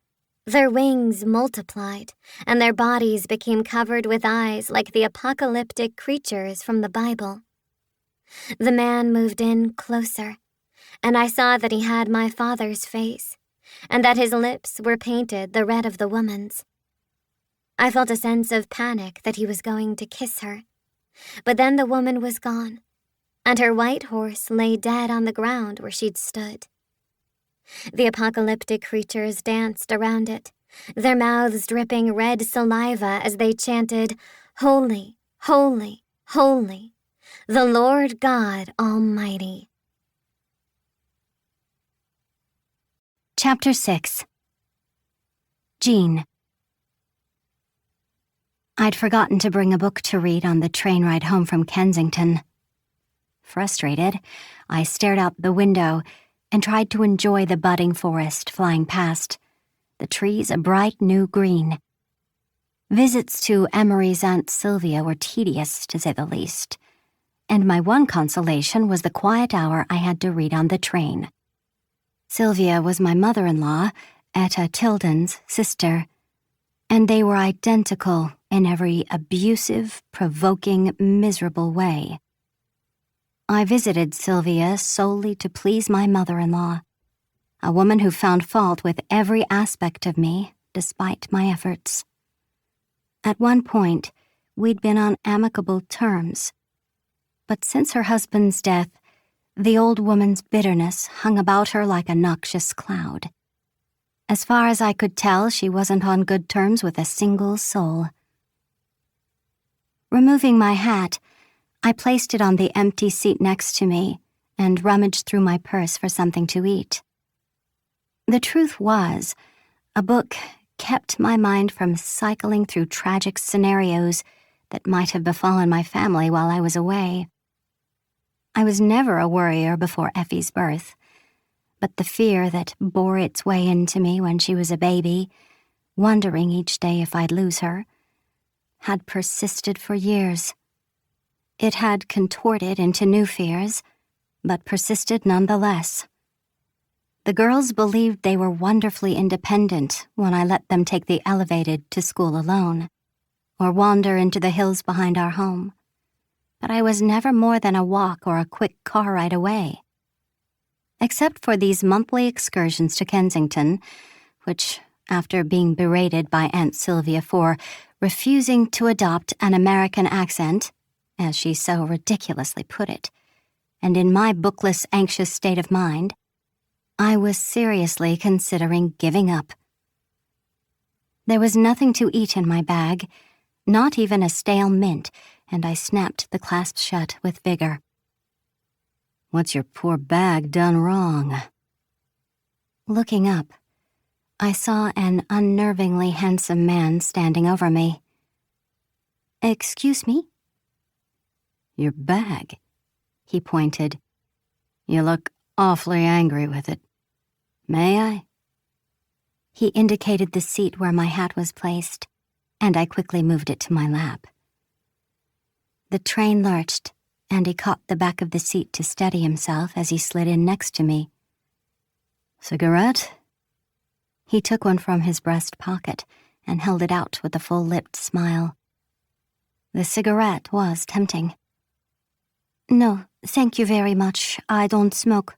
their wings multiplied, and their bodies became covered with eyes like the apocalyptic creatures from the Bible. The man moved in closer, and I saw that he had my father's face, and that his lips were painted the red of the woman's. I felt a sense of panic that he was going to kiss her. But then the woman was gone, and her white horse lay dead on the ground where she'd stood. The apocalyptic creatures danced around it, their mouths dripping red saliva as they chanted, "Holy, holy, holy, the Lord God Almighty." Chapter 6. Jean. I'd forgotten to bring a book to read on the train ride home from Kensington. Frustrated, I stared out the window and tried to enjoy the budding forest flying past, the trees a bright new green. Visits to Emery's Aunt Sylvia were tedious, to say the least, and my one consolation was the quiet hour I had to read on the train. Sylvia was my mother-in-law, Etta Tilden's sister, and they were identical in every abusive, provoking, miserable way. I visited Sylvia solely to please my mother-in-law, a woman who found fault with every aspect of me, despite my efforts. At one point, we'd been on amicable terms, but since her husband's death, the old woman's bitterness hung about her like a noxious cloud. As far as I could tell, she wasn't on good terms with a single soul. Removing my hat, I placed it on the empty seat next to me and rummaged through my purse for something to eat. The truth was, a book kept my mind from cycling through tragic scenarios that might have befallen my family while I was away. I was never a worrier before Effie's birth, but the fear that bore its way into me when she was a baby, wondering each day if I'd lose her, had persisted for years. It had contorted into new fears, but persisted nonetheless. The girls believed they were wonderfully independent when I let them take the elevated to school alone, or wander into the hills behind our home. But I was never more than a walk or a quick car ride away. Except for these monthly excursions to Kensington, which, after being berated by Aunt Sylvia for refusing to adopt an American accent, as she so ridiculously put it, and in my bookless, anxious state of mind, I was seriously considering giving up. There was nothing to eat in my bag, not even a stale mint, and I snapped the clasp shut with vigor. "What's your poor bag done wrong?" Looking up, I saw an unnervingly handsome man standing over me. "Excuse me?" "Your bag," he pointed. "You look awfully angry with it. May I?" He indicated the seat where my hat was placed, and I quickly moved it to my lap. The train lurched, and he caught the back of the seat to steady himself as he slid in next to me. "Cigarette?" He took one from his breast pocket and held it out with a full-lipped smile. The cigarette was tempting. "No, thank you very much. I don't smoke."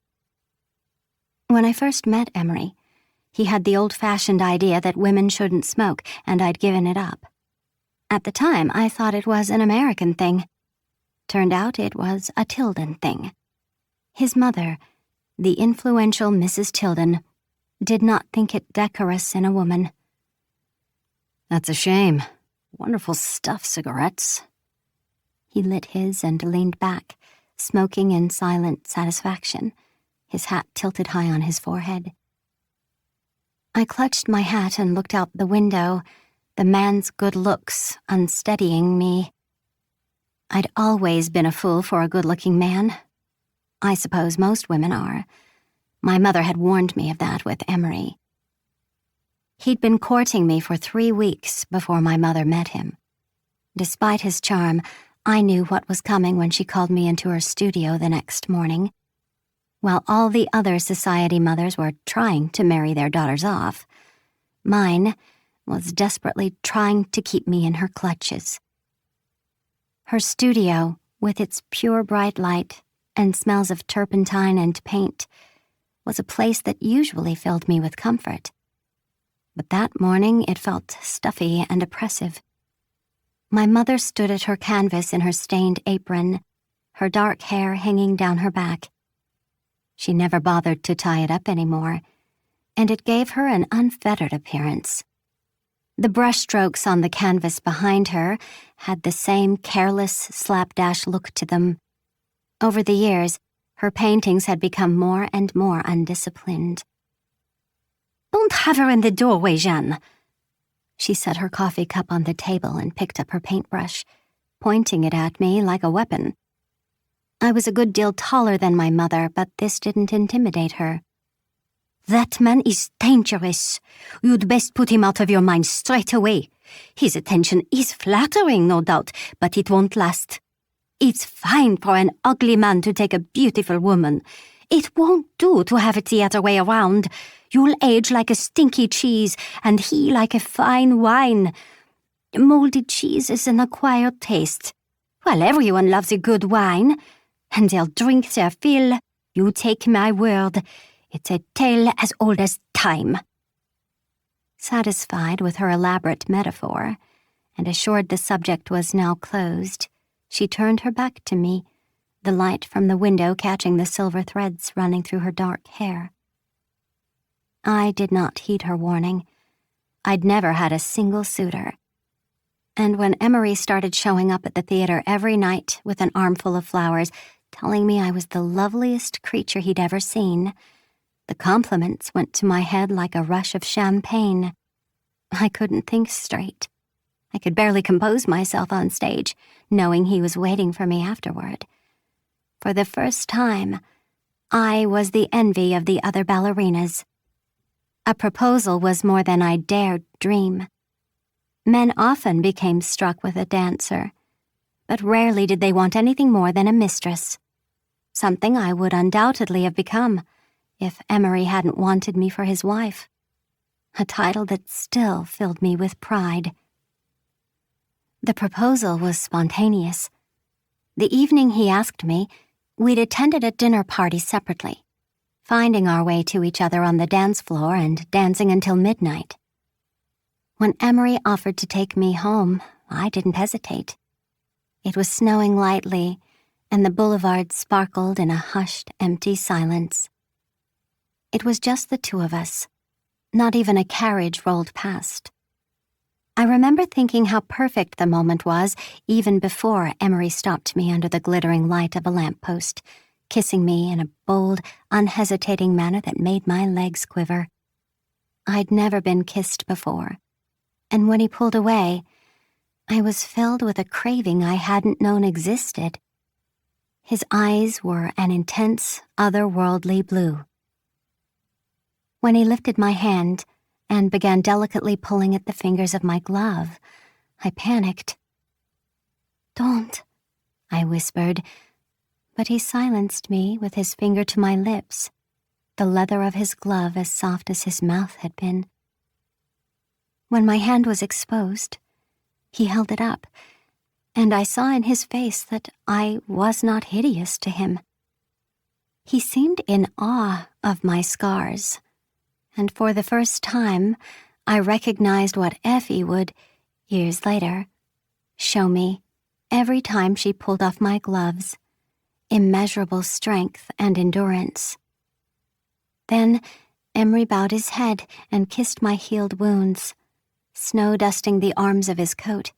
When I first met Emery, he had the old-fashioned idea that women shouldn't smoke, and I'd given it up. At the time, I thought it was an American thing. Turned out it was a Tilden thing. His mother, the influential Mrs. Tilden, did not think it decorous in a woman. "That's a shame. Wonderful stuff, cigarettes." He lit his and leaned back, smoking in silent satisfaction, his hat tilted high on his forehead. I clutched my hat and looked out the window, the man's good looks unsteadying me. I'd always been a fool for a good-looking man. I suppose most women are. My mother had warned me of that with Emery. He'd been courting me for 3 weeks before my mother met him. Despite his charm, I knew what was coming when she called me into her studio the next morning. While all the other society mothers were trying to marry their daughters off, mine was desperately trying to keep me in her clutches. Her studio, with its pure bright light and smells of turpentine and paint, was a place that usually filled me with comfort. But that morning it felt stuffy and oppressive. My mother stood at her canvas in her stained apron, her dark hair hanging down her back. She never bothered to tie it up anymore, and it gave her an unfettered appearance. The brushstrokes on the canvas behind her had the same careless, slapdash look to them. Over the years, her paintings had become more and more undisciplined. "Don't have her in the doorway, Jeanne." She set her coffee cup on the table and picked up her paintbrush, pointing it at me like a weapon. I was a good deal taller than my mother, but this didn't intimidate her. "That man is dangerous. You'd best put him out of your mind straight away. His attention is flattering, no doubt, but it won't last. It's fine for an ugly man to take a beautiful woman. It won't do to have it the other way around. You'll age like a stinky cheese, and he like a fine wine. Molded cheese is an acquired taste. Well, everyone loves a good wine, and they'll drink their fill. You take my word. It's a tale as old as time." Satisfied with her elaborate metaphor, and assured the subject was now closed, she turned her back to me, the light from the window catching the silver threads running through her dark hair. I did not heed her warning. I'd never had a single suitor. And when Emery started showing up at the theater every night with an armful of flowers, telling me I was the loveliest creature he'd ever seen, the compliments went to my head like a rush of champagne. I couldn't think straight. I could barely compose myself on stage, knowing he was waiting for me afterward. For the first time, I was the envy of the other ballerinas. A proposal was more than I dared dream. Men often became struck with a dancer, but rarely did they want anything more than a mistress, something I would undoubtedly have become if Emery hadn't wanted me for his wife, a title that still filled me with pride. The proposal was spontaneous. The evening he asked me, we'd attended a dinner party separately, finding our way to each other on the dance floor and dancing until midnight. When Emery offered to take me home, I didn't hesitate. It was snowing lightly, and the boulevard sparkled in a hushed, empty silence. It was just the two of us. Not even a carriage rolled past. I remember thinking how perfect the moment was even before Emery stopped me under the glittering light of a lamppost, kissing me in a bold, unhesitating manner that made my legs quiver. I'd never been kissed before, and when he pulled away, I was filled with a craving I hadn't known existed. His eyes were an intense, otherworldly blue. When he lifted my hand and began delicately pulling at the fingers of my glove, I panicked. "Don't," I whispered, but he silenced me with his finger to my lips, the leather of his glove as soft as his mouth had been. When my hand was exposed, he held it up, and I saw in his face that I was not hideous to him. He seemed in awe of my scars, and for the first time, I recognized what Effie would, years later, show me every time she pulled off my gloves: immeasurable strength and endurance. Then Emery bowed his head and kissed my healed wounds, snow dusting the arms of his coat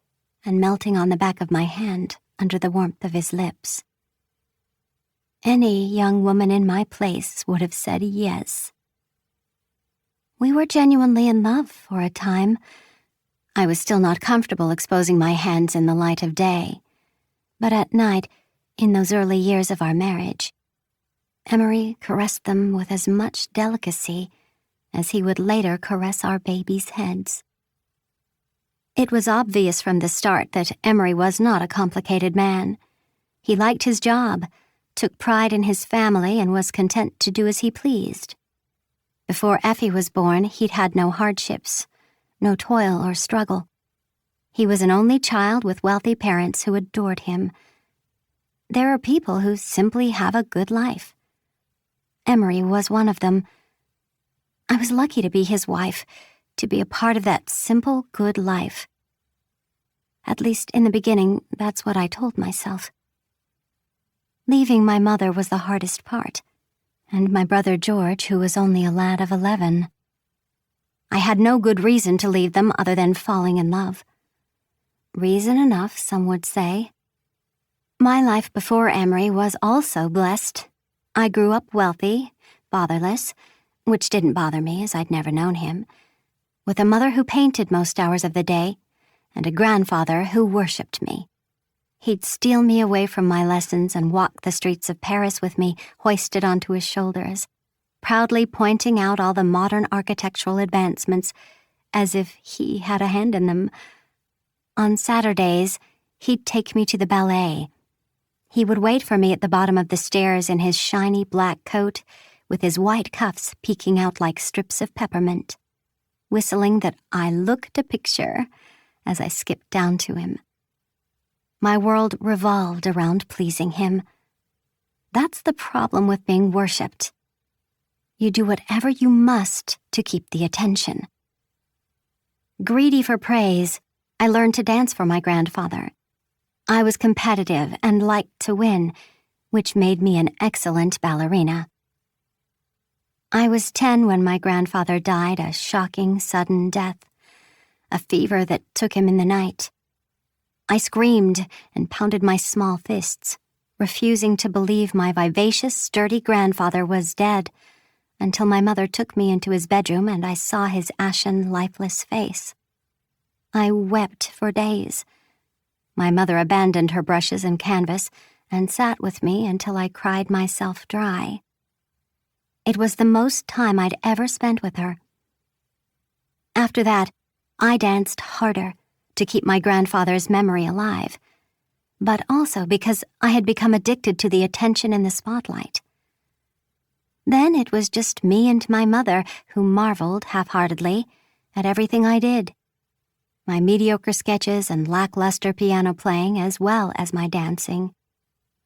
and melting on the back of my hand under the warmth of his lips. Any young woman in my place would have said yes. We were genuinely in love for a time. I was still not comfortable exposing my hands in the light of day, but at night, in those early years of our marriage, Emery caressed them with as much delicacy as he would later caress our babies' heads. It was obvious from the start that Emery was not a complicated man. He liked his job, took pride in his family, and was content to do as he pleased. Before Effie was born, he'd had no hardships, no toil or struggle. He was an only child with wealthy parents who adored him. There are people who simply have a good life. Emery was one of them. I was lucky to be his wife, to be a part of that simple, good life. At least in the beginning, that's what I told myself. Leaving my mother was the hardest part, and my brother George, who was only a lad of 11. I had no good reason to leave them other than falling in love. Reason enough, some would say. My life before Emery was also blessed. I grew up wealthy, fatherless, which didn't bother me as I'd never known him, with a mother who painted most hours of the day, and a grandfather who worshipped me. He'd steal me away from my lessons and walk the streets of Paris with me hoisted onto his shoulders, proudly pointing out all the modern architectural advancements as if he had a hand in them. On Saturdays, he'd take me to the ballet. He would wait for me at the bottom of the stairs in his shiny black coat with his white cuffs peeking out like strips of peppermint, whistling that I looked a picture as I skipped down to him. My world revolved around pleasing him. That's the problem with being worshipped. You do whatever you must to keep the attention. Greedy for praise, I learned to dance for my grandfather. I was competitive and liked to win, which made me an excellent ballerina. I was 10 when my grandfather died a shocking, sudden death, a fever that took him in the night. I screamed and pounded my small fists, refusing to believe my vivacious, sturdy grandfather was dead, until my mother took me into his bedroom and I saw his ashen, lifeless face. I wept for days. My mother abandoned her brushes and canvas and sat with me until I cried myself dry. It was the most time I'd ever spent with her. After that, I danced harder to keep my grandfather's memory alive, but also because I had become addicted to the attention in the spotlight. Then it was just me and my mother who marveled half-heartedly at everything I did. My mediocre sketches and lackluster piano playing as well as my dancing.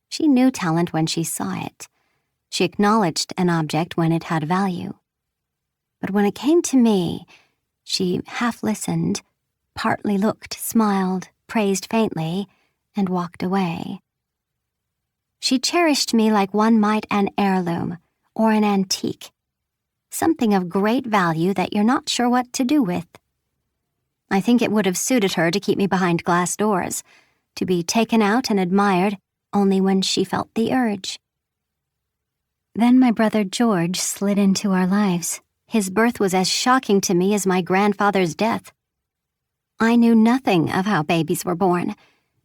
She knew talent when she saw it. She acknowledged an object when it had value. But when it came to me, she half listened, partly looked, smiled, praised faintly, and walked away. She cherished me like one might an heirloom or an antique, something of great value that you're not sure what to do with. I think it would have suited her to keep me behind glass doors, to be taken out and admired only when she felt the urge. Then my brother George slid into our lives. His birth was as shocking to me as my grandfather's death. I knew nothing of how babies were born,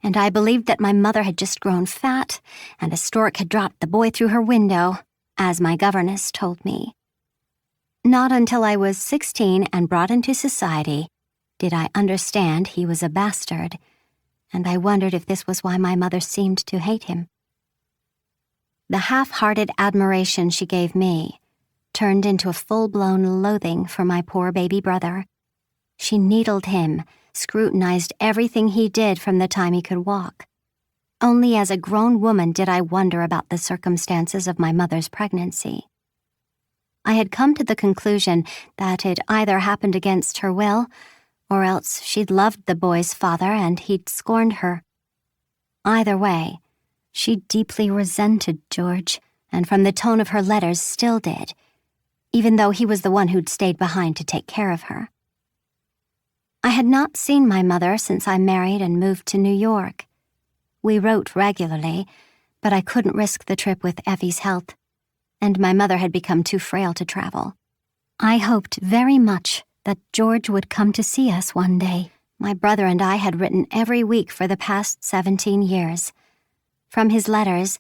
and I believed that my mother had just grown fat and a stork had dropped the boy through her window, as my governess told me. Not until I was 16 and brought into society did I understand he was a bastard, and I wondered if this was why my mother seemed to hate him. The half-hearted admiration she gave me turned into a full-blown loathing for my poor baby brother. She needled him, scrutinized everything he did from the time he could walk. Only as a grown woman did I wonder about the circumstances of my mother's pregnancy. I had come to the conclusion that it either happened against her will, or else she'd loved the boy's father and he'd scorned her. Either way, she deeply resented George, and from the tone of her letters still did, even though he was the one who'd stayed behind to take care of her. I had not seen my mother since I married and moved to New York. We wrote regularly, but I couldn't risk the trip with Effie's health, and my mother had become too frail to travel. I hoped very much that George would come to see us one day. My brother and I had written every week for the past 17 years. From his letters,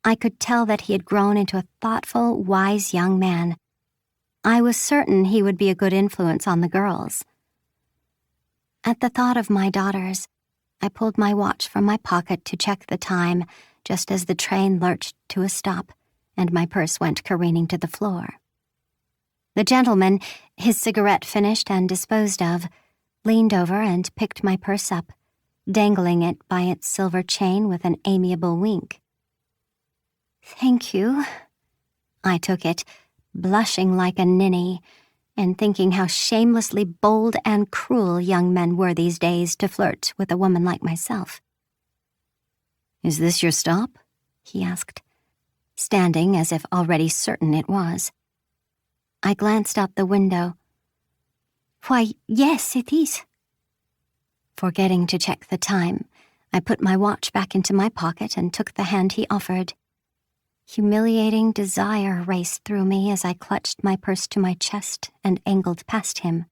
I could tell that he had grown into a thoughtful, wise young man. I was certain he would be a good influence on the girls. At the thought of my daughters, I pulled my watch from my pocket to check the time just as the train lurched to a stop and my purse went careening to the floor. The gentleman, his cigarette finished and disposed of, leaned over and picked my purse up, dangling it by its silver chain with an amiable wink. "Thank you." I took it, blushing like a ninny, and thinking how shamelessly bold and cruel young men were these days to flirt with a woman like myself. "Is this your stop?" he asked, standing as if already certain it was. I glanced out the window. "Why, yes, it is." Forgetting to check the time, I put my watch back into my pocket and took the hand he offered. Humiliating desire raced through me as I clutched my purse to my chest and angled past him.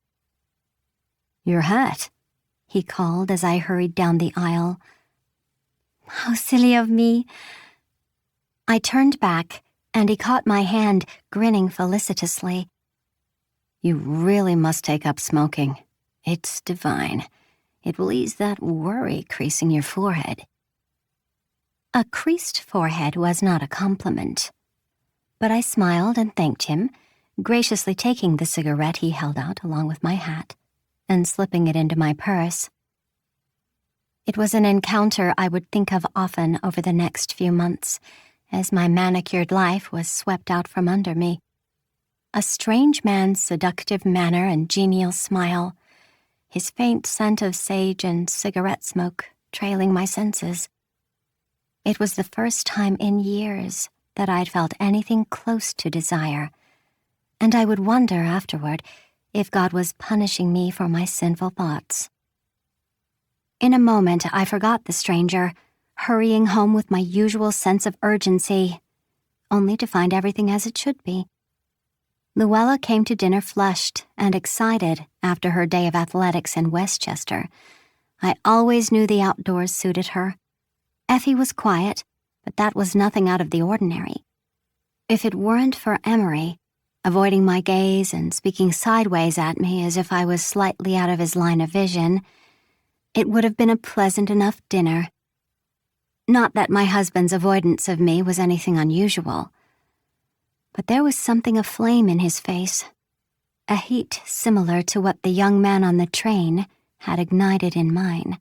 "Your hat," he called as I hurried down the aisle. How silly of me. I turned back, and he caught my hand, grinning felicitously. "You really must take up smoking. It's divine. It will ease that worry creasing your forehead." A creased forehead was not a compliment, but I smiled and thanked him, graciously taking the cigarette he held out along with my hat and slipping it into my purse. It was an encounter I would think of often over the next few months, as my manicured life was swept out from under me. A strange man's seductive manner and genial smile, his faint scent of sage and cigarette smoke trailing my senses. It was the first time in years that I'd felt anything close to desire, and I would wonder afterward if God was punishing me for my sinful thoughts. In a moment, I forgot the stranger, hurrying home with my usual sense of urgency, only to find everything as it should be. Luella came to dinner flushed and excited after her day of athletics in Westchester. I always knew the outdoors suited her. Effie was quiet, but that was nothing out of the ordinary. If it weren't for Emery, avoiding my gaze and speaking sideways at me as if I was slightly out of his line of vision, it would have been a pleasant enough dinner. Not that my husband's avoidance of me was anything unusual, but there was something aflame in his face, a heat similar to what the young man on the train had ignited in mine.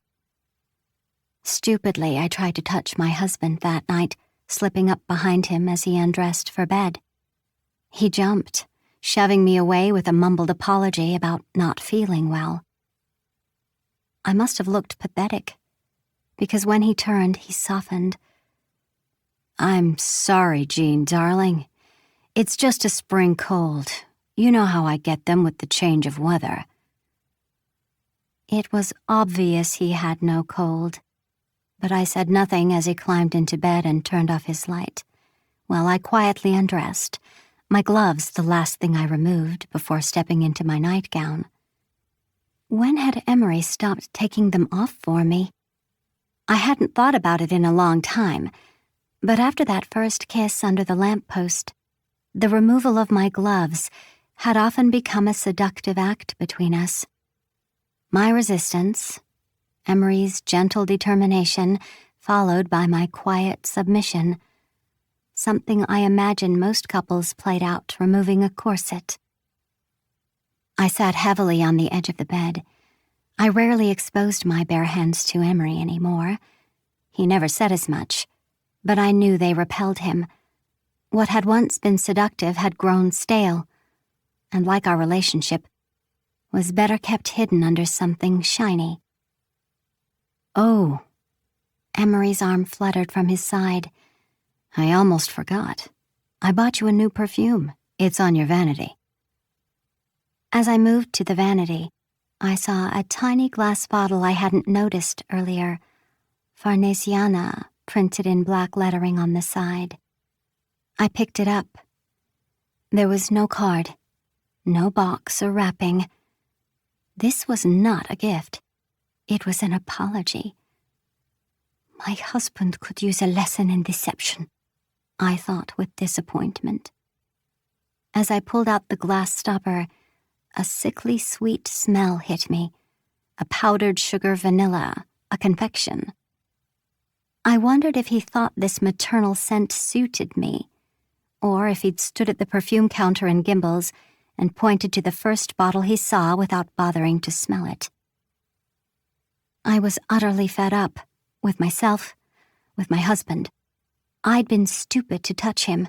Stupidly, I tried to touch my husband that night, slipping up behind him as he undressed for bed. He jumped, shoving me away with a mumbled apology about not feeling well. I must have looked pathetic, because when he turned, he softened. "I'm sorry, Jean, darling. It's just a spring cold. You know how I get them with the change of weather." It was obvious he had no cold, but I said nothing as he climbed into bed and turned off his light, while I quietly undressed, my gloves the last thing I removed before stepping into my nightgown. When had Emery stopped taking them off for me? I hadn't thought about it in a long time, but after that first kiss under the lamppost, the removal of my gloves had often become a seductive act between us. My resistance, Emery's gentle determination, followed by my quiet submission, something I imagine most couples played out removing a corset. I sat heavily on the edge of the bed. I rarely exposed my bare hands to Emery anymore. He never said as much, but I knew they repelled him. What had once been seductive had grown stale, and like our relationship, was better kept hidden under something shiny. "Oh," Emery's arm fluttered from his side. "I almost forgot. I bought you a new perfume. It's on your vanity." As I moved to the vanity, I saw a tiny glass bottle I hadn't noticed earlier, Farnesiana, printed in black lettering on the side. I picked it up. There was no card, no box or wrapping. This was not a gift. It was an apology. My husband could use a lesson in deception, I thought with disappointment. As I pulled out the glass stopper, a sickly sweet smell hit me, a powdered sugar vanilla, a confection. I wondered if he thought this maternal scent suited me, or if he'd stood at the perfume counter in Gimbel's and pointed to the first bottle he saw without bothering to smell it. I was utterly fed up, with myself, with my husband. I'd been stupid to touch him.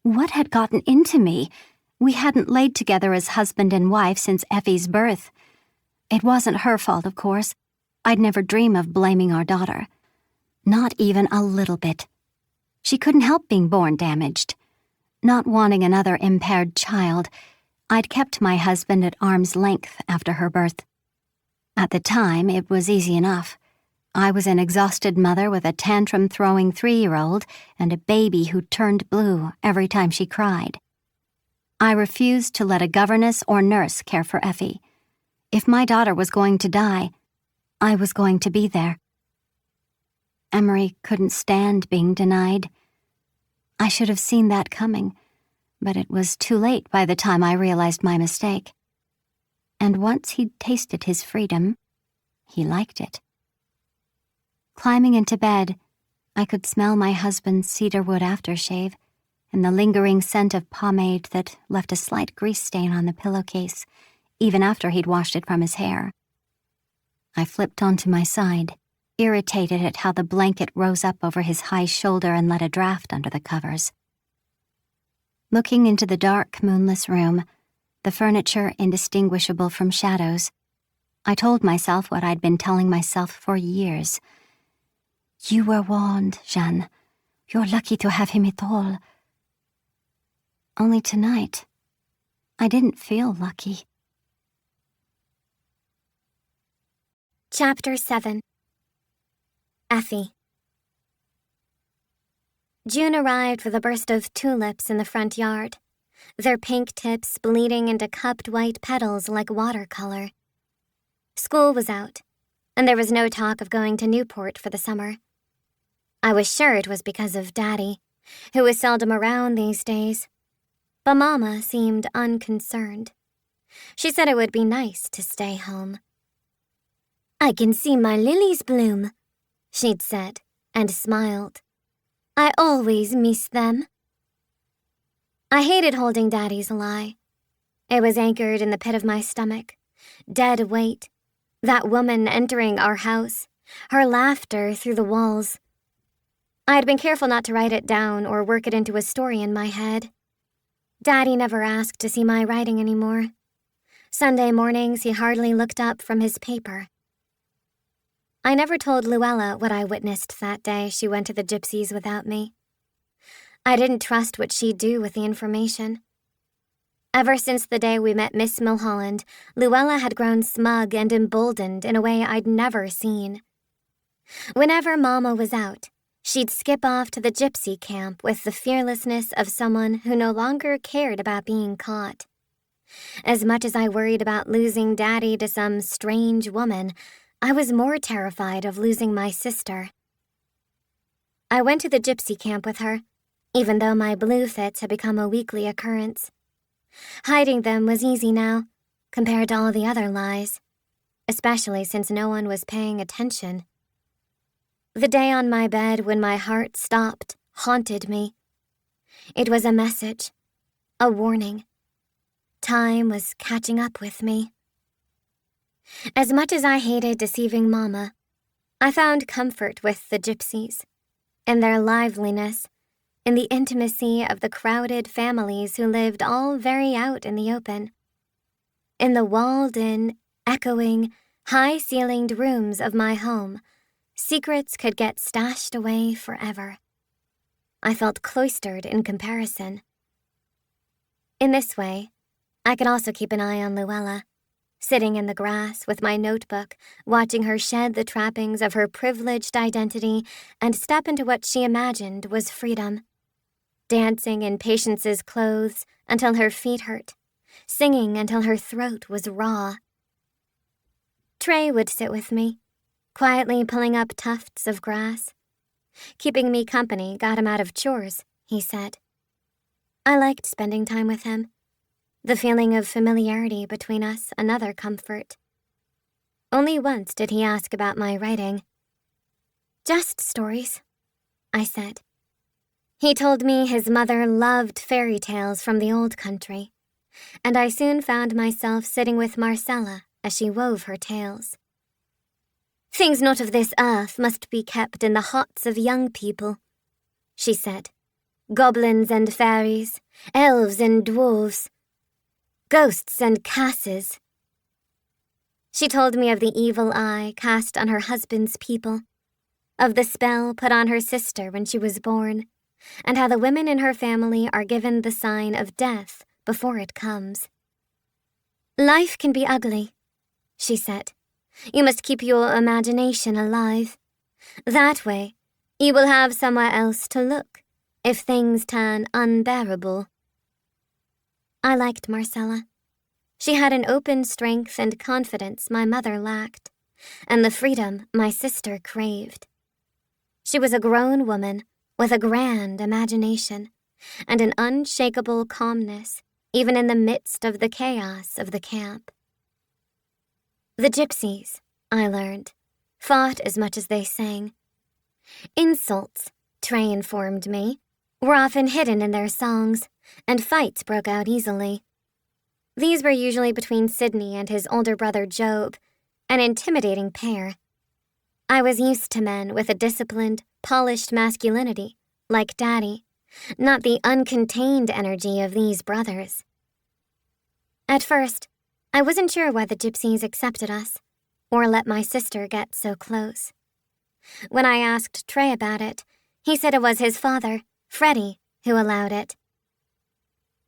What had gotten into me? We hadn't laid together as husband and wife since Effie's birth. It wasn't her fault, of course. I'd never dream of blaming our daughter. Not even a little bit. She couldn't help being born damaged. Not wanting another impaired child, I'd kept my husband at arm's length after her birth. At the time, it was easy enough. I was an exhausted mother with a tantrum-throwing 3-year-old and a baby who turned blue every time she cried. I refused to let a governess or nurse care for Effie. If my daughter was going to die, I was going to be there. Emery couldn't stand being denied. I should have seen that coming, but it was too late by the time I realized my mistake. And once he'd tasted his freedom, he liked it. Climbing into bed, I could smell my husband's cedarwood aftershave and the lingering scent of pomade that left a slight grease stain on the pillowcase, even after he'd washed it from his hair. I flipped onto my side, irritated at how the blanket rose up over his high shoulder and let a draft under the covers. Looking into the dark, moonless room, the furniture indistinguishable from shadows, I told myself what I'd been telling myself for years. You were warned, Jeanne. You're lucky to have him at all. Only tonight, I didn't feel lucky. Chapter 7. Effie. June arrived with a burst of tulips in the front yard, their pink tips bleeding into cupped white petals like watercolor. School was out, and there was no talk of going to Newport for the summer. I was sure it was because of Daddy, who was seldom around these days. But Mama seemed unconcerned. She said it would be nice to stay home. I can see my lilies bloom, she'd said, and smiled. I always miss them. I hated holding Daddy's lie. It was anchored in the pit of my stomach, dead weight. That woman entering our house, her laughter through the walls. I had been careful not to write it down or work it into a story in my head. Daddy never asked to see my writing anymore. Sunday mornings, he hardly looked up from his paper. I never told Luella what I witnessed that day she went to the gypsies without me. I didn't trust what she'd do with the information. Ever since the day we met Miss Mulholland, Luella had grown smug and emboldened in a way I'd never seen. Whenever Mama was out, she'd skip off to the gypsy camp with the fearlessness of someone who no longer cared about being caught. As much as I worried about losing Daddy to some strange woman, I was more terrified of losing my sister. I went to the gypsy camp with her, even though my blue fits had become a weekly occurrence. Hiding them was easy now, compared to all the other lies, especially since no one was paying attention. The day on my bed when my heart stopped haunted me. It was a message, a warning. Time was catching up with me. As much as I hated deceiving Mama, I found comfort with the gypsies, in their liveliness, in the intimacy of the crowded families who lived all very out in the open, in the walled-in, echoing, high-ceilinged rooms of my home. Secrets could get stashed away forever. I felt cloistered in comparison. In this way, I could also keep an eye on Luella, sitting in the grass with my notebook, watching her shed the trappings of her privileged identity and step into what she imagined was freedom. Dancing in Patience's clothes until her feet hurt, singing until her throat was raw. Trey would sit with me, quietly pulling up tufts of grass. Keeping me company got him out of chores, he said. I liked spending time with him. The feeling of familiarity between us another comfort. Only once did he ask about my writing. Just stories, I said. He told me his mother loved fairy tales from the old country, and I soon found myself sitting with Marcella as she wove her tales. Things not of this earth must be kept in the hearts of young people, she said. Goblins and fairies, elves and dwarves, Ghosts and casses. She told me of the evil eye cast on her husband's people, of the spell put on her sister when she was born, and how the women in her family are given the sign of death before it comes. Life can be ugly, she said. You must keep your imagination alive. That way, you will have somewhere else to look if things turn unbearable. I liked Marcella. She had an open strength and confidence my mother lacked, and the freedom my sister craved. She was a grown woman with a grand imagination and an unshakable calmness, even in the midst of the chaos of the camp. The gypsies, I learned, fought as much as they sang. Insults, Trey informed me, were often hidden in their songs, and fights broke out easily. These were usually between Sidney and his older brother Job, an intimidating pair. I was used to men with a disciplined, polished masculinity, like Daddy, not the uncontained energy of these brothers. At first, I wasn't sure why the gypsies accepted us, or let my sister get so close. When I asked Trey about it, he said it was his father, Freddie, who allowed it.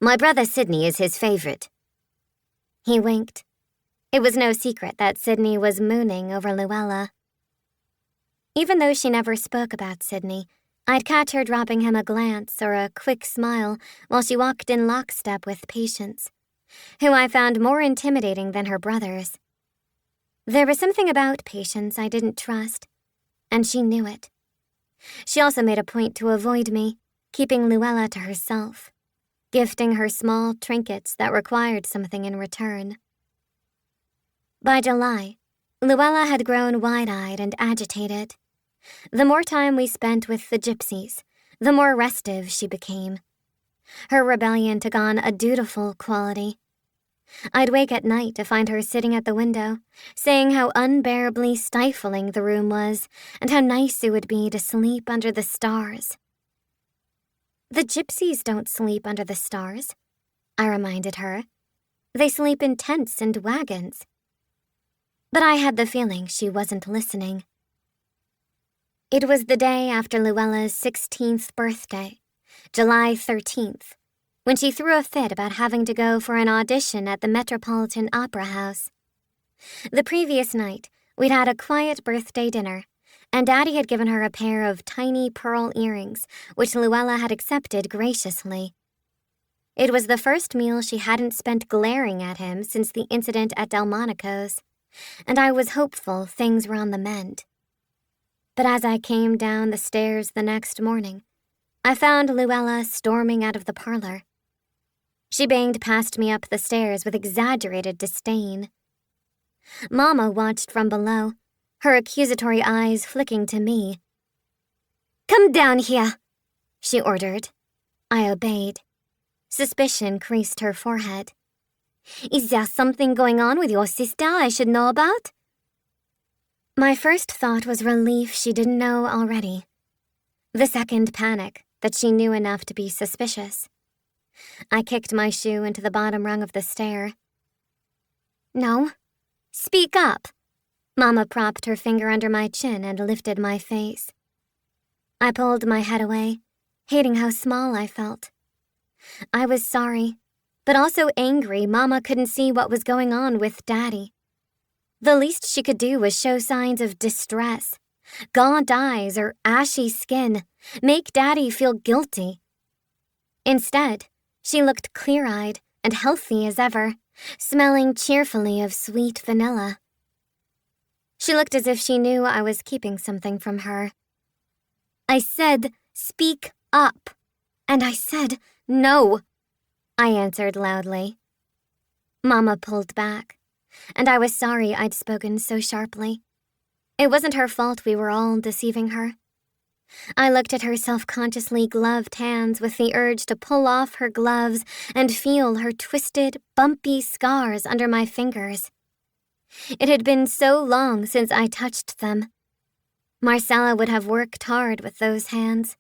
My brother Sidney is his favorite. He winked. It was no secret that Sidney was mooning over Luella. Even though she never spoke about Sidney, I'd catch her dropping him a glance or a quick smile while she walked in lockstep with Patience, who I found more intimidating than her brothers. There was something about Patience I didn't trust, and she knew it. She also made a point to avoid me, keeping Luella to herself, gifting her small trinkets that required something in return. By July, Luella had grown wide-eyed and agitated. The more time we spent with the gypsies, the more restive she became. Her rebellion took on a dutiful quality. I'd wake at night to find her sitting at the window, saying how unbearably stifling the room was and how nice it would be to sleep under the stars. The gypsies don't sleep under the stars, I reminded her. They sleep in tents and wagons. But I had the feeling she wasn't listening. It was the day after Luella's 16th birthday, July 13th, when she threw a fit about having to go for an audition at the Metropolitan Opera House. The previous night, we'd had a quiet birthday dinner, and Daddy had given her a pair of tiny pearl earrings, which Luella had accepted graciously. It was the first meal she hadn't spent glaring at him since the incident at Delmonico's, and I was hopeful things were on the mend. But as I came down the stairs the next morning, I found Luella storming out of the parlor. She banged past me up the stairs with exaggerated disdain. Mama watched from below, her accusatory eyes flicking to me. "Come down here," she ordered. I obeyed. Suspicion creased her forehead. "Is there something going on with your sister I should know about?" My first thought was relief she didn't know already. The second, panic that she knew enough to be suspicious. I kicked my shoe into the bottom rung of the stair. "No. Speak up." Mama propped her finger under my chin and lifted my face. I pulled my head away, hating how small I felt. I was sorry, but also angry Mama couldn't see what was going on with Daddy. The least she could do was show signs of distress, gaunt eyes or ashy skin, make Daddy feel guilty. Instead, she looked clear-eyed and healthy as ever, smelling cheerfully of sweet vanilla. She looked as if she knew I was keeping something from her. I said, "Speak up," and I said, "No," I answered loudly. Mama pulled back, and I was sorry I'd spoken so sharply. It wasn't her fault we were all deceiving her. I looked at her self-consciously gloved hands with the urge to pull off her gloves and feel her twisted, bumpy scars under my fingers. It had been so long since I touched them. Marcella would have worked hard with those hands.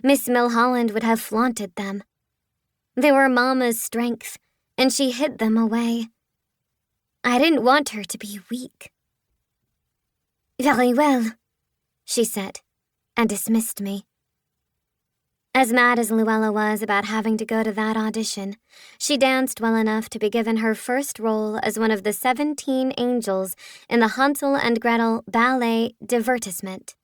Miss Milholland would have flaunted them. They were Mama's strength, and she hid them away. I didn't want her to be weak. "Very well," she said, and dismissed me. As mad as Luella was about having to go to that audition, she danced well enough to be given her first role as one of the 17 angels in the Hansel and Gretel ballet divertissement.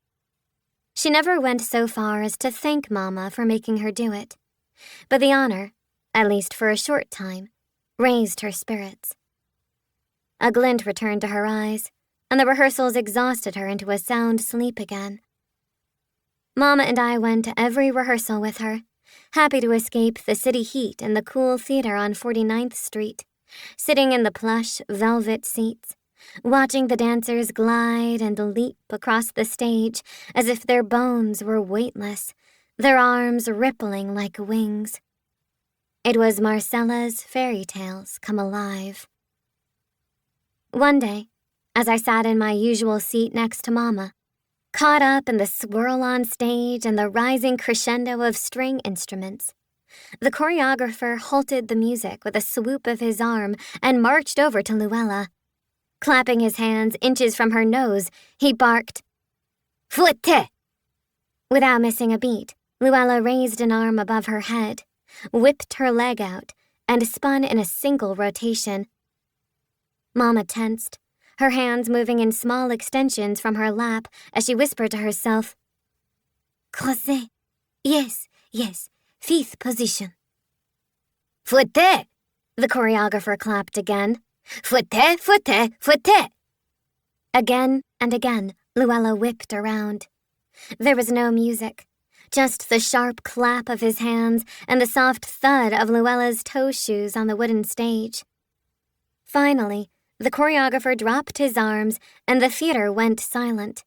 She never went so far as to thank Mama for making her do it, but the honor, at least for a short time, raised her spirits. A glint returned to her eyes, and the rehearsals exhausted her into a sound sleep again. Mama and I went to every rehearsal with her, happy to escape the city heat in the cool theater on 49th Street, sitting in the plush velvet seats, watching the dancers glide and leap across the stage as if their bones were weightless, their arms rippling like wings. It was Marcella's fairy tales come alive. One day, as I sat in my usual seat next to Mama, caught up in the swirl on stage and the rising crescendo of string instruments, the choreographer halted the music with a swoop of his arm and marched over to Luella. Clapping his hands inches from her nose, he barked, "Fouette!" Without missing a beat, Luella raised an arm above her head, whipped her leg out, and spun in a single rotation. Mama tensed, her hands moving in small extensions from her lap as she whispered to herself, "Crochet. Yes, yes, 5th position." "Fouette!" The choreographer clapped again. "Fouette, fouette, fouette!" Again and again, Luella whipped around. There was no music, just the sharp clap of his hands and the soft thud of Luella's toe shoes on the wooden stage. Finally, the choreographer dropped his arms and the theater went silent.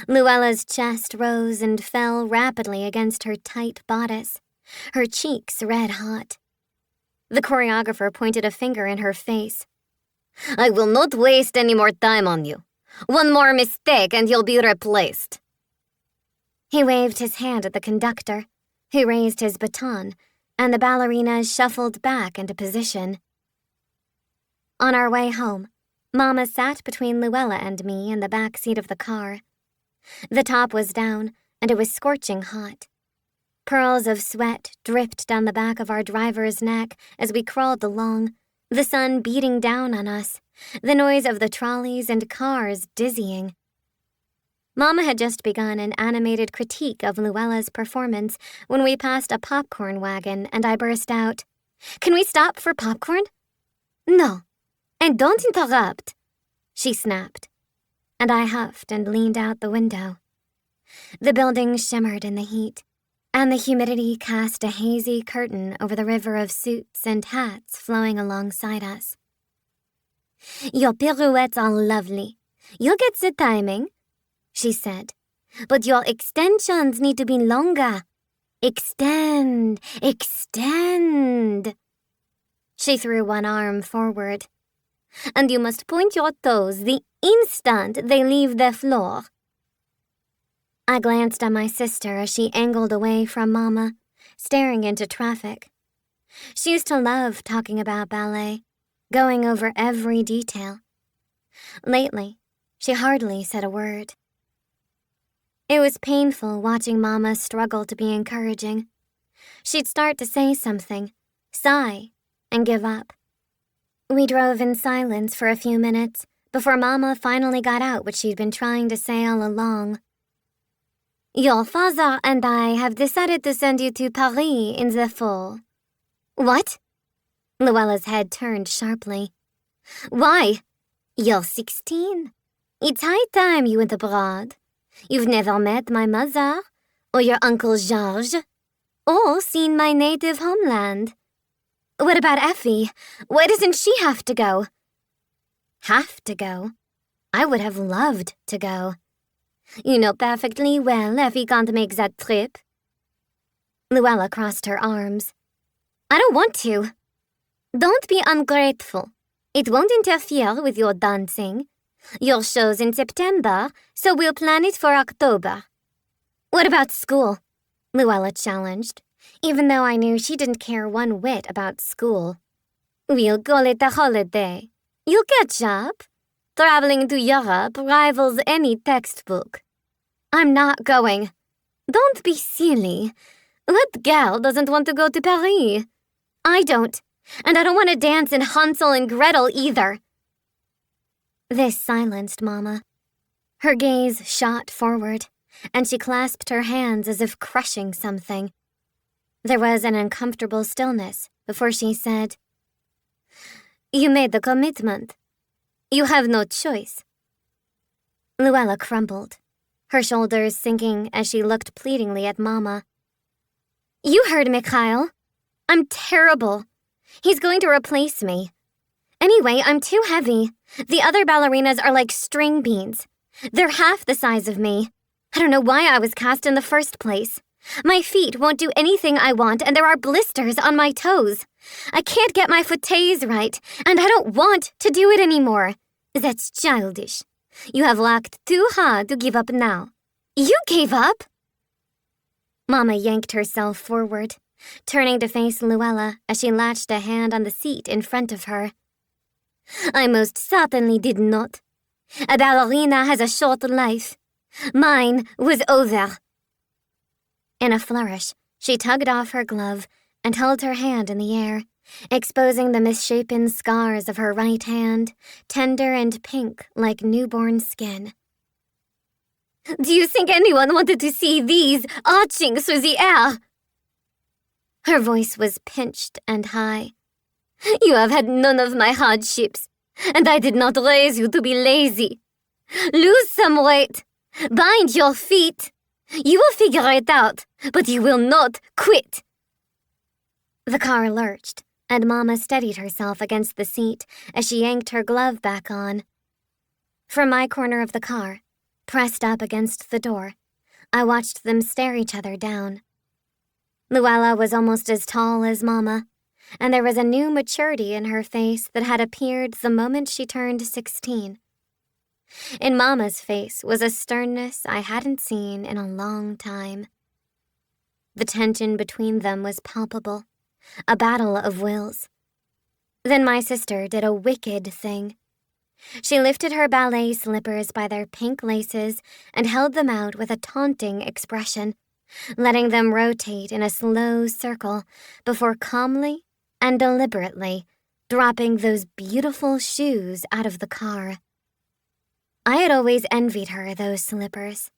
Luella's chest rose and fell rapidly against her tight bodice, her cheeks red-hot. The choreographer pointed a finger in her face. "I will not waste any more time on you. One more mistake and you'll be replaced." He waved his hand at the conductor, who raised his baton, and the ballerinas shuffled back into position. On our way home, Mama sat between Luella and me in the back seat of the car. The top was down, and it was scorching hot. Pearls of sweat dripped down the back of our driver's neck as we crawled along, the sun beating down on us, the noise of the trolleys and cars dizzying. Mama had just begun an animated critique of Luella's performance when we passed a popcorn wagon, and I burst out, "Can we stop for popcorn?" "No. And don't interrupt," she snapped, and I huffed and leaned out the window. The building shimmered in the heat, and the humidity cast a hazy curtain over the river of suits and hats flowing alongside us. "Your pirouettes are lovely. You'll get the timing," she said, "but your extensions need to be longer. Extend, extend." She threw one arm forward. "And you must point your toes the instant they leave the floor." I glanced at my sister as she angled away from Mama, staring into traffic. She used to love talking about ballet, going over every detail. Lately, she hardly said a word. It was painful watching Mama struggle to be encouraging. She'd start to say something, sigh, and give up. We drove in silence for a few minutes before Mama finally got out what she'd been trying to say all along. "Your father and I have decided to send you to Paris in the fall." "What?" Luella's head turned sharply. "Why?" "You're 16. It's high time you went abroad. You've never met my mother, or your Uncle Georges, or seen my native homeland." "What about Effie? Why doesn't she have to go?" "Have to go? I would have loved to go. You know perfectly well Effie can't make that trip." Luella crossed her arms. "I don't want to." "Don't be ungrateful. It won't interfere with your dancing. Your show's in September, so we'll plan it for October." "What about school?" Luella challenged, even though I knew she didn't care one whit about school. We'll call it a holiday. You'll catch up. Traveling to Europe rivals any textbook. I'm not going. Don't be silly. What girl doesn't want to go to Paris? I don't. And I don't want to dance in Hansel and Gretel either. This silenced Mama. Her gaze shot forward, and she clasped her hands as if crushing something. There was an uncomfortable stillness before she said, You made the commitment. You have no choice. Luella crumbled, her shoulders sinking as she looked pleadingly at Mama. You heard Mikhail. I'm terrible. He's going to replace me. Anyway, I'm too heavy. The other ballerinas are like string beans. They're half the size of me. I don't know why I was cast in the first place. My feet won't do anything I want, and there are blisters on my toes. I can't get my footies right, and I don't want to do it anymore. That's childish. You have worked too hard to give up now. You gave up? Mama yanked herself forward, turning to face Luella as she latched a hand on the seat in front of her. I most certainly did not. A ballerina has a short life. Mine was over. In a flourish, she tugged off her glove and held her hand in the air, exposing the misshapen scars of her right hand, tender and pink like newborn skin. Do you think anyone wanted to see these arching through the air? Her voice was pinched and high. You have had none of my hardships, and I did not raise you to be lazy. Lose some weight. Bind your feet. You will figure it out, but you will not quit. The car lurched, and Mama steadied herself against the seat as she yanked her glove back on. From my corner of the car, pressed up against the door, I watched them stare each other down. Luella was almost as tall as Mama, and there was a new maturity in her face that had appeared the moment she turned 16. In Mama's face was a sternness I hadn't seen in a long time. The tension between them was palpable, a battle of wills. Then my sister did a wicked thing. She lifted her ballet slippers by their pink laces and held them out with a taunting expression, letting them rotate in a slow circle before calmly and deliberately dropping those beautiful shoes out of the car. I had always envied her those slippers.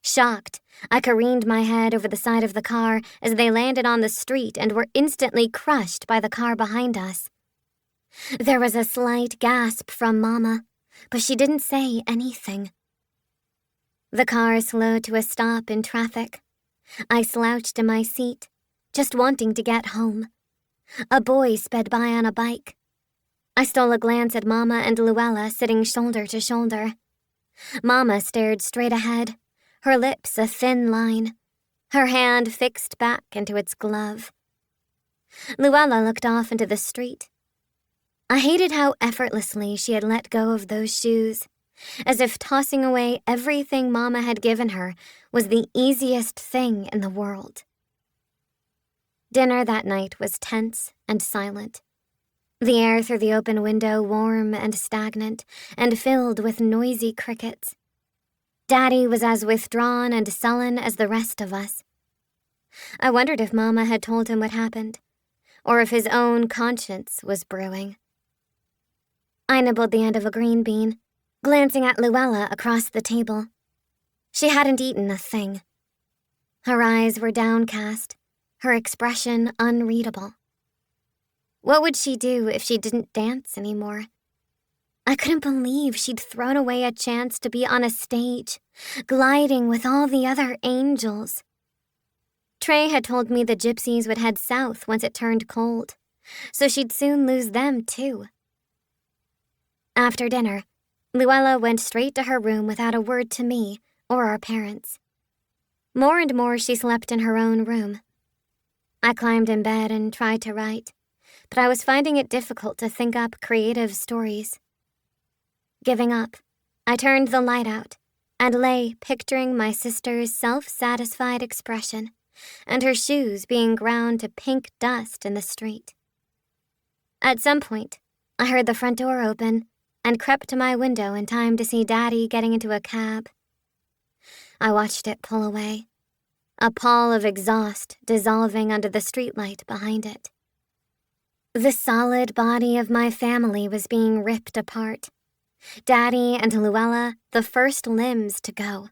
Shocked, I careened my head over the side of the car as they landed on the street and were instantly crushed by the car behind us. There was a slight gasp from Mama, but she didn't say anything. The car slowed to a stop in traffic. I slouched in my seat, just wanting to get home. A boy sped by on a bike. I stole a glance at Mama and Luella sitting shoulder to shoulder. Mama stared straight ahead, her lips a thin line, her hand fixed back into its glove. Luella looked off into the street. I hated how effortlessly she had let go of those shoes, as if tossing away everything Mama had given her was the easiest thing in the world. Dinner that night was tense and silent. The air through the open window warm and stagnant and filled with noisy crickets. Daddy was as withdrawn and sullen as the rest of us. I wondered if Mama had told him what happened, or if his own conscience was brewing. I nibbled the end of a green bean, glancing at Luella across the table. She hadn't eaten a thing. Her eyes were downcast, her expression unreadable. What would she do if she didn't dance anymore? I couldn't believe she'd thrown away a chance to be on a stage, gliding with all the other angels. Trey had told me the gypsies would head south once it turned cold, so she'd soon lose them too. After dinner, Luella went straight to her room without a word to me or our parents. More and more she slept in her own room. I climbed in bed and tried to write, but I was finding it difficult to think up creative stories. Giving up, I turned the light out and lay picturing my sister's self-satisfied expression and her shoes being ground to pink dust in the street. At some point, I heard the front door open and crept to my window in time to see Daddy getting into a cab. I watched it pull away, a pall of exhaust dissolving under the streetlight behind it. The solid body of my family was being ripped apart. Daddy and Luella, the first limbs to go.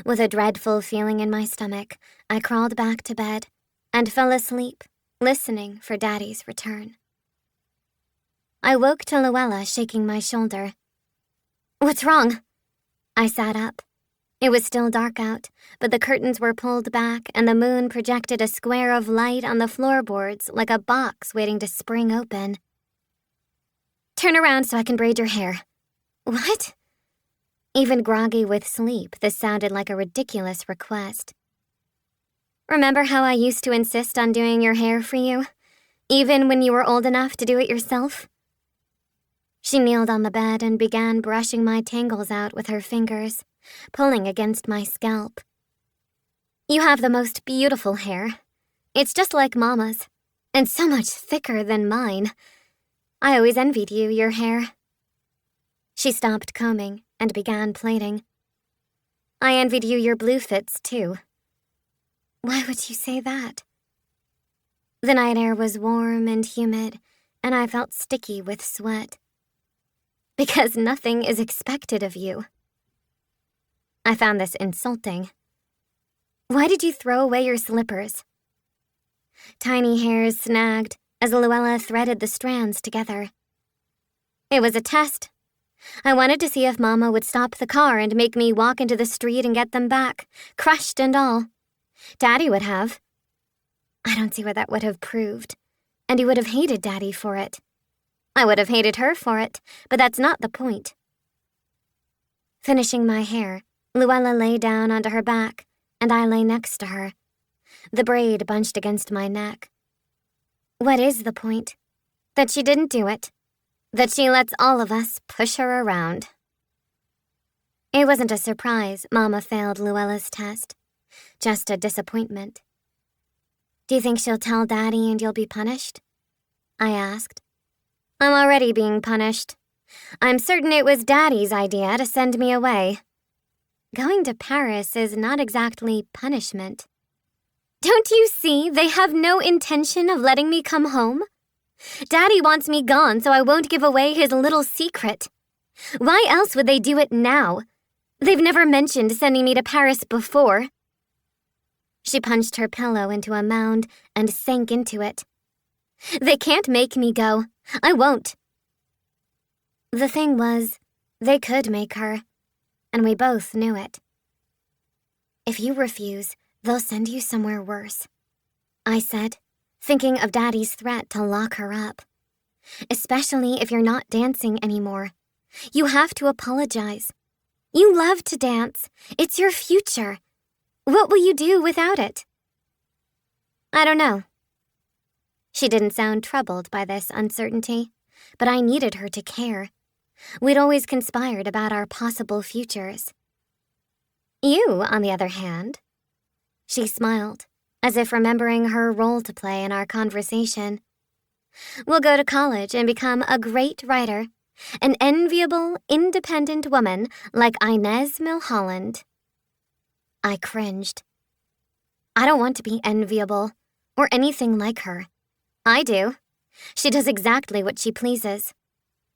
With a dreadful feeling in my stomach, I crawled back to bed and fell asleep, listening for Daddy's return. I woke to Luella shaking my shoulder. "What's wrong?" I sat up. It was still dark out, but the curtains were pulled back and the moon projected a square of light on the floorboards like a box waiting to spring open. "Turn around so I can braid your hair." "What?" Even groggy with sleep, this sounded like a ridiculous request. "Remember how I used to insist on doing your hair for you, even when you were old enough to do it yourself?" She kneeled on the bed and began brushing my tangles out with her fingers, pulling against my scalp. "You have the most beautiful hair. It's just like Mama's, and so much thicker than mine. I always envied you, your hair." She stopped combing and began plaiting. "I envied you your blue fits, too." "Why would you say that?" The night air was warm and humid, and I felt sticky with sweat. "Because nothing is expected of you." I found this insulting. "Why did you throw away your slippers?" Tiny hairs snagged as Luella threaded the strands together. "It was a test. I wanted to see if Mama would stop the car and make me walk into the street and get them back, crushed and all. Daddy would have. I don't see what that would have proved, and he would have hated Daddy for it. I would have hated her for it, but that's not the point." Finishing my hair, Luella lay down onto her back, and I lay next to her, the braid bunched against my neck. What is the point? That she didn't do it. That she lets all of us push her around. It wasn't a surprise Mama failed Luella's test, just a disappointment. "Do you think she'll tell Daddy and you'll be punished?" I asked. "I'm already being punished. I'm certain it was Daddy's idea to send me away. Going to Paris is not exactly punishment. Don't you see they have no intention of letting me come home? Daddy wants me gone so I won't give away his little secret. Why else would they do it now? They've never mentioned sending me to Paris before." She punched her pillow into a mound and sank into it. "They can't make me go. I won't." The thing was, they could make her, and we both knew it. "If you refuse, they'll send you somewhere worse," I said, thinking of Daddy's threat to lock her up. "Especially if you're not dancing anymore. You have to apologize. You love to dance. It's your future. What will you do without it?" "I don't know." She didn't sound troubled by this uncertainty, but I needed her to care. We'd always conspired about our possible futures. "You, on the other hand," she smiled, as if remembering her role to play in our conversation. "Will go to college and become a great writer, an enviable, independent woman like Inez Milholland." I cringed. "I don't want to be enviable, or anything like her. I do. She does exactly what she pleases.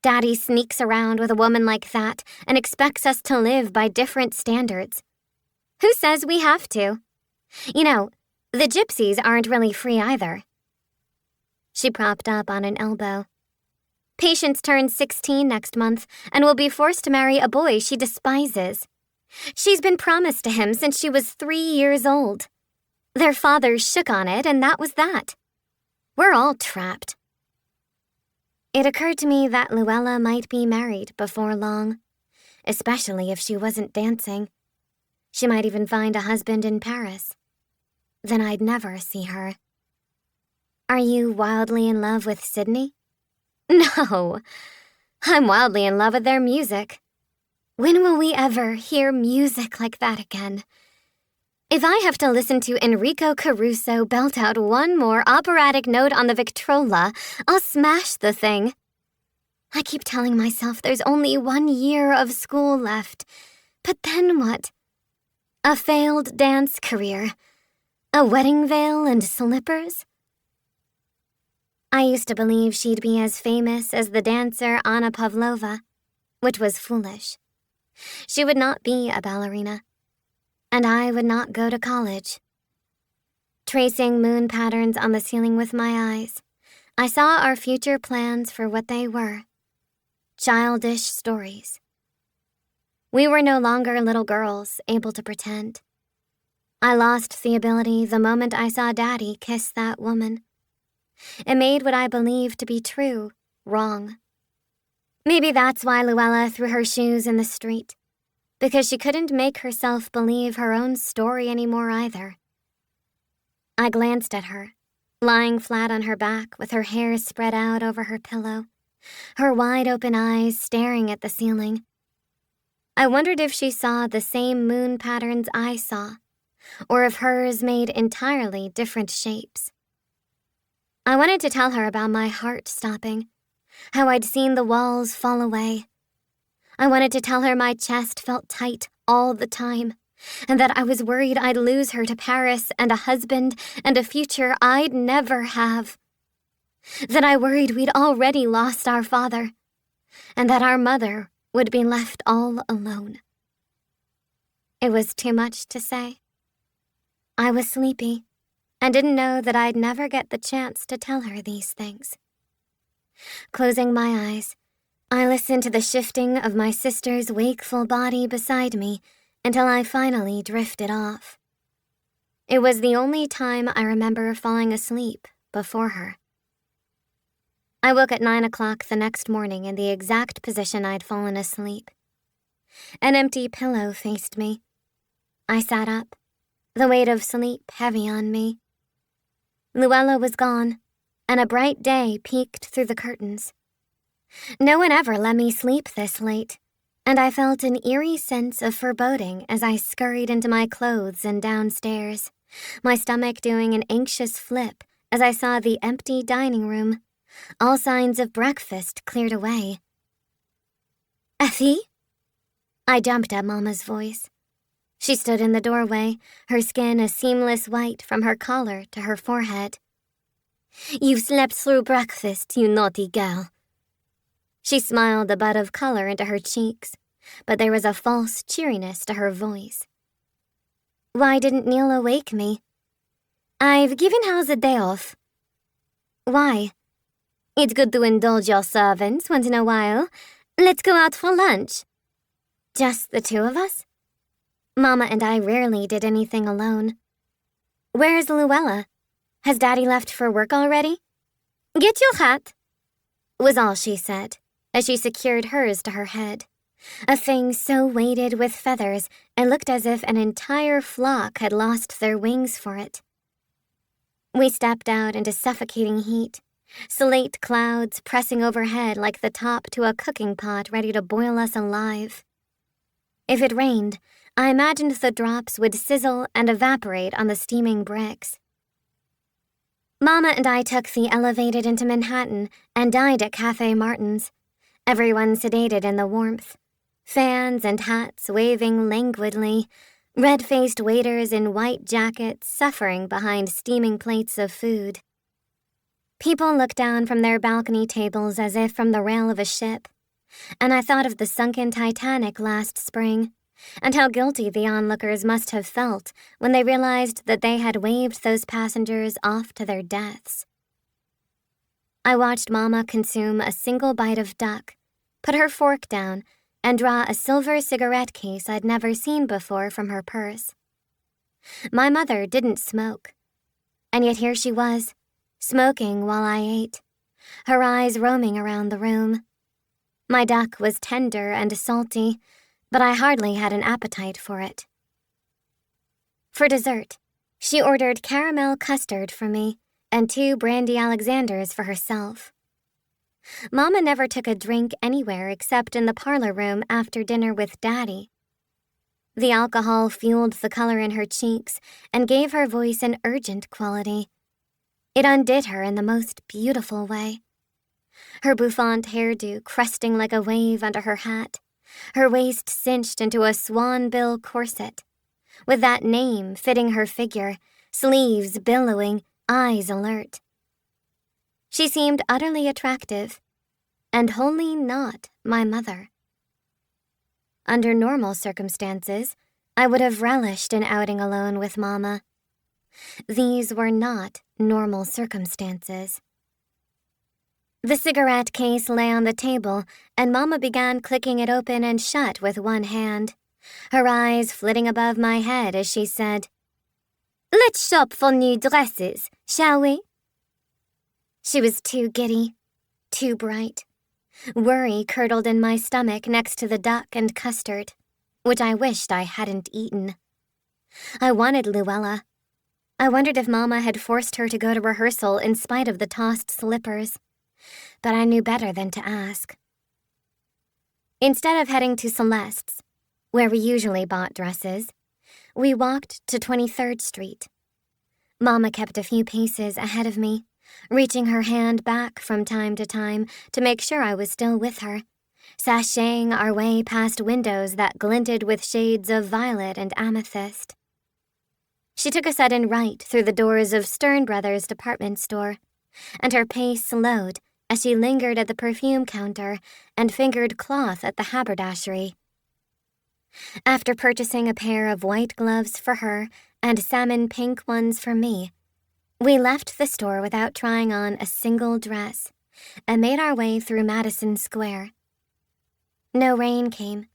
Daddy sneaks around with a woman like that and expects us to live by different standards. Who says we have to? You know, the gypsies aren't really free either." She propped up on an elbow. "Patience turns 16 next month and will be forced to marry a boy she despises. She's been promised to him since she was 3 years old. Their fathers shook on it, and that was that. We're all trapped." It occurred to me that Luella might be married before long, especially if she wasn't dancing. She might even find a husband in Paris. Then I'd never see her. "Are you wildly in love with Sydney?" "No, I'm wildly in love with their music. When will we ever hear music like that again? If I have to listen to Enrico Caruso belt out one more operatic note on the Victrola, I'll smash the thing. I keep telling myself there's only 1 year of school left. But then what? A failed dance career? A wedding veil and slippers? I used to believe she'd be as famous as the dancer Anna Pavlova, which was foolish. She would not be a ballerina, and I would not go to college. Tracing moon patterns on the ceiling with my eyes, I saw our future plans for what they were. Childish stories. We were no longer little girls able to pretend. I lost the ability the moment I saw Daddy kiss that woman. It made what I believed to be true wrong. Maybe that's why Luella threw her shoes in the street, because she couldn't make herself believe her own story anymore either. I glanced at her, lying flat on her back with her hair spread out over her pillow, her wide-open eyes staring at the ceiling. I wondered if she saw the same moon patterns I saw, or if hers made entirely different shapes. I wanted to tell her about my heart stopping, how I'd seen the walls fall away. I wanted to tell her my chest felt tight all the time, and that I was worried I'd lose her to Paris and a husband and a future I'd never have. That I worried we'd already lost our father, and that our mother would be left all alone. It was too much to say. I was sleepy and didn't know that I'd never get the chance to tell her these things. Closing my eyes, I listened to the shifting of my sister's wakeful body beside me until I finally drifted off. It was the only time I remember falling asleep before her. I woke at 9 o'clock the next morning in the exact position I'd fallen asleep. An empty pillow faced me. I sat up, the weight of sleep heavy on me. Luella was gone, and a bright day peeked through the curtains. No one ever let me sleep this late, and I felt an eerie sense of foreboding as I scurried into my clothes and downstairs, my stomach doing an anxious flip as I saw the empty dining room, all signs of breakfast cleared away. "Effie?" I jumped at Mama's voice. She stood in the doorway, her skin a seamless white from her collar to her forehead. "You've slept through breakfast, you naughty gal." She smiled a bud of color into her cheeks, but there was a false cheeriness to her voice. "Why didn't Neil awake me?" "I've given House a day off." "Why?" "It's good to indulge your servants once in a while. Let's go out for lunch." "Just the two of us?" Mama and I rarely did anything alone. "Where's Luella? Has Daddy left for work already?" "Get your hat," was all she said, as she secured hers to her head, a thing so weighted with feathers it looked as if an entire flock had lost their wings for it. We stepped out into suffocating heat, slate clouds pressing overhead like the top to a cooking pot ready to boil us alive. If it rained, I imagined the drops would sizzle and evaporate on the steaming bricks. Mama and I took the elevated into Manhattan and dined at Cafe Martin's, everyone sedated in the warmth, fans and hats waving languidly, red-faced waiters in white jackets suffering behind steaming plates of food. People looked down from their balcony tables as if from the rail of a ship, and I thought of the sunken Titanic last spring, and how guilty the onlookers must have felt when they realized that they had waved those passengers off to their deaths. I watched Mama consume a single bite of duck, put her fork down, and draw a silver cigarette case I'd never seen before from her purse. My mother didn't smoke, and yet here she was, smoking while I ate, her eyes roaming around the room. My duck was tender and salty, but I hardly had an appetite for it. For dessert, she ordered caramel custard for me and 2 brandy Alexanders for herself. Mama never took a drink anywhere except in the parlor room after dinner with Daddy. The alcohol fueled the color in her cheeks and gave her voice an urgent quality. It undid her in the most beautiful way. Her bouffant hairdo cresting like a wave under her hat, her waist cinched into a swanbill corset, with that name fitting her figure, sleeves billowing, eyes alert. She seemed utterly attractive, and wholly not my mother. Under normal circumstances, I would have relished an outing alone with Mama. These were not normal circumstances. The cigarette case lay on the table, and Mama began clicking it open and shut with one hand, her eyes flitting above my head as she said, "Let's shop for new dresses, shall we?" She was too giddy, too bright. Worry curdled in my stomach next to the duck and custard, which I wished I hadn't eaten. I wanted Luella. I wondered if Mama had forced her to go to rehearsal in spite of the tossed slippers, but I knew better than to ask. Instead of heading to Celeste's, where we usually bought dresses, we walked to 23rd Street. Mama kept a few paces ahead of me, reaching her hand back from time to make sure I was still with her, sashaying our way past windows that glinted with shades of violet and amethyst. She took a sudden right through the doors of Stern Brothers department store, and her pace slowed as she lingered at the perfume counter and fingered cloth at the haberdashery. After purchasing a pair of white gloves for her and salmon pink ones for me, we left the store without trying on a single dress and made our way through Madison Square. No rain came.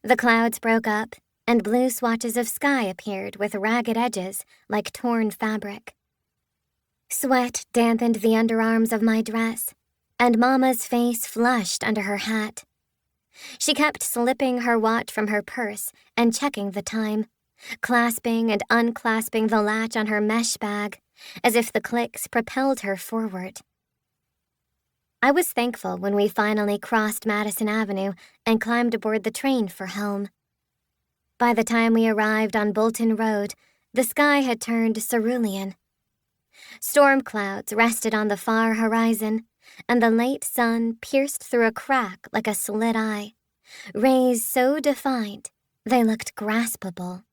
The clouds broke up and blue swatches of sky appeared with ragged edges like torn fabric. Sweat dampened the underarms of my dress, and Mama's face flushed under her hat. She kept slipping her watch from her purse and checking the time, clasping and unclasping the latch on her mesh bag, as if the clicks propelled her forward. I was thankful when we finally crossed Madison Avenue and climbed aboard the train for home. By the time we arrived on Bolton Road, the sky had turned cerulean. Storm clouds rested on the far horizon, and the late sun pierced through a crack like a slit eye, rays so defined they looked graspable.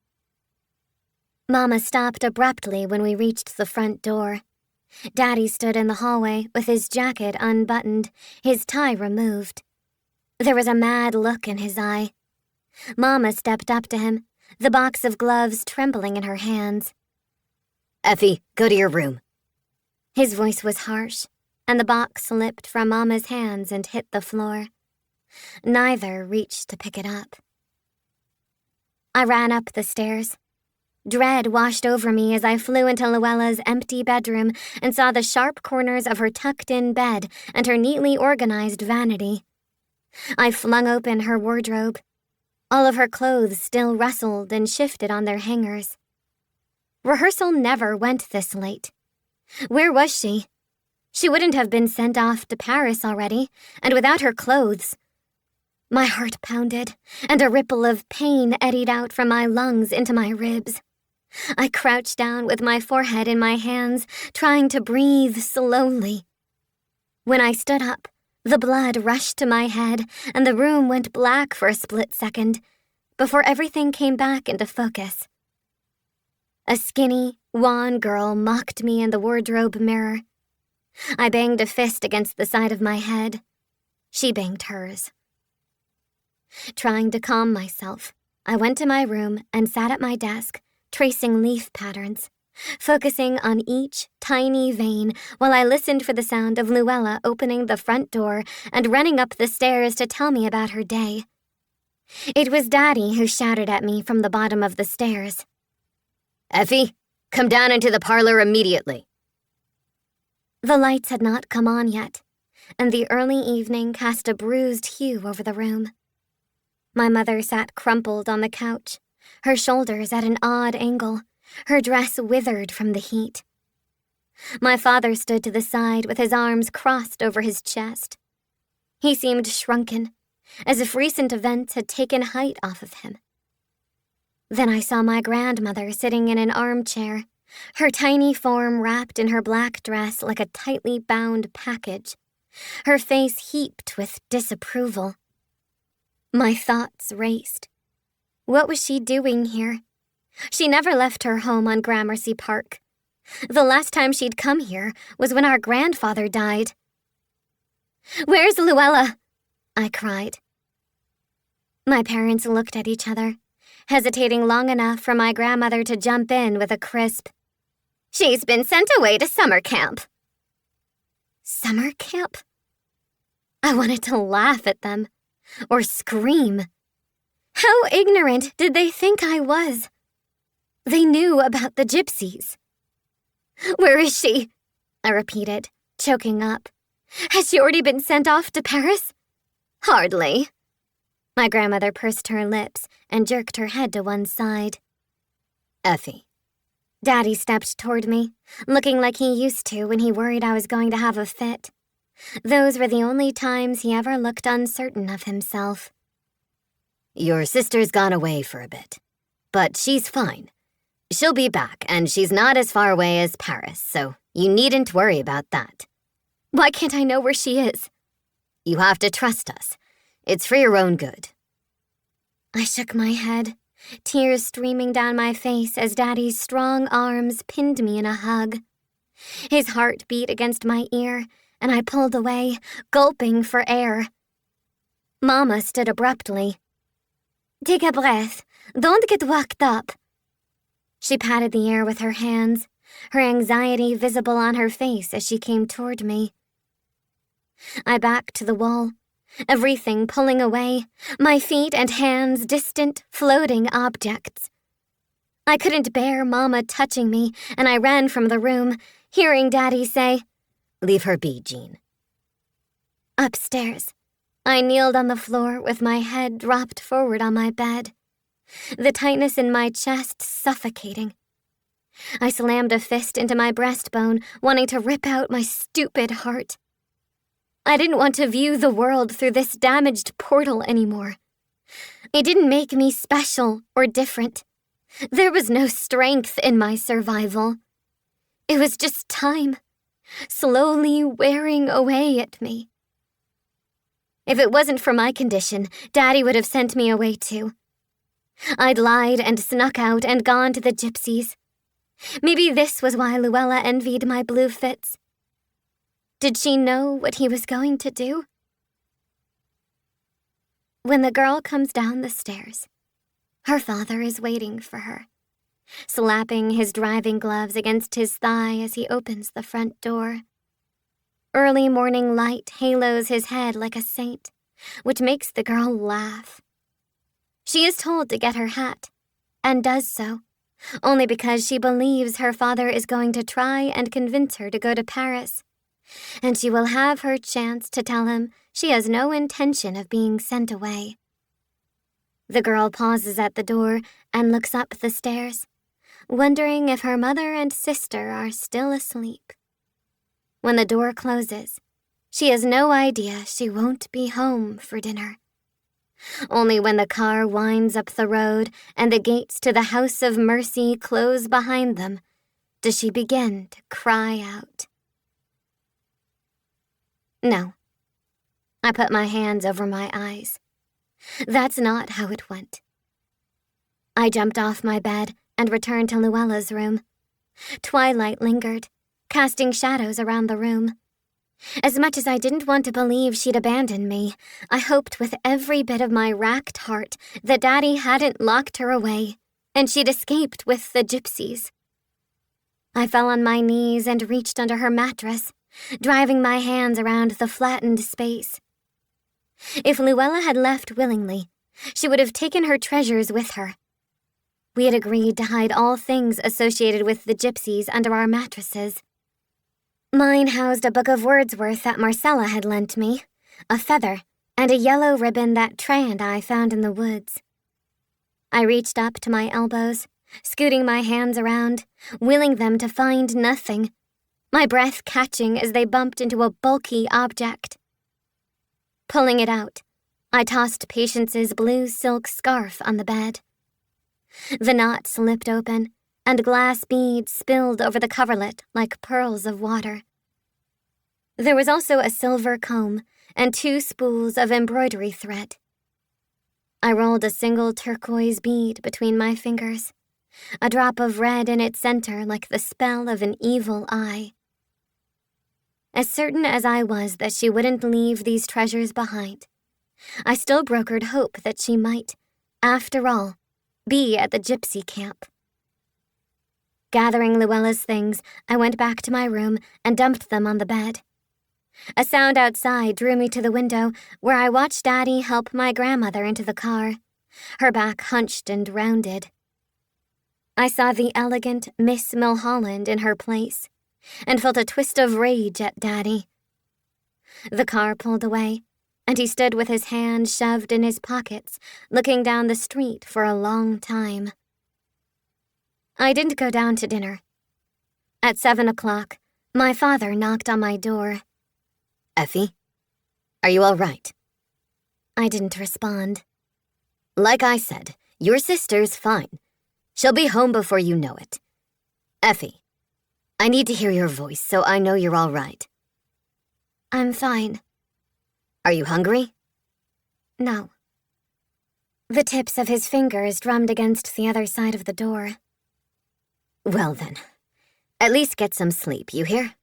Mama stopped abruptly when we reached the front door. Daddy stood in the hallway with his jacket unbuttoned, his tie removed. There was a mad look in his eye. Mama stepped up to him, the box of gloves trembling in her hands. "Effie, go to your room." His voice was harsh, and the box slipped from Mama's hands and hit the floor. Neither reached to pick it up. I ran up the stairs. Dread washed over me as I flew into Luella's empty bedroom and saw the sharp corners of her tucked-in bed and her neatly organized vanity. I flung open her wardrobe. All of her clothes still rustled and shifted on their hangers. Rehearsal never went this late. Where was she? She wouldn't have been sent off to Paris already, and without her clothes. My heart pounded, and a ripple of pain eddied out from my lungs into my ribs. I crouched down with my forehead in my hands, trying to breathe slowly. When I stood up, the blood rushed to my head, and the room went black for a split second, before everything came back into focus. A skinny, wan girl mocked me in the wardrobe mirror. I banged a fist against the side of my head. She banged hers. Trying to calm myself, I went to my room and sat at my desk, tracing leaf patterns, focusing on each tiny vein while I listened for the sound of Luella opening the front door and running up the stairs to tell me about her day. It was Daddy who shouted at me from the bottom of the stairs. "Effie, come down into the parlor immediately." The lights had not come on yet, and the early evening cast a bruised hue over the room. My mother sat crumpled on the couch, her shoulders at an odd angle, her dress withered from the heat. My father stood to the side with his arms crossed over his chest. He seemed shrunken, as if recent events had taken height off of him. Then I saw my grandmother sitting in an armchair, her tiny form wrapped in her black dress like a tightly bound package, her face heaped with disapproval. My thoughts raced. What was she doing here? She never left her home on Gramercy Park. The last time she'd come here was when our grandfather died. "Where's Luella?" I cried. My parents looked at each other, hesitating long enough for my grandmother to jump in with a crisp, "She's been sent away to summer camp." Summer camp? I wanted to laugh at them, or scream. How ignorant did they think I was? They knew about the gypsies. "Where is she?" I repeated, choking up. "Has she already been sent off to Paris?" "Hardly." My grandmother pursed her lips and jerked her head to one side. "Effie." Daddy stepped toward me, looking like he used to when he worried I was going to have a fit. Those were the only times he ever looked uncertain of himself. "Your sister's gone away for a bit, but she's fine. She'll be back, and she's not as far away as Paris, so you needn't worry about that." "Why can't I know where she is?" "You have to trust us. It's for your own good." I shook my head, tears streaming down my face as Daddy's strong arms pinned me in a hug. His heart beat against my ear, and I pulled away, gulping for air. Mama stood abruptly. "Take a breath. Don't get worked up." She patted the air with her hands, her anxiety visible on her face as she came toward me. I backed to the wall, everything pulling away, my feet and hands distant, floating objects. I couldn't bear Mama touching me, and I ran from the room, hearing Daddy say, "Leave her be, Jean." Upstairs, I kneeled on the floor with my head dropped forward on my bed, the tightness in my chest suffocating. I slammed a fist into my breastbone, wanting to rip out my stupid heart. I didn't want to view the world through this damaged portal anymore. It didn't make me special or different. There was no strength in my survival. It was just time, slowly wearing away at me. If it wasn't for my condition, Daddy would have sent me away too. I'd lied and snuck out and gone to the gypsies. Maybe this was why Luella envied my blue fits. Did she know what he was going to do? When the girl comes down the stairs, her father is waiting for her, slapping his driving gloves against his thigh as he opens the front door. Early morning light halos his head like a saint, which makes the girl laugh. She is told to get her hat, and does so, only because she believes her father is going to try and convince her to go to Paris, and she will have her chance to tell him she has no intention of being sent away. The girl pauses at the door and looks up the stairs, wondering if her mother and sister are still asleep. When the door closes, she has no idea she won't be home for dinner. Only when the car winds up the road and the gates to the House of Mercy close behind them does she begin to cry out. No. I put my hands over my eyes. That's not how it went. I jumped off my bed and returned to Luella's room. Twilight lingered, casting shadows around the room. As much as I didn't want to believe she'd abandoned me, I hoped with every bit of my racked heart that Daddy hadn't locked her away, and she'd escaped with the gypsies. I fell on my knees and reached under her mattress, driving my hands around the flattened space. If Luella had left willingly, she would have taken her treasures with her. We had agreed to hide all things associated with the gypsies under our mattresses. Mine housed a book of Wordsworth that Marcella had lent me, a feather, and a yellow ribbon that Trey and I found in the woods. I reached up to my elbows, scooting my hands around, willing them to find nothing, my breath catching as they bumped into a bulky object. Pulling it out, I tossed Patience's blue silk scarf on the bed. The knot slipped open, and glass beads spilled over the coverlet like pearls of water. There was also a silver comb and 2 spools of embroidery thread. I rolled a single turquoise bead between my fingers, a drop of red in its center like the spell of an evil eye. As certain as I was that she wouldn't leave these treasures behind, I still brokered hope that she might, after all, be at the gypsy camp. Gathering Luella's things, I went back to my room and dumped them on the bed. A sound outside drew me to the window, where I watched Daddy help my grandmother into the car, her back hunched and rounded. I saw the elegant Miss Milholland in her place, and felt a twist of rage at Daddy. The car pulled away, and he stood with his hands shoved in his pockets, looking down the street for a long time. I didn't go down to dinner. At 7 o'clock, my father knocked on my door. Effie, are you all right? I didn't respond. Like I said, your sister's fine. She'll be home before you know it. Effie, I need to hear your voice so I know you're all right. I'm fine. Are you hungry? No. The tips of his fingers drummed against the other side of the door. Well then, at least get some sleep, you hear?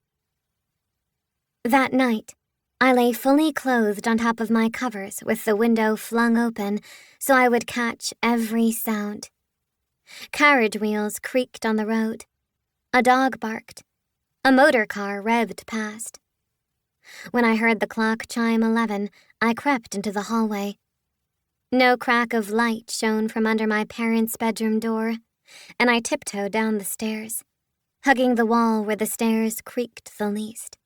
That night, I lay fully clothed on top of my covers with the window flung open so I would catch every sound. Carriage wheels creaked on the road. A dog barked. A motor car revved past. When I heard the clock chime 11, I crept into the hallway. No crack of light shone from under my parents' bedroom door, and I tiptoed down the stairs, hugging the wall where the stairs creaked the least.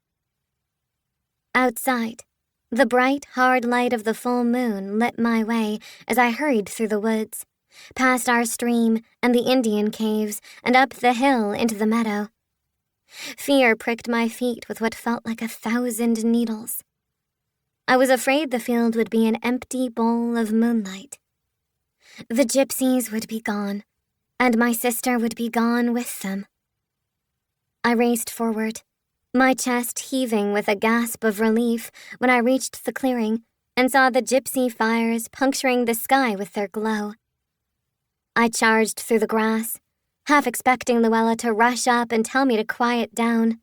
Outside, the bright, hard light of the full moon lit my way as I hurried through the woods, past our stream and the Indian caves, and up the hill into the meadow. Fear pricked my feet with what felt like 1,000 needles. I was afraid the field would be an empty bowl of moonlight. The gypsies would be gone, and my sister would be gone with them. I raced forward, my chest heaving with a gasp of relief when I reached the clearing and saw the gypsy fires puncturing the sky with their glow. I charged through the grass, half expecting Luella to rush up and tell me to quiet down.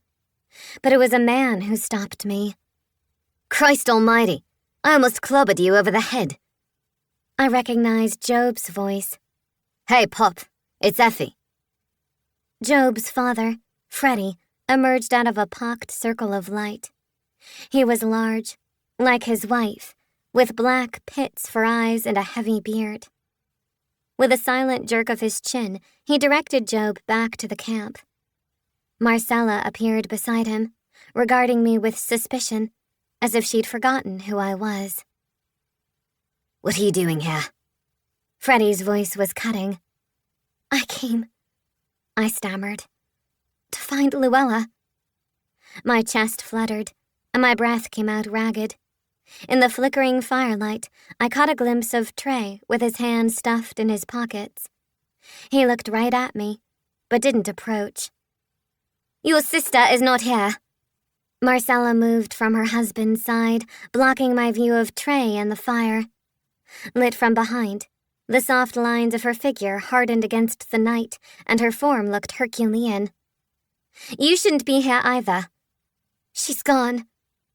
But it was a man who stopped me. Christ almighty, I almost clubbed you over the head. I recognized Job's voice. Hey, Pop, it's Effie. Job's father, Freddie, emerged out of a pocked circle of light. He was large, like his wife, with black pits for eyes and a heavy beard. With a silent jerk of his chin, he directed Job back to the camp. Marcella appeared beside him, regarding me with suspicion, as if she'd forgotten who I was. What are you doing here? Freddie's voice was cutting. I came, I stammered, to find Luella. My chest fluttered, and my breath came out ragged. In the flickering firelight, I caught a glimpse of Trey with his hands stuffed in his pockets. He looked right at me, but didn't approach. Your sister is not here. Marcella moved from her husband's side, blocking my view of Trey and the fire. Lit from behind, the soft lines of her figure hardened against the night, and her form looked Herculean. You shouldn't be here either. She's gone,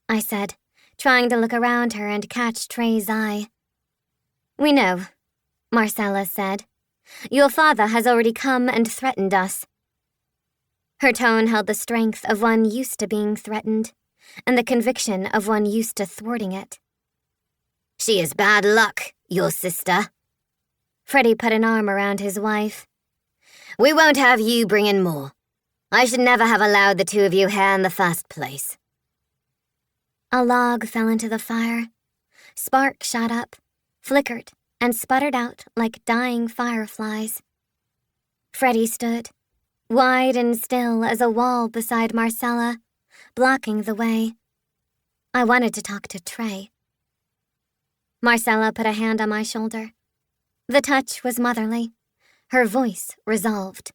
I said, trying to look around her and catch Trey's eye. We know, Marcella said. Your father has already come and threatened us. Her tone held the strength of one used to being threatened, and the conviction of one used to thwarting it. She is bad luck, your sister. Freddie put an arm around his wife. We won't have you bring in more. I should never have allowed the two of you here in the first place. A log fell into the fire. Sparks shot up, flickered, and sputtered out like dying fireflies. Freddie stood, wide and still as a wall beside Marcella, blocking the way. I wanted to talk to Trey. Marcella put a hand on my shoulder. The touch was motherly, her voice resolved.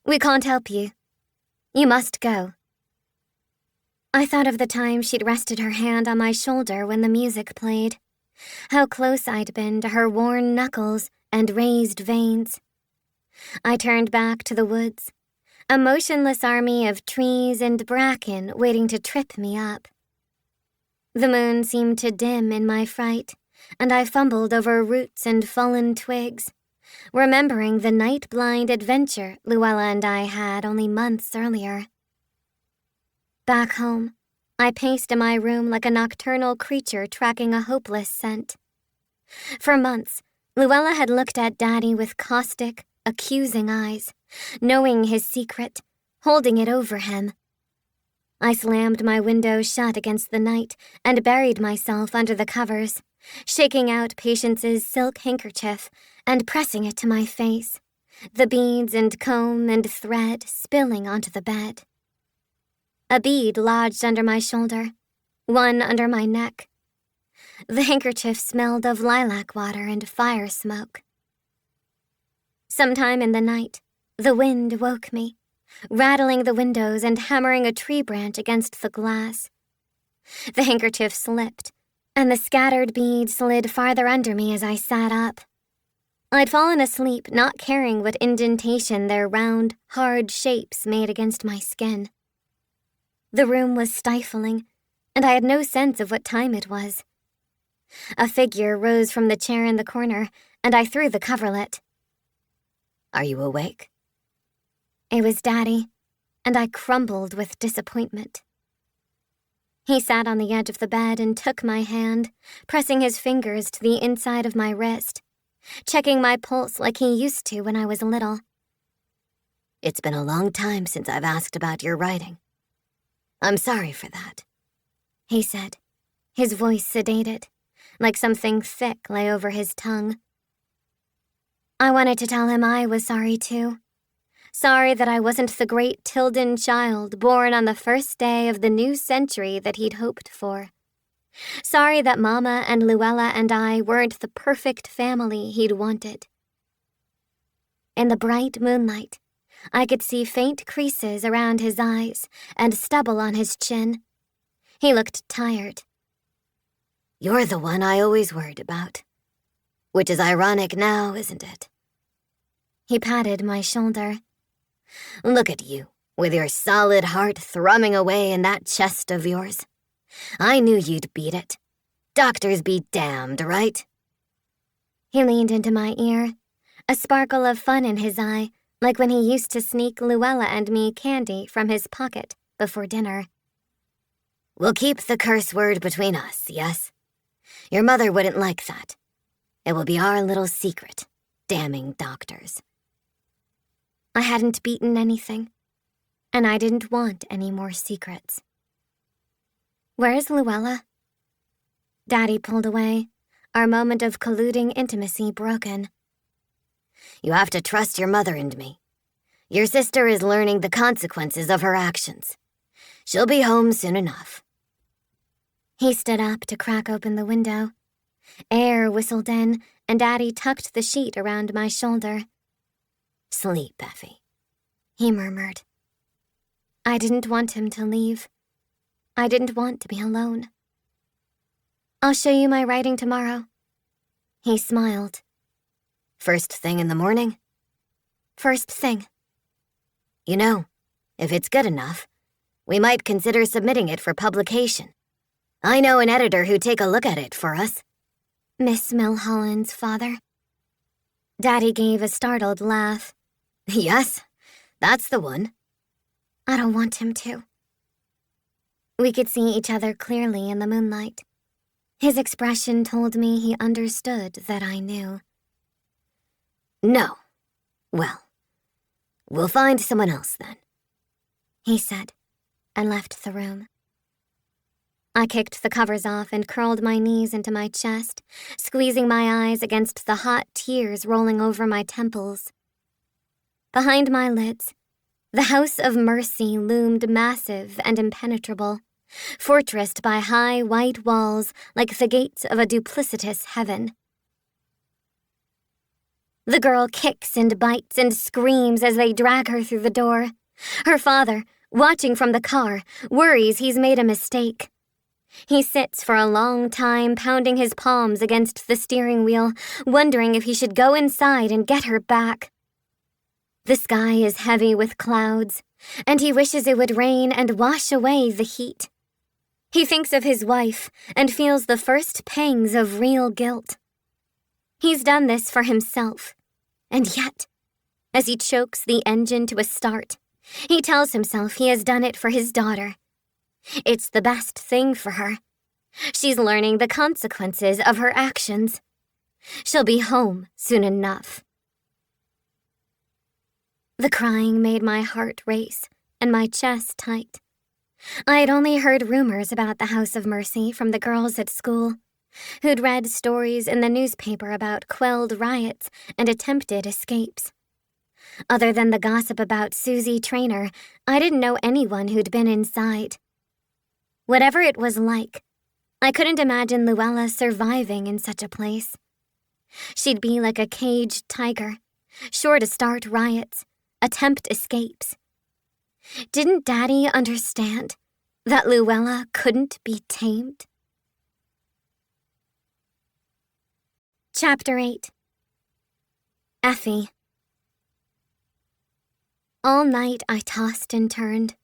"We can't help you. You must go." I thought of the time she'd rested her hand on my shoulder when the music played, how close I'd been to her worn knuckles and raised veins. I turned back to the woods, a motionless army of trees and bracken waiting to trip me up. The moon seemed to dim in my fright, and I fumbled over roots and fallen twigs, remembering the night-blind adventure Luella and I had only months earlier. Back home, I paced in my room like a nocturnal creature tracking a hopeless scent. For months, Luella had looked at Daddy with caustic, accusing eyes, knowing his secret, holding it over him. I slammed my window shut against the night and buried myself under the covers, shaking out Patience's silk handkerchief and pressing it to my face, the beads and comb and thread spilling onto the bed. A bead lodged under my shoulder, one under my neck. The handkerchief smelled of lilac water and fire smoke. Sometime in the night, the wind woke me, rattling the windows and hammering a tree branch against the glass. The handkerchief slipped, and the scattered beads slid farther under me as I sat up. I'd fallen asleep, not caring what indentation their round, hard shapes made against my skin. The room was stifling, and I had no sense of what time it was. A figure rose from the chair in the corner, and I threw the coverlet. "Are you awake?" It was Daddy, and I crumbled with disappointment. He sat on the edge of the bed and took my hand, pressing his fingers to the inside of my wrist, checking my pulse like he used to when I was little. "It's been a long time since I've asked about your writing. I'm sorry for that," he said, his voice sedated, like something thick lay over his tongue. I wanted to tell him I was sorry too. Sorry that I wasn't the great Tilden child born on the first day of the new century that he'd hoped for. Sorry that Mama and Luella and I weren't the perfect family he'd wanted. In the bright moonlight, I could see faint creases around his eyes and stubble on his chin. He looked tired. "You're the one I always worried about. Which is ironic now, isn't it?" He patted my shoulder. "Look at you, with your solid heart thrumming away in that chest of yours. I knew you'd beat it. Doctors be damned, right?" He leaned into my ear, a sparkle of fun in his eye, like when he used to sneak Luella and me candy from his pocket before dinner. "We'll keep the curse word between us, yes? Your mother wouldn't like that. It will be our little secret, damning doctors." I hadn't beaten anything, and I didn't want any more secrets. "Where's Luella?" Daddy pulled away, our moment of colluding intimacy broken. "You have to trust your mother and me. Your sister is learning the consequences of her actions. She'll be home soon enough." He stood up to crack open the window. Air whistled in, and Daddy tucked the sheet around my shoulder. "Sleep, Effie," he murmured. I didn't want him to leave. I didn't want to be alone. "I'll show you my writing tomorrow." He smiled. "First thing in the morning?" "First thing." "You know, if it's good enough, we might consider submitting it for publication. I know an editor who'd take a look at it for us." Miss Milholland's father. Daddy gave a startled laugh. "Yes, that's the one." I don't want him to. We could see each other clearly in the moonlight. His expression told me he understood that I knew. "No. Well, we'll find someone else then," he said, and left the room. I kicked the covers off and curled my knees into my chest, squeezing my eyes against the hot tears rolling over my temples. Behind my lids, the House of Mercy loomed massive and impenetrable, fortressed by high white walls like the gates of a duplicitous heaven. The girl kicks and bites and screams as they drag her through the door. Her father, watching from the car, worries he's made a mistake. He sits for a long time, pounding his palms against the steering wheel, wondering if he should go inside and get her back. The sky is heavy with clouds, and he wishes it would rain and wash away the heat. He thinks of his wife and feels the first pangs of real guilt. He's done this for himself, and yet, as he chokes the engine to a start, he tells himself he has done it for his daughter. It's the best thing for her. She's learning the consequences of her actions. She'll be home soon enough. The crying made my heart race and my chest tight. I had only heard rumors about the House of Mercy from the girls at school, who'd read stories in the newspaper about quelled riots and attempted escapes. Other than the gossip about Susie Traynor, I didn't know anyone who'd been inside. Whatever it was like, I couldn't imagine Luella surviving in such a place. She'd be like a caged tiger, sure to start riots, attempt escapes. Didn't Daddy understand that Luella couldn't be tamed? Chapter 8. Effie. All night I tossed and turned,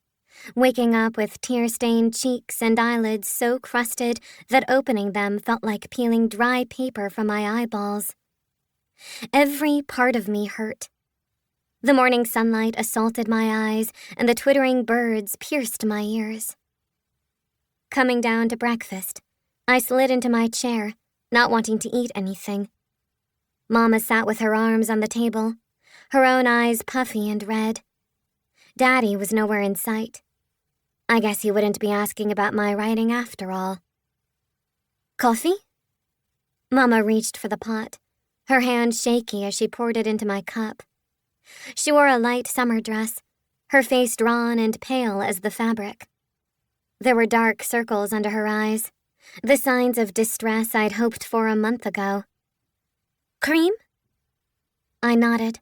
waking up with tear-stained cheeks and eyelids so crusted that opening them felt like peeling dry paper from my eyeballs. Every part of me hurt. The morning sunlight assaulted my eyes, and the twittering birds pierced my ears. Coming down to breakfast, I slid into my chair, not wanting to eat anything. Mama sat with her arms on the table, her own eyes puffy and red. Daddy was nowhere in sight. I guess he wouldn't be asking about my writing after all. Coffee? Mama reached for the pot, her hand shaky as she poured it into my cup. She wore a light summer dress, her face drawn and pale as the fabric. There were dark circles under her eyes, the signs of distress I'd hoped for a month ago. Cream? I nodded,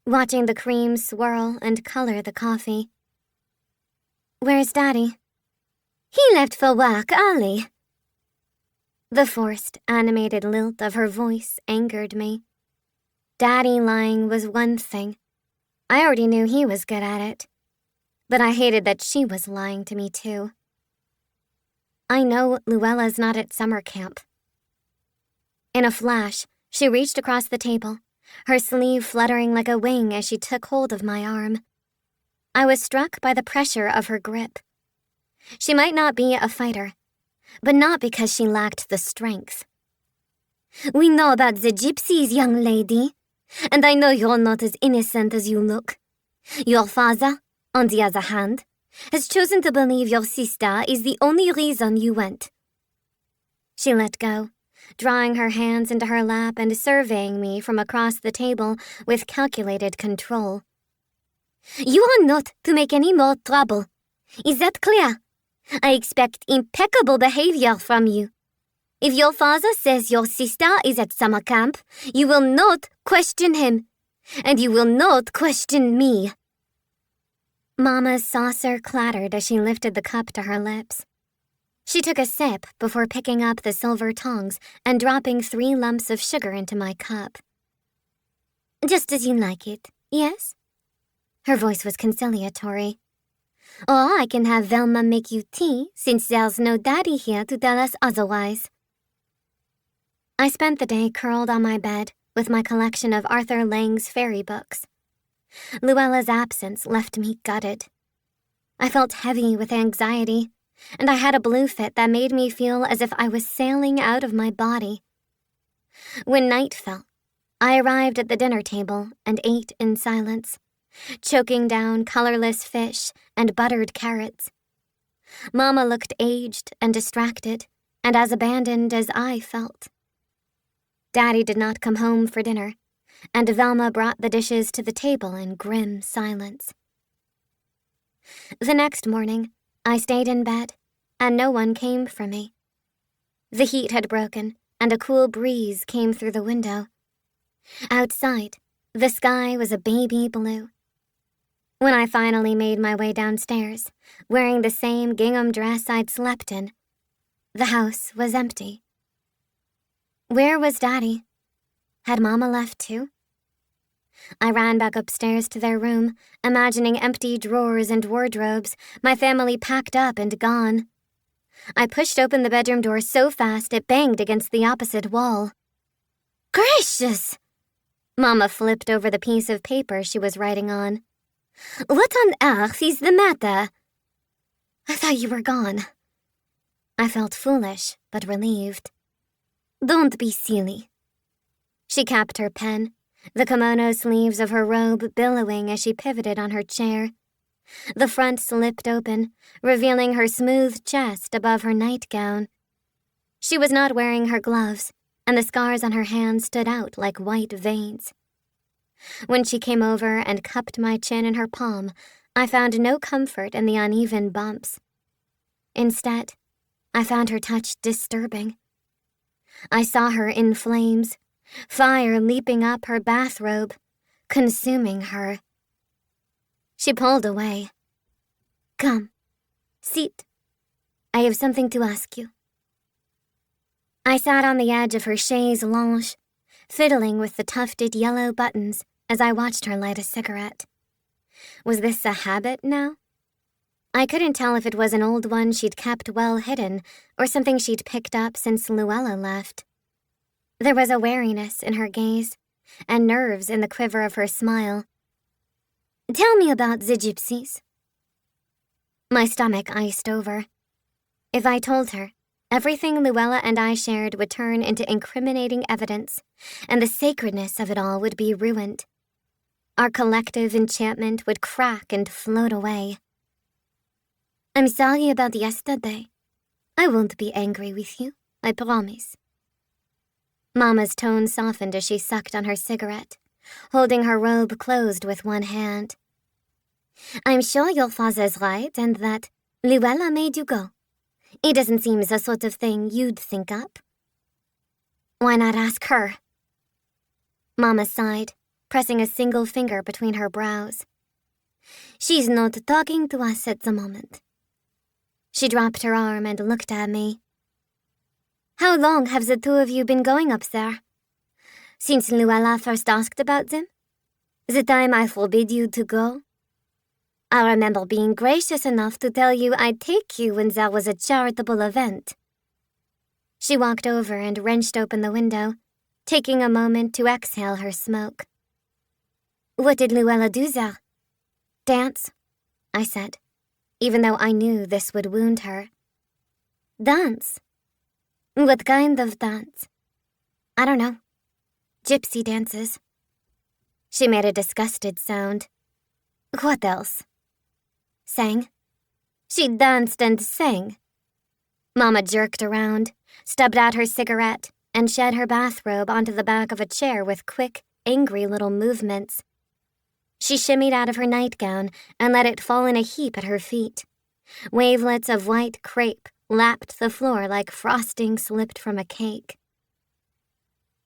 watching the cream swirl and color the coffee. Where's Daddy? He left for work early. The forced, animated lilt of her voice angered me. Daddy lying was one thing. I already knew he was good at it. But I hated that she was lying to me too. I know Luella's not at summer camp. In a flash, she reached across the table, her sleeve fluttering like a wing as she took hold of my arm. I was struck by the pressure of her grip. She might not be a fighter, but not because she lacked the strength. We know about the gypsies, young lady, and I know you're not as innocent as you look. Your father, on the other hand, has chosen to believe your sister is the only reason you went. She let go, drawing her hands into her lap and surveying me from across the table with calculated control. You are not to make any more trouble. Is that clear? I expect impeccable behavior from you. If your father says your sister is at summer camp, you will not question him, and you will not question me. Mama's saucer clattered as she lifted the cup to her lips. She took a sip before picking up the silver tongs and dropping 3 lumps of sugar into my cup. Just as you like it, yes? Her voice was conciliatory. Or I can have Velma make you tea, since there's no Daddy here to tell us otherwise. I spent the day curled on my bed with my collection of Arthur Lang's fairy books. Luella's absence left me gutted. I felt heavy with anxiety, and I had a blue fit that made me feel as if I was sailing out of my body. When night fell, I arrived at the dinner table and ate in silence, choking down colorless fish and buttered carrots. Mama looked aged and distracted, and as abandoned as I felt. Daddy did not come home for dinner, and Velma brought the dishes to the table in grim silence. The next morning, I stayed in bed, and no one came for me. The heat had broken, and a cool breeze came through the window. Outside, The sky was a baby blue. When I finally made my way downstairs, wearing the same gingham dress I'd slept in, the house was empty. Where was Daddy? Had Mama left too? I ran back upstairs to their room, imagining empty drawers and wardrobes, my family packed up and gone. I pushed open the bedroom door so fast it banged against the opposite wall. Gracious! Mama flipped over the piece of paper she was writing on. What on earth is the matter? I thought you were gone. I felt foolish, but relieved. Don't be silly. She capped her pen, the kimono sleeves of her robe billowing as she pivoted on her chair. The front slipped open, revealing her smooth chest above her nightgown. She was not wearing her gloves, and the scars on her hands stood out like white veins. When she came over and cupped my chin in her palm, I found no comfort in the uneven bumps. Instead, I found her touch disturbing. I saw her in flames, fire leaping up her bathrobe, consuming her. She pulled away. Come, sit. I have something to ask you. I sat on the edge of her chaise longue, fiddling with the tufted yellow buttons as I watched her light a cigarette. Was this a habit now? I couldn't tell if it was an old one she'd kept well hidden or something she'd picked up since Luella left. There was a wariness in her gaze and nerves in the quiver of her smile. Tell me about the gypsies. My stomach iced over. If I told her, everything Luella and I shared would turn into incriminating evidence, and the sacredness of it all would be ruined. Our collective enchantment would crack and float away. I'm sorry about yesterday. I won't be angry with you, I promise. Mama's tone softened as she sucked on her cigarette, holding her robe closed with one hand. I'm sure your father's right and that Luella made you go. It doesn't seem the sort of thing you'd think up. Why not ask her? Mama sighed, pressing a single finger between her brows. She's not talking to us at the moment. She dropped her arm and looked at me. How long have the two of you been going up there? Since Luella first asked about them? The time I forbid you to go? I remember being gracious enough to tell you I'd take you when there was a charitable event. She walked over and wrenched open the window, taking a moment to exhale her smoke. What did Luella do there? Dance, I said, even though I knew this would wound her. Dance? What kind of dance? I don't know. Gypsy dances. She made a disgusted sound. What else? Sang. She danced and sang. Mama jerked around, stubbed out her cigarette, and shed her bathrobe onto the back of a chair with quick, angry little movements. She shimmied out of her nightgown and let it fall in a heap at her feet. Wavelets of white crepe lapped the floor like frosting slipped from a cake.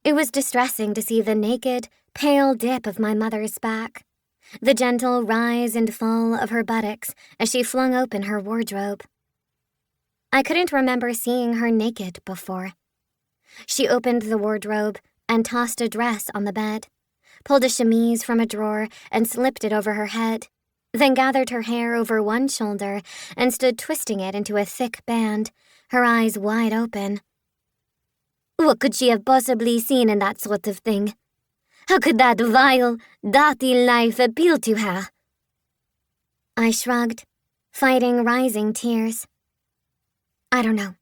It was distressing to see the naked, pale dip of my mother's back, the gentle rise and fall of her buttocks as she flung open her wardrobe. I couldn't remember seeing her naked before. She opened the wardrobe and tossed a dress on the bed, pulled a chemise from a drawer and slipped it over her head, then gathered her hair over one shoulder and stood twisting it into a thick band, her eyes wide open. What could she have possibly seen in that sort of thing? How could that vile, dirty life appeal to her? I shrugged, fighting rising tears. I don't know.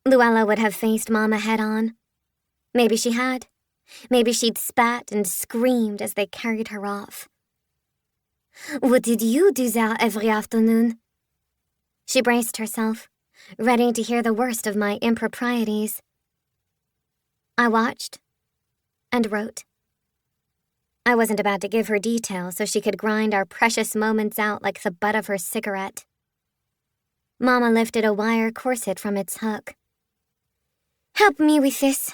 Luella would have faced Mama head-on. Maybe she had. Maybe she'd spat and screamed as they carried her off. What did you do there every afternoon? She braced herself, ready to hear the worst of my improprieties. I watched and wrote. I wasn't about to give her details so she could grind our precious moments out like the butt of her cigarette. Mama lifted a wire corset from its hook. Help me with this.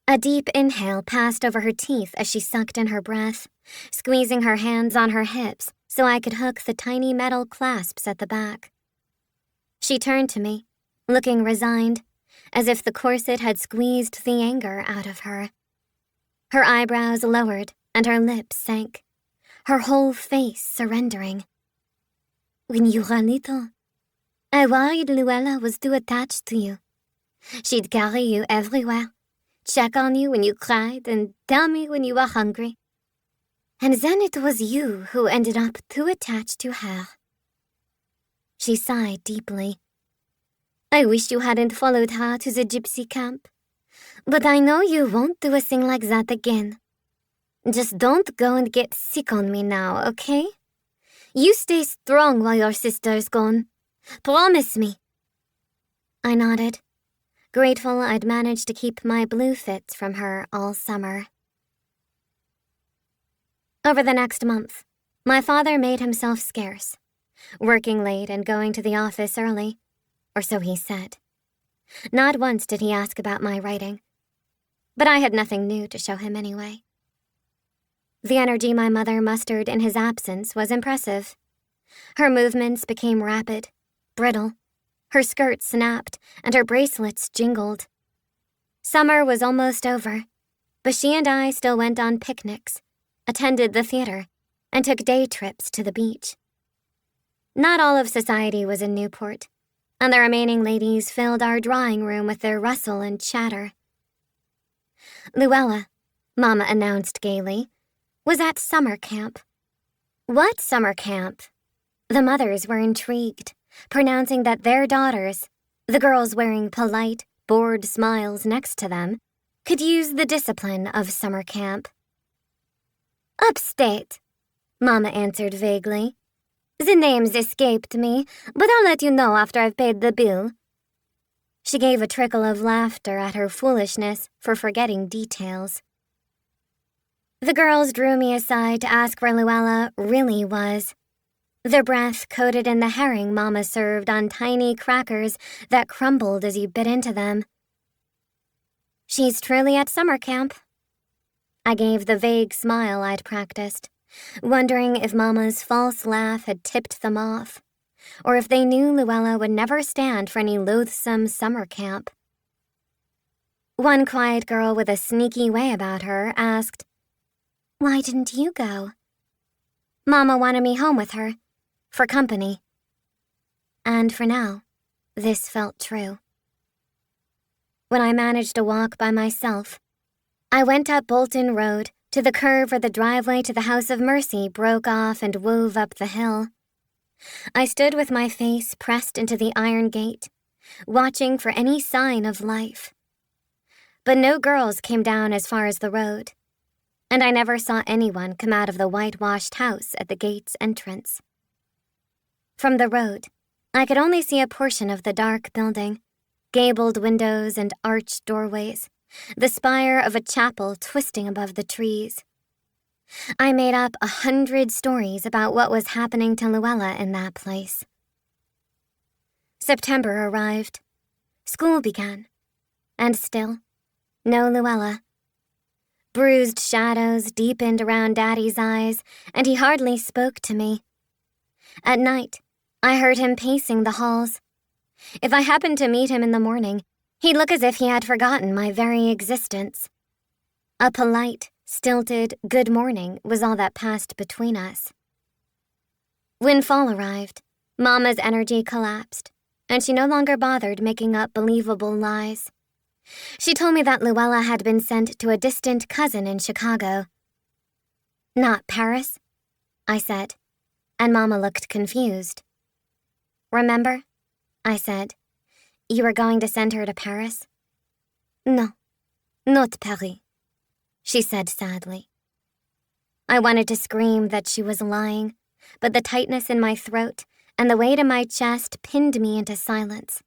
A deep inhale passed over her teeth as she sucked in her breath, squeezing her hands on her hips so I could hook the tiny metal clasps at the back. She turned to me, looking resigned, as if the corset had squeezed the anger out of her. Her eyebrows lowered and her lips sank, her whole face surrendering. When you were little, I worried Luella was too attached to you. She'd carry you everywhere, check on you when you cried, and tell me when you were hungry. And then it was you who ended up too attached to her. She sighed deeply. I wish you hadn't followed her to the gypsy camp. But I know you won't do a thing like that again. Just don't go and get sick on me now, okay? You stay strong while your sister's gone. Promise me. I nodded, grateful I'd managed to keep my blue fits from her all summer. Over the next month, my father made himself scarce, working late and going to the office early, or so he said. Not once did he ask about my writing, but I had nothing new to show him anyway. The energy my mother mustered in his absence was impressive. Her movements became rapid, brittle. Her skirt snapped and her bracelets jingled. Summer was almost over, but she and I still went on picnics, attended the theater, and took day trips to the beach. Not all of society was in Newport, and the remaining ladies filled our drawing room with their rustle and chatter. Luella, Mama announced gaily, was at summer camp. What summer camp? The mothers were intrigued, pronouncing that their daughters, the girls wearing polite, bored smiles next to them, could use the discipline of summer camp. Upstate, Mama answered vaguely. The names escaped me, but I'll let you know after I've paid the bill. She gave a trickle of laughter at her foolishness for forgetting details. The girls drew me aside to ask where Luella really was. Their breath coated in the herring Mama served on tiny crackers that crumbled as you bit into them. She's truly at summer camp. I gave the vague smile I'd practiced, wondering if Mama's false laugh had tipped them off, or if they knew Luella would never stand for any loathsome summer camp. One quiet girl with a sneaky way about her asked, "Why didn't you go?" Mama wanted me home with her, for company. And for now, this felt true. When I managed to walk by myself, I went up Bolton Road to the curve where the driveway to the House of Mercy broke off and wove up the hill. I stood with my face pressed into the iron gate, watching for any sign of life. But no girls came down as far as the road, and I never saw anyone come out of the whitewashed house at the gate's entrance. From the road, I could only see a portion of the dark building, gabled windows and arched doorways, the spire of a chapel twisting above the trees. I made up 100 stories about what was happening to Luella in that place. September arrived. School began. And still, no Luella. Bruised shadows deepened around Daddy's eyes, and he hardly spoke to me. At night, I heard him pacing the halls. If I happened to meet him in the morning, he'd look as if he had forgotten my very existence. A polite, stilted good morning was all that passed between us. When fall arrived, Mama's energy collapsed, and she no longer bothered making up believable lies. She told me that Luella had been sent to a distant cousin in Chicago. "Not Paris?" I said, and Mama looked confused. "Remember?" I said. "You were going to send her to Paris?" "No, not Paris," she said sadly. I wanted to scream that she was lying, but the tightness in my throat and the weight in my chest pinned me into silence.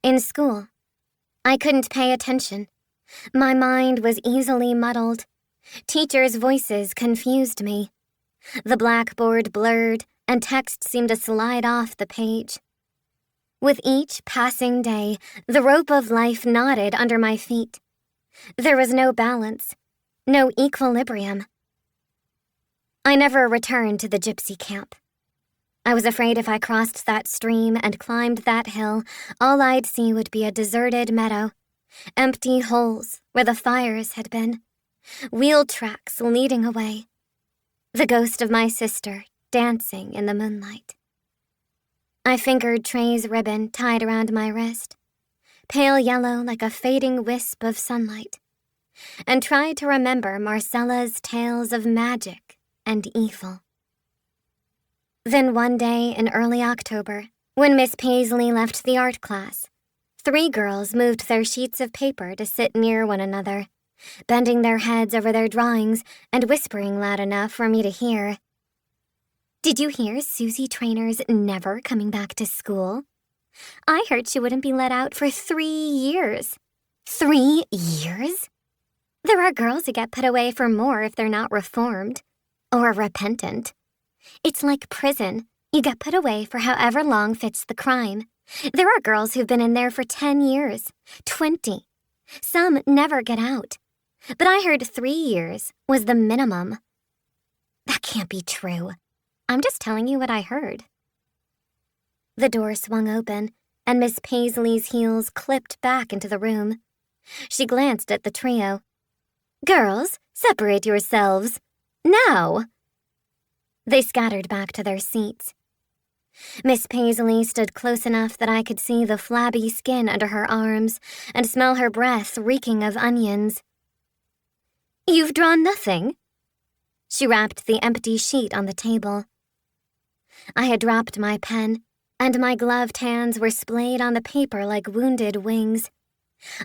In school, I couldn't pay attention. My mind was easily muddled. Teachers' voices confused me. The blackboard blurred, and text seemed to slide off the page. With each passing day, the rope of life knotted under my feet. There was no balance, no equilibrium. I never returned to the gypsy camp. I was afraid if I crossed that stream and climbed that hill, all I'd see would be a deserted meadow, empty holes where the fires had been, wheel tracks leading away, the ghost of my sister dancing in the moonlight. I fingered Trey's ribbon tied around my wrist, pale yellow like a fading wisp of sunlight, and tried to remember Marcella's tales of magic and evil. Then one day in early October, when Miss Paisley left the art class, 3 girls moved their sheets of paper to sit near one another, bending their heads over their drawings and whispering loud enough for me to hear. "Did you hear Susie Trainor's never coming back to school? I heard she wouldn't be let out for 3 years. 3 years? There are girls who get put away for more if they're not reformed. Or repentant. It's like prison. You get put away for however long fits the crime. There are girls who've been in there for 10 years, 20. Some never get out. But I heard 3 years was the minimum. That can't be true. I'm just telling you what I heard." The door swung open, and Miss Paisley's heels clipped back into the room. She glanced at the trio. "Girls, separate yourselves. Now!" They scattered back to their seats. Miss Paisley stood close enough that I could see the flabby skin under her arms and smell her breath reeking of onions. "You've drawn nothing?" She rapped the empty sheet on the table. I had dropped my pen, and my gloved hands were splayed on the paper like wounded wings.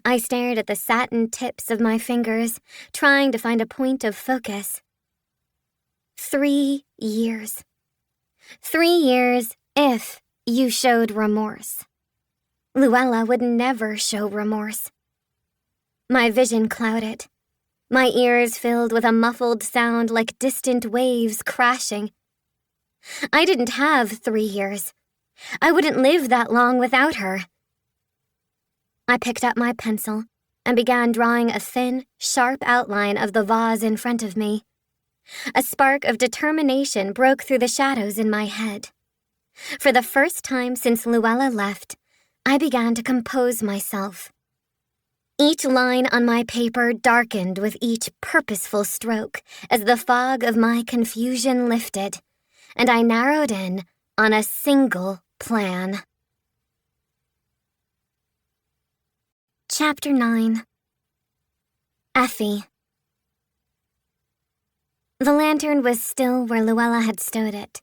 I stared at the satin tips of my fingers, trying to find a point of focus. 3 years. 3 years if you showed remorse. Luella would never show remorse. My vision clouded. My ears filled with a muffled sound like distant waves crashing. I didn't have 3 years. I wouldn't live that long without her. I picked up my pencil and began drawing a thin, sharp outline of the vase in front of me. A spark of determination broke through the shadows in my head. For the first time since Luella left, I began to compose myself. Each line on my paper darkened with each purposeful stroke as the fog of my confusion lifted, and I narrowed in on a single plan. Chapter 9. Effie. The lantern was still where Luella had stowed it,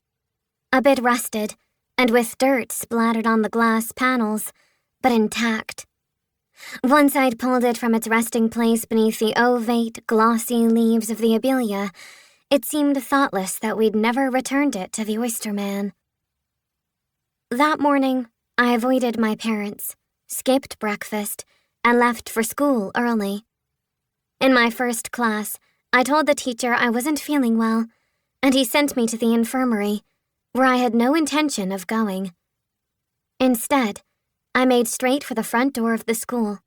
a bit rusted and with dirt splattered on the glass panels, but intact. Once I'd pulled it from its resting place beneath the ovate, glossy leaves of the abelia, it seemed thoughtless that we'd never returned it to the oyster man. That morning, I avoided my parents, skipped breakfast, and left for school early. In my first class, I told the teacher I wasn't feeling well, and he sent me to the infirmary, where I had no intention of going. Instead, I made straight for the front door of the school.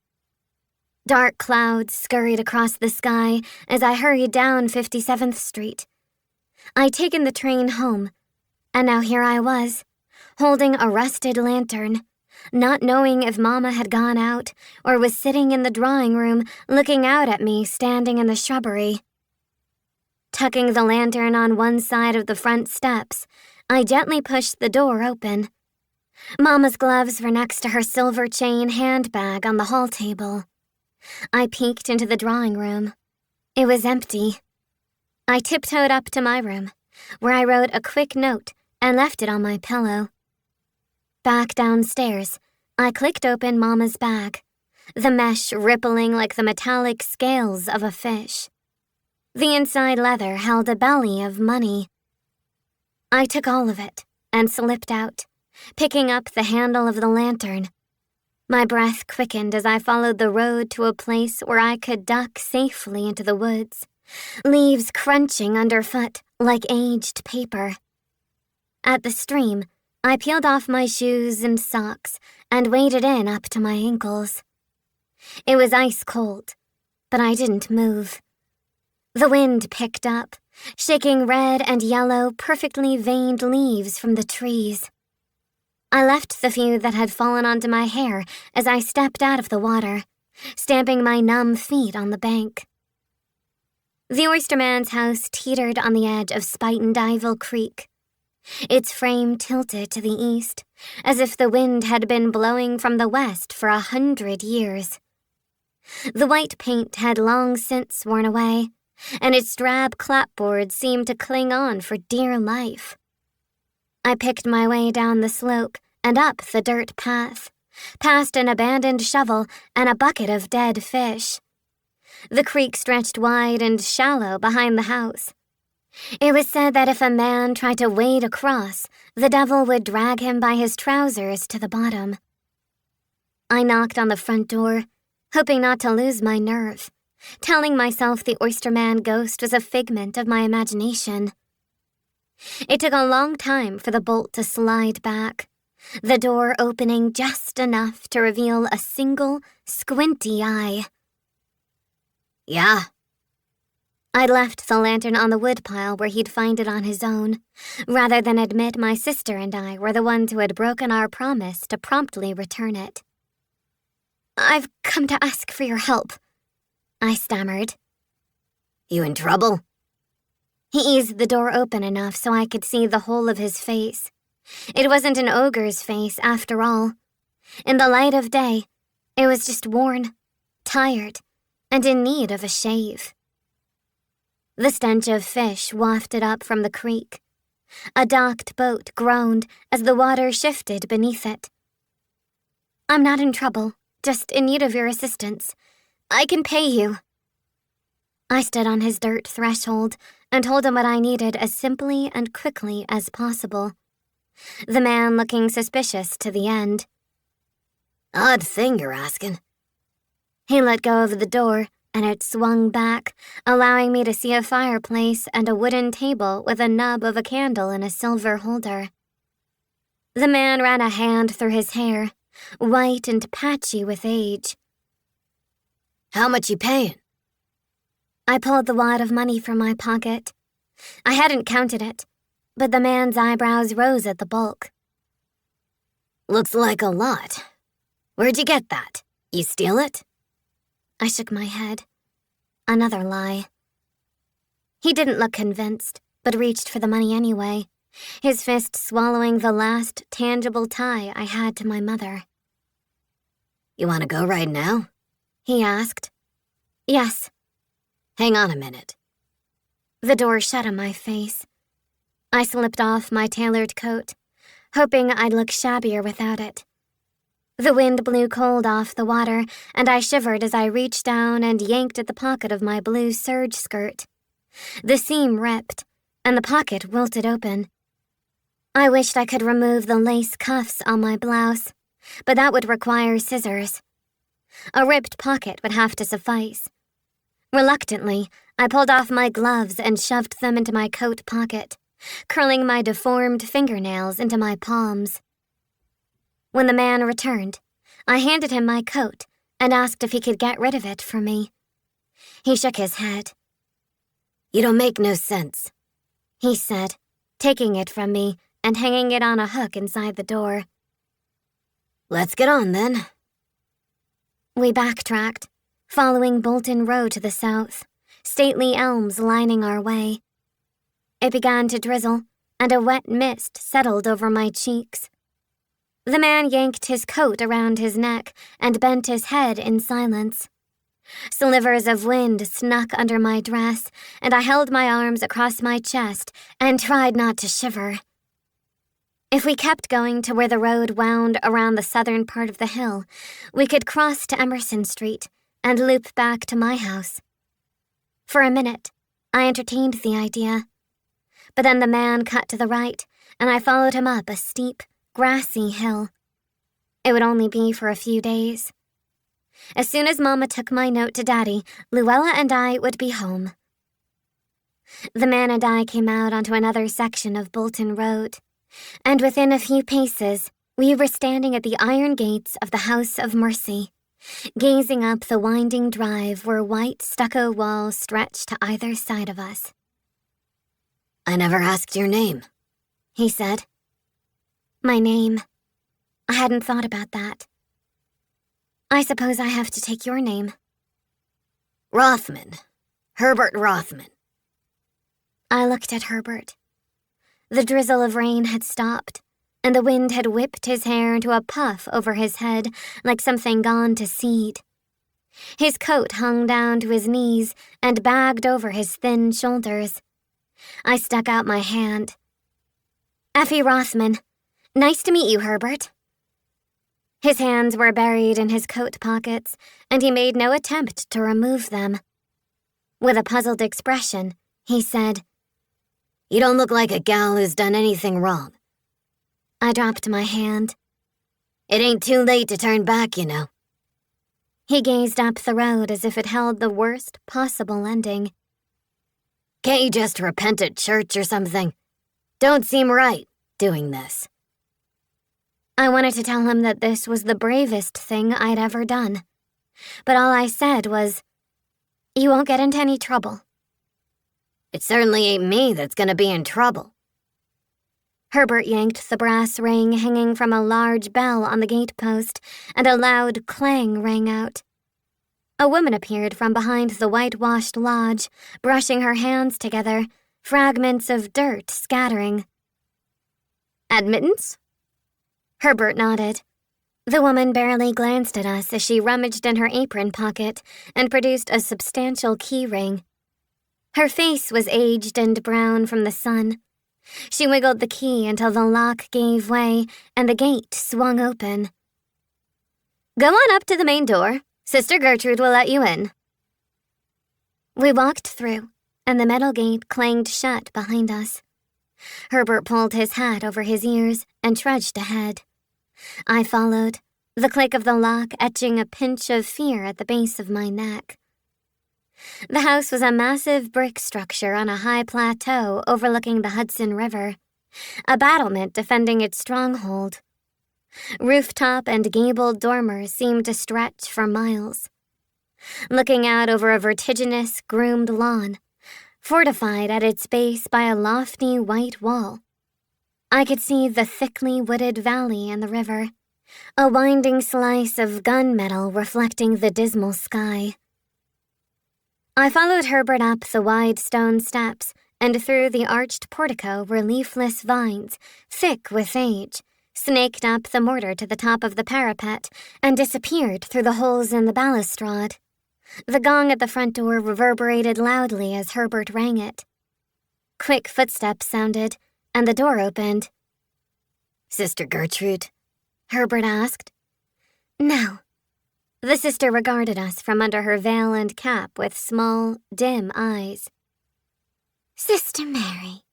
Dark clouds scurried across the sky as I hurried down 57th Street. I'd taken the train home, and now here I was, holding a rusted lantern, not knowing if Mama had gone out or was sitting in the drawing room looking out at me standing in the shrubbery. Tucking the lantern on one side of the front steps, I gently pushed the door open. Mama's gloves were next to her silver chain handbag on the hall table. I peeked into the drawing room. It was empty. I tiptoed up to my room, where I wrote a quick note and left it on my pillow. Back downstairs, I clicked open Mama's bag, the mesh rippling like the metallic scales of a fish. The inside leather held a belly of money. I took all of it and slipped out, picking up the handle of the lantern. My breath quickened as I followed the road to a place where I could duck safely into the woods, leaves crunching underfoot like aged paper. At the stream, I peeled off my shoes and socks and waded in up to my ankles. It was ice cold, but I didn't move. The wind picked up, shaking red and yellow, perfectly veined leaves from the trees. I left the few that had fallen onto my hair as I stepped out of the water, stamping my numb feet on the bank. The oysterman's house teetered on the edge of Spuytenduyvil Creek. Its frame tilted to the east, as if the wind had been blowing from the west for 100 years. The white paint had long since worn away, and its drab clapboard seemed to cling on for dear life. I picked my way down the slope and up the dirt path, past an abandoned shovel and a bucket of dead fish. The creek stretched wide and shallow behind the house. It was said that if a man tried to wade across, the devil would drag him by his trousers to the bottom. I knocked on the front door, hoping not to lose my nerve, telling myself the oysterman ghost was a figment of my imagination. It took a long time for the bolt to slide back, the door opening just enough to reveal a single, squinty eye. Yeah. I'd left the lantern on the woodpile where he'd find it on his own, rather than admit my sister and I were the ones who had broken our promise to promptly return it. "I've come to ask for your help," I stammered. You in trouble? He eased the door open enough so I could see the whole of his face. It wasn't an ogre's face, after all. In the light of day, it was just worn, tired, and in need of a shave. The stench of fish wafted up from the creek. A docked boat groaned as the water shifted beneath it. "I'm not in trouble, just in need of your assistance. I can pay you." I stood on his dirt threshold and told him what I needed as simply and quickly as possible, the man looking suspicious to the end. Odd thing you're asking. He let go of the door, and it swung back, allowing me to see a fireplace and a wooden table with a nub of a candle in a silver holder. The man ran a hand through his hair, white and patchy with age. How much you paying? I pulled the wad of money from my pocket. I hadn't counted it, but the man's eyebrows rose at the bulk. Looks like a lot. Where'd you get that? You steal it? I shook my head. Another lie. He didn't look convinced, but reached for the money anyway, his fist swallowing the last tangible tie I had to my mother. You want to go right now? He asked. Yes. Hang on a minute. The door shut on my face. I slipped off my tailored coat, hoping I'd look shabbier without it. The wind blew cold off the water, and I shivered as I reached down and yanked at the pocket of my blue serge skirt. The seam ripped, and the pocket wilted open. I wished I could remove the lace cuffs on my blouse, but that would require scissors. A ripped pocket would have to suffice. Reluctantly, I pulled off my gloves and shoved them into my coat pocket, curling my deformed fingernails into my palms. When the man returned, I handed him my coat and asked if he could get rid of it for me. He shook his head. You don't make no sense, he said, taking it from me and hanging it on a hook inside the door. Let's get on then. We backtracked, following Bolton Road to the south, stately elms lining our way. It began to drizzle, and a wet mist settled over my cheeks. The man yanked his coat around his neck and bent his head in silence. Slivers of wind snuck under my dress, and I held my arms across my chest and tried not to shiver. If we kept going to where the road wound around the southern part of the hill, we could cross to Emerson Street and loop back to my house. For a minute, I entertained the idea. But then the man cut to the right, and I followed him up a steep, grassy hill. It would only be for a few days. As soon as Mama took my note to Daddy, Luella and I would be home. The man and I came out onto another section of Bolton Road, and within a few paces, we were standing at the iron gates of the House of Mercy, gazing up the winding drive where white stucco walls stretched to either side of us. "I never asked your name," he said. My name. I hadn't thought about that. I suppose I have to take your name. "Rothman. Herbert Rothman." I looked at Herbert. The drizzle of rain had stopped, and the wind had whipped his hair into a puff over his head like something gone to seed. His coat hung down to his knees and bagged over his thin shoulders. I stuck out my hand. "Effie Rothman. Nice to meet you, Herbert." His hands were buried in his coat pockets, and he made no attempt to remove them. With a puzzled expression, he said, "You don't look like a gal who's done anything wrong." I dropped my hand. "It ain't too late to turn back, you know." He gazed up the road as if it held the worst possible ending. "Can't you just repent at church or something? Don't seem right, doing this." I wanted to tell him that this was the bravest thing I'd ever done. But all I said was, "You won't get into any trouble." "It certainly ain't me that's gonna be in trouble." Herbert yanked the brass ring hanging from a large bell on the gatepost, and a loud clang rang out. A woman appeared from behind the whitewashed lodge, brushing her hands together, fragments of dirt scattering. "Admittance?" Herbert nodded. The woman barely glanced at us as she rummaged in her apron pocket and produced a substantial key ring. Her face was aged and brown from the sun. She wiggled the key until the lock gave way and the gate swung open. "Go on up to the main door. Sister Gertrude will let you in." We walked through, and the metal gate clanged shut behind us. Herbert pulled his hat over his ears and trudged ahead. I followed, the click of the lock etching a pinch of fear at the base of my neck. The house was a massive brick structure on a high plateau overlooking the Hudson River, a battlement defending its stronghold. Rooftop and gabled dormers seemed to stretch for miles. Looking out over a vertiginous, groomed lawn, fortified at its base by a lofty white wall, I could see the thickly wooded valley and the river, a winding slice of gunmetal reflecting the dismal sky. I followed Herbert up the wide stone steps and through the arched portico where leafless vines, thick with age, snaked up the mortar to the top of the parapet and disappeared through the holes in the balustrade. The gong at the front door reverberated loudly as Herbert rang it. Quick footsteps sounded, and the door opened. "Sister Gertrude?" Herbert asked. "No." The sister regarded us from under her veil and cap with small, dim eyes. "Sister Mary,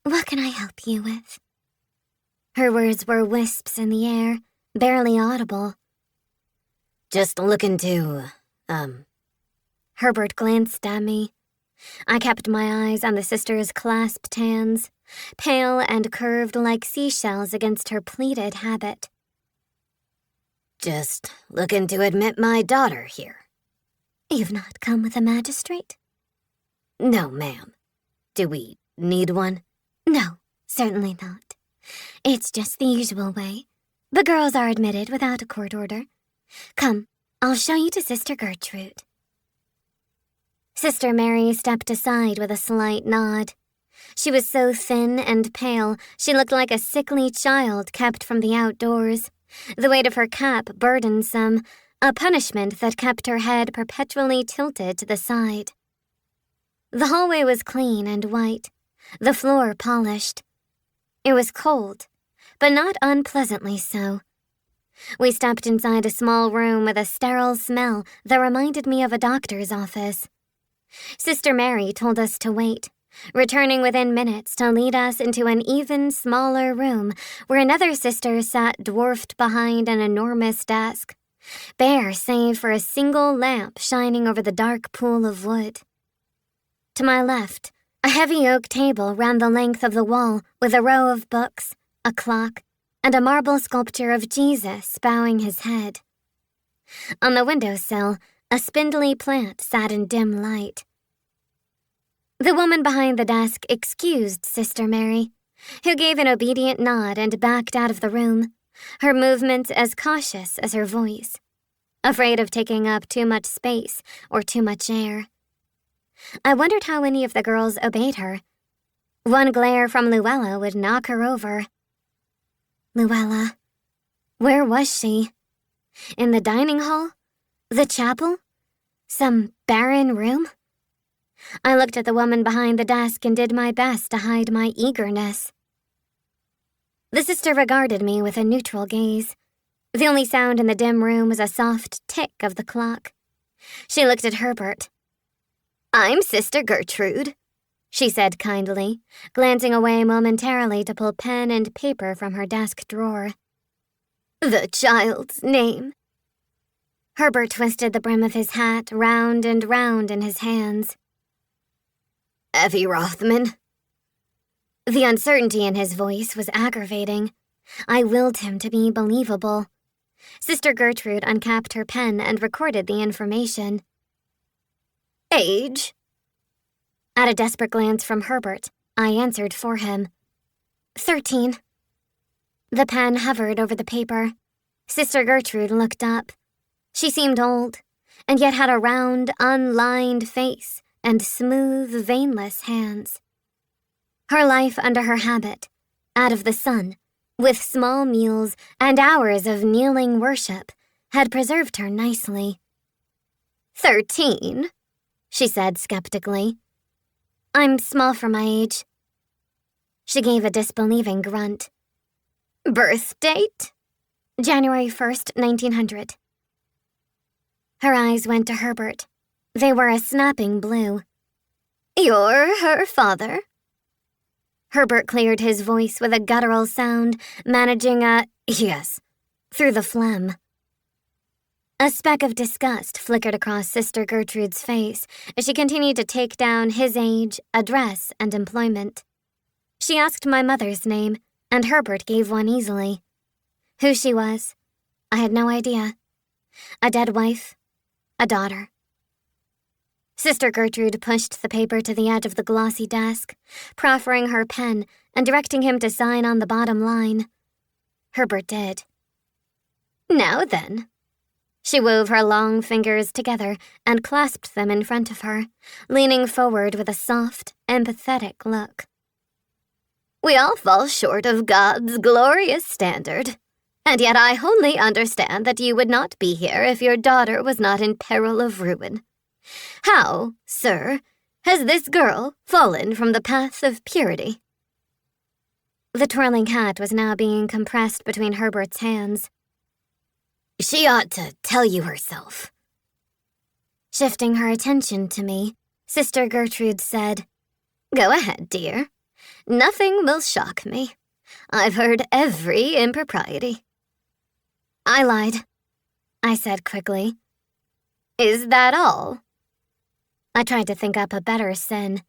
what can I help you with?" Her words were wisps in the air, barely audible. "Just looking to, Herbert glanced at me. I kept my eyes on the sister's clasped hands, pale and curved like seashells against her pleated habit. "Just looking to admit my daughter here." "You've not come with a magistrate?" "No, ma'am. Do we need one?" "No, certainly not. It's just the usual way. The girls are admitted without a court order. Come, I'll show you to Sister Gertrude." Sister Mary stepped aside with a slight nod. She was so thin and pale, she looked like a sickly child kept from the outdoors, the weight of her cap burdensome, a punishment that kept her head perpetually tilted to the side. The hallway was clean and white, the floor polished. It was cold, but not unpleasantly so. We stepped inside a small room with a sterile smell that reminded me of a doctor's office. Sister Mary told us to wait, returning within minutes to lead us into an even smaller room where another sister sat dwarfed behind an enormous desk, bare save for a single lamp shining over the dark pool of wood. To my left, a heavy oak table ran the length of the wall with a row of books, a clock, and a marble sculpture of Jesus bowing his head. On the windowsill, a spindly plant sat in dim light. The woman behind the desk excused Sister Mary, who gave an obedient nod and backed out of the room, her movements as cautious as her voice, afraid of taking up too much space or too much air. I wondered how any of the girls obeyed her. One glare from Luella would knock her over. Luella. Where was she? In the dining hall? The chapel? Some barren room? I looked at the woman behind the desk and did my best to hide my eagerness. The sister regarded me with a neutral gaze. The only sound in the dim room was a soft tick of the clock. She looked at Herbert. "I'm Sister Gertrude," she said kindly, glancing away momentarily to pull pen and paper from her desk drawer. "The child's name?" Herbert twisted the brim of his hat round and round in his hands. "Evie Rothman." The uncertainty in his voice was aggravating. I willed him to be believable. Sister Gertrude uncapped her pen and recorded the information. "Age?" At a desperate glance from Herbert, I answered for him. 13. The pen hovered over the paper. Sister Gertrude looked up. She seemed old, and yet had a round, unlined face and smooth, veinless hands. Her life under her habit, out of the sun, with small meals and hours of kneeling worship, had preserved her nicely. 13, she said skeptically. "I'm small for my age." She gave a disbelieving grunt. "Birth date?" "January 1st, 1900. Her eyes went to Herbert. They were a snapping blue. "You're her father?" Herbert cleared his voice with a guttural sound, managing a "yes" through the phlegm. A speck of disgust flickered across Sister Gertrude's face as she continued to take down his age, address, and employment. She asked my mother's name, and Herbert gave one easily. Who she was, I had no idea. A dead wife, a daughter. Sister Gertrude pushed the paper to the edge of the glossy desk, proffering her pen and directing him to sign on the bottom line. Herbert did. "Now then." She wove her long fingers together and clasped them in front of her, leaning forward with a soft, empathetic look. "We all fall short of God's glorious standard, and yet I wholly understand that you would not be here if your daughter was not in peril of ruin. How, sir, has this girl fallen from the path of purity?" The twirling hat was now being compressed between Herbert's hands. "She ought to tell you herself." Shifting her attention to me, Sister Gertrude said, "Go ahead, dear. Nothing will shock me. I've heard every impropriety." "I lied," I said quickly. "Is that all?" I tried to think up a better sin.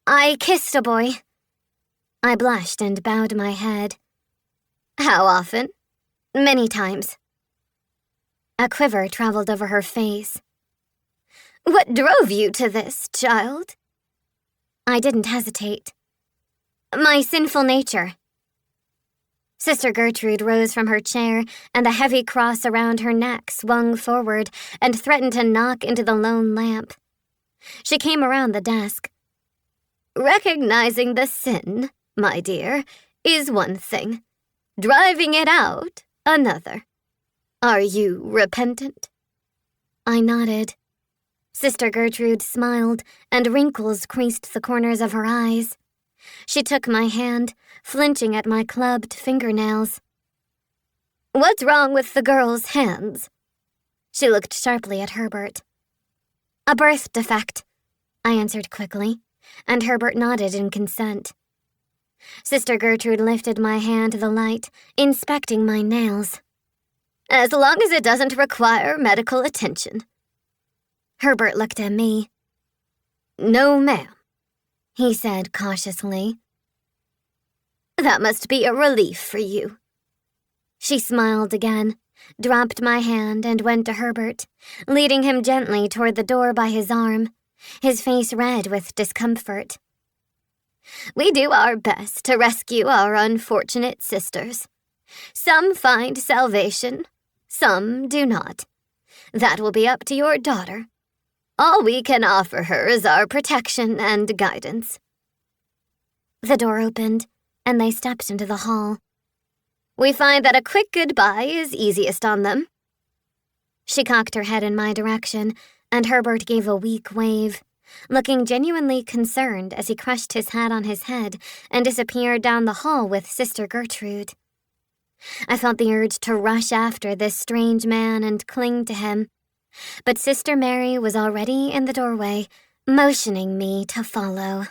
"I kissed a boy." I blushed and bowed my head. "How often?" "Many times." A quiver traveled over her face. "What drove you to this, child?" I didn't hesitate. "My sinful nature." Sister Gertrude rose from her chair, and the heavy cross around her neck swung forward and threatened to knock into the lone lamp. She came around the desk. "Recognizing the sin, my dear, is one thing. Driving it out, another. Are you repentant?" I nodded. Sister Gertrude smiled, and wrinkles creased the corners of her eyes. She took my hand, flinching at my clubbed fingernails. "What's wrong with the girl's hands?" She looked sharply at Herbert. "A birth defect," I answered quickly, and Herbert nodded in consent. Sister Gertrude lifted my hand to the light, inspecting my nails. "As long as it doesn't require medical attention." Herbert looked at me. "No, ma'am," he said cautiously. "That must be a relief for you." She smiled again, dropped my hand and went to Herbert, leading him gently toward the door by his arm, his face red with discomfort. We do our best to rescue our unfortunate sisters. Some find salvation, some do not. That will be up to your daughter. All we can offer her is our protection and guidance. The door opened, and they stepped into the hall. We find that a quick goodbye is easiest on them. She cocked her head in my direction, and Herbert gave a weak wave, looking genuinely concerned as he crushed his hat on his head and disappeared down the hall with Sister Gertrude. I felt the urge to rush after this strange man and cling to him, but Sister Mary was already in the doorway, motioning me to follow.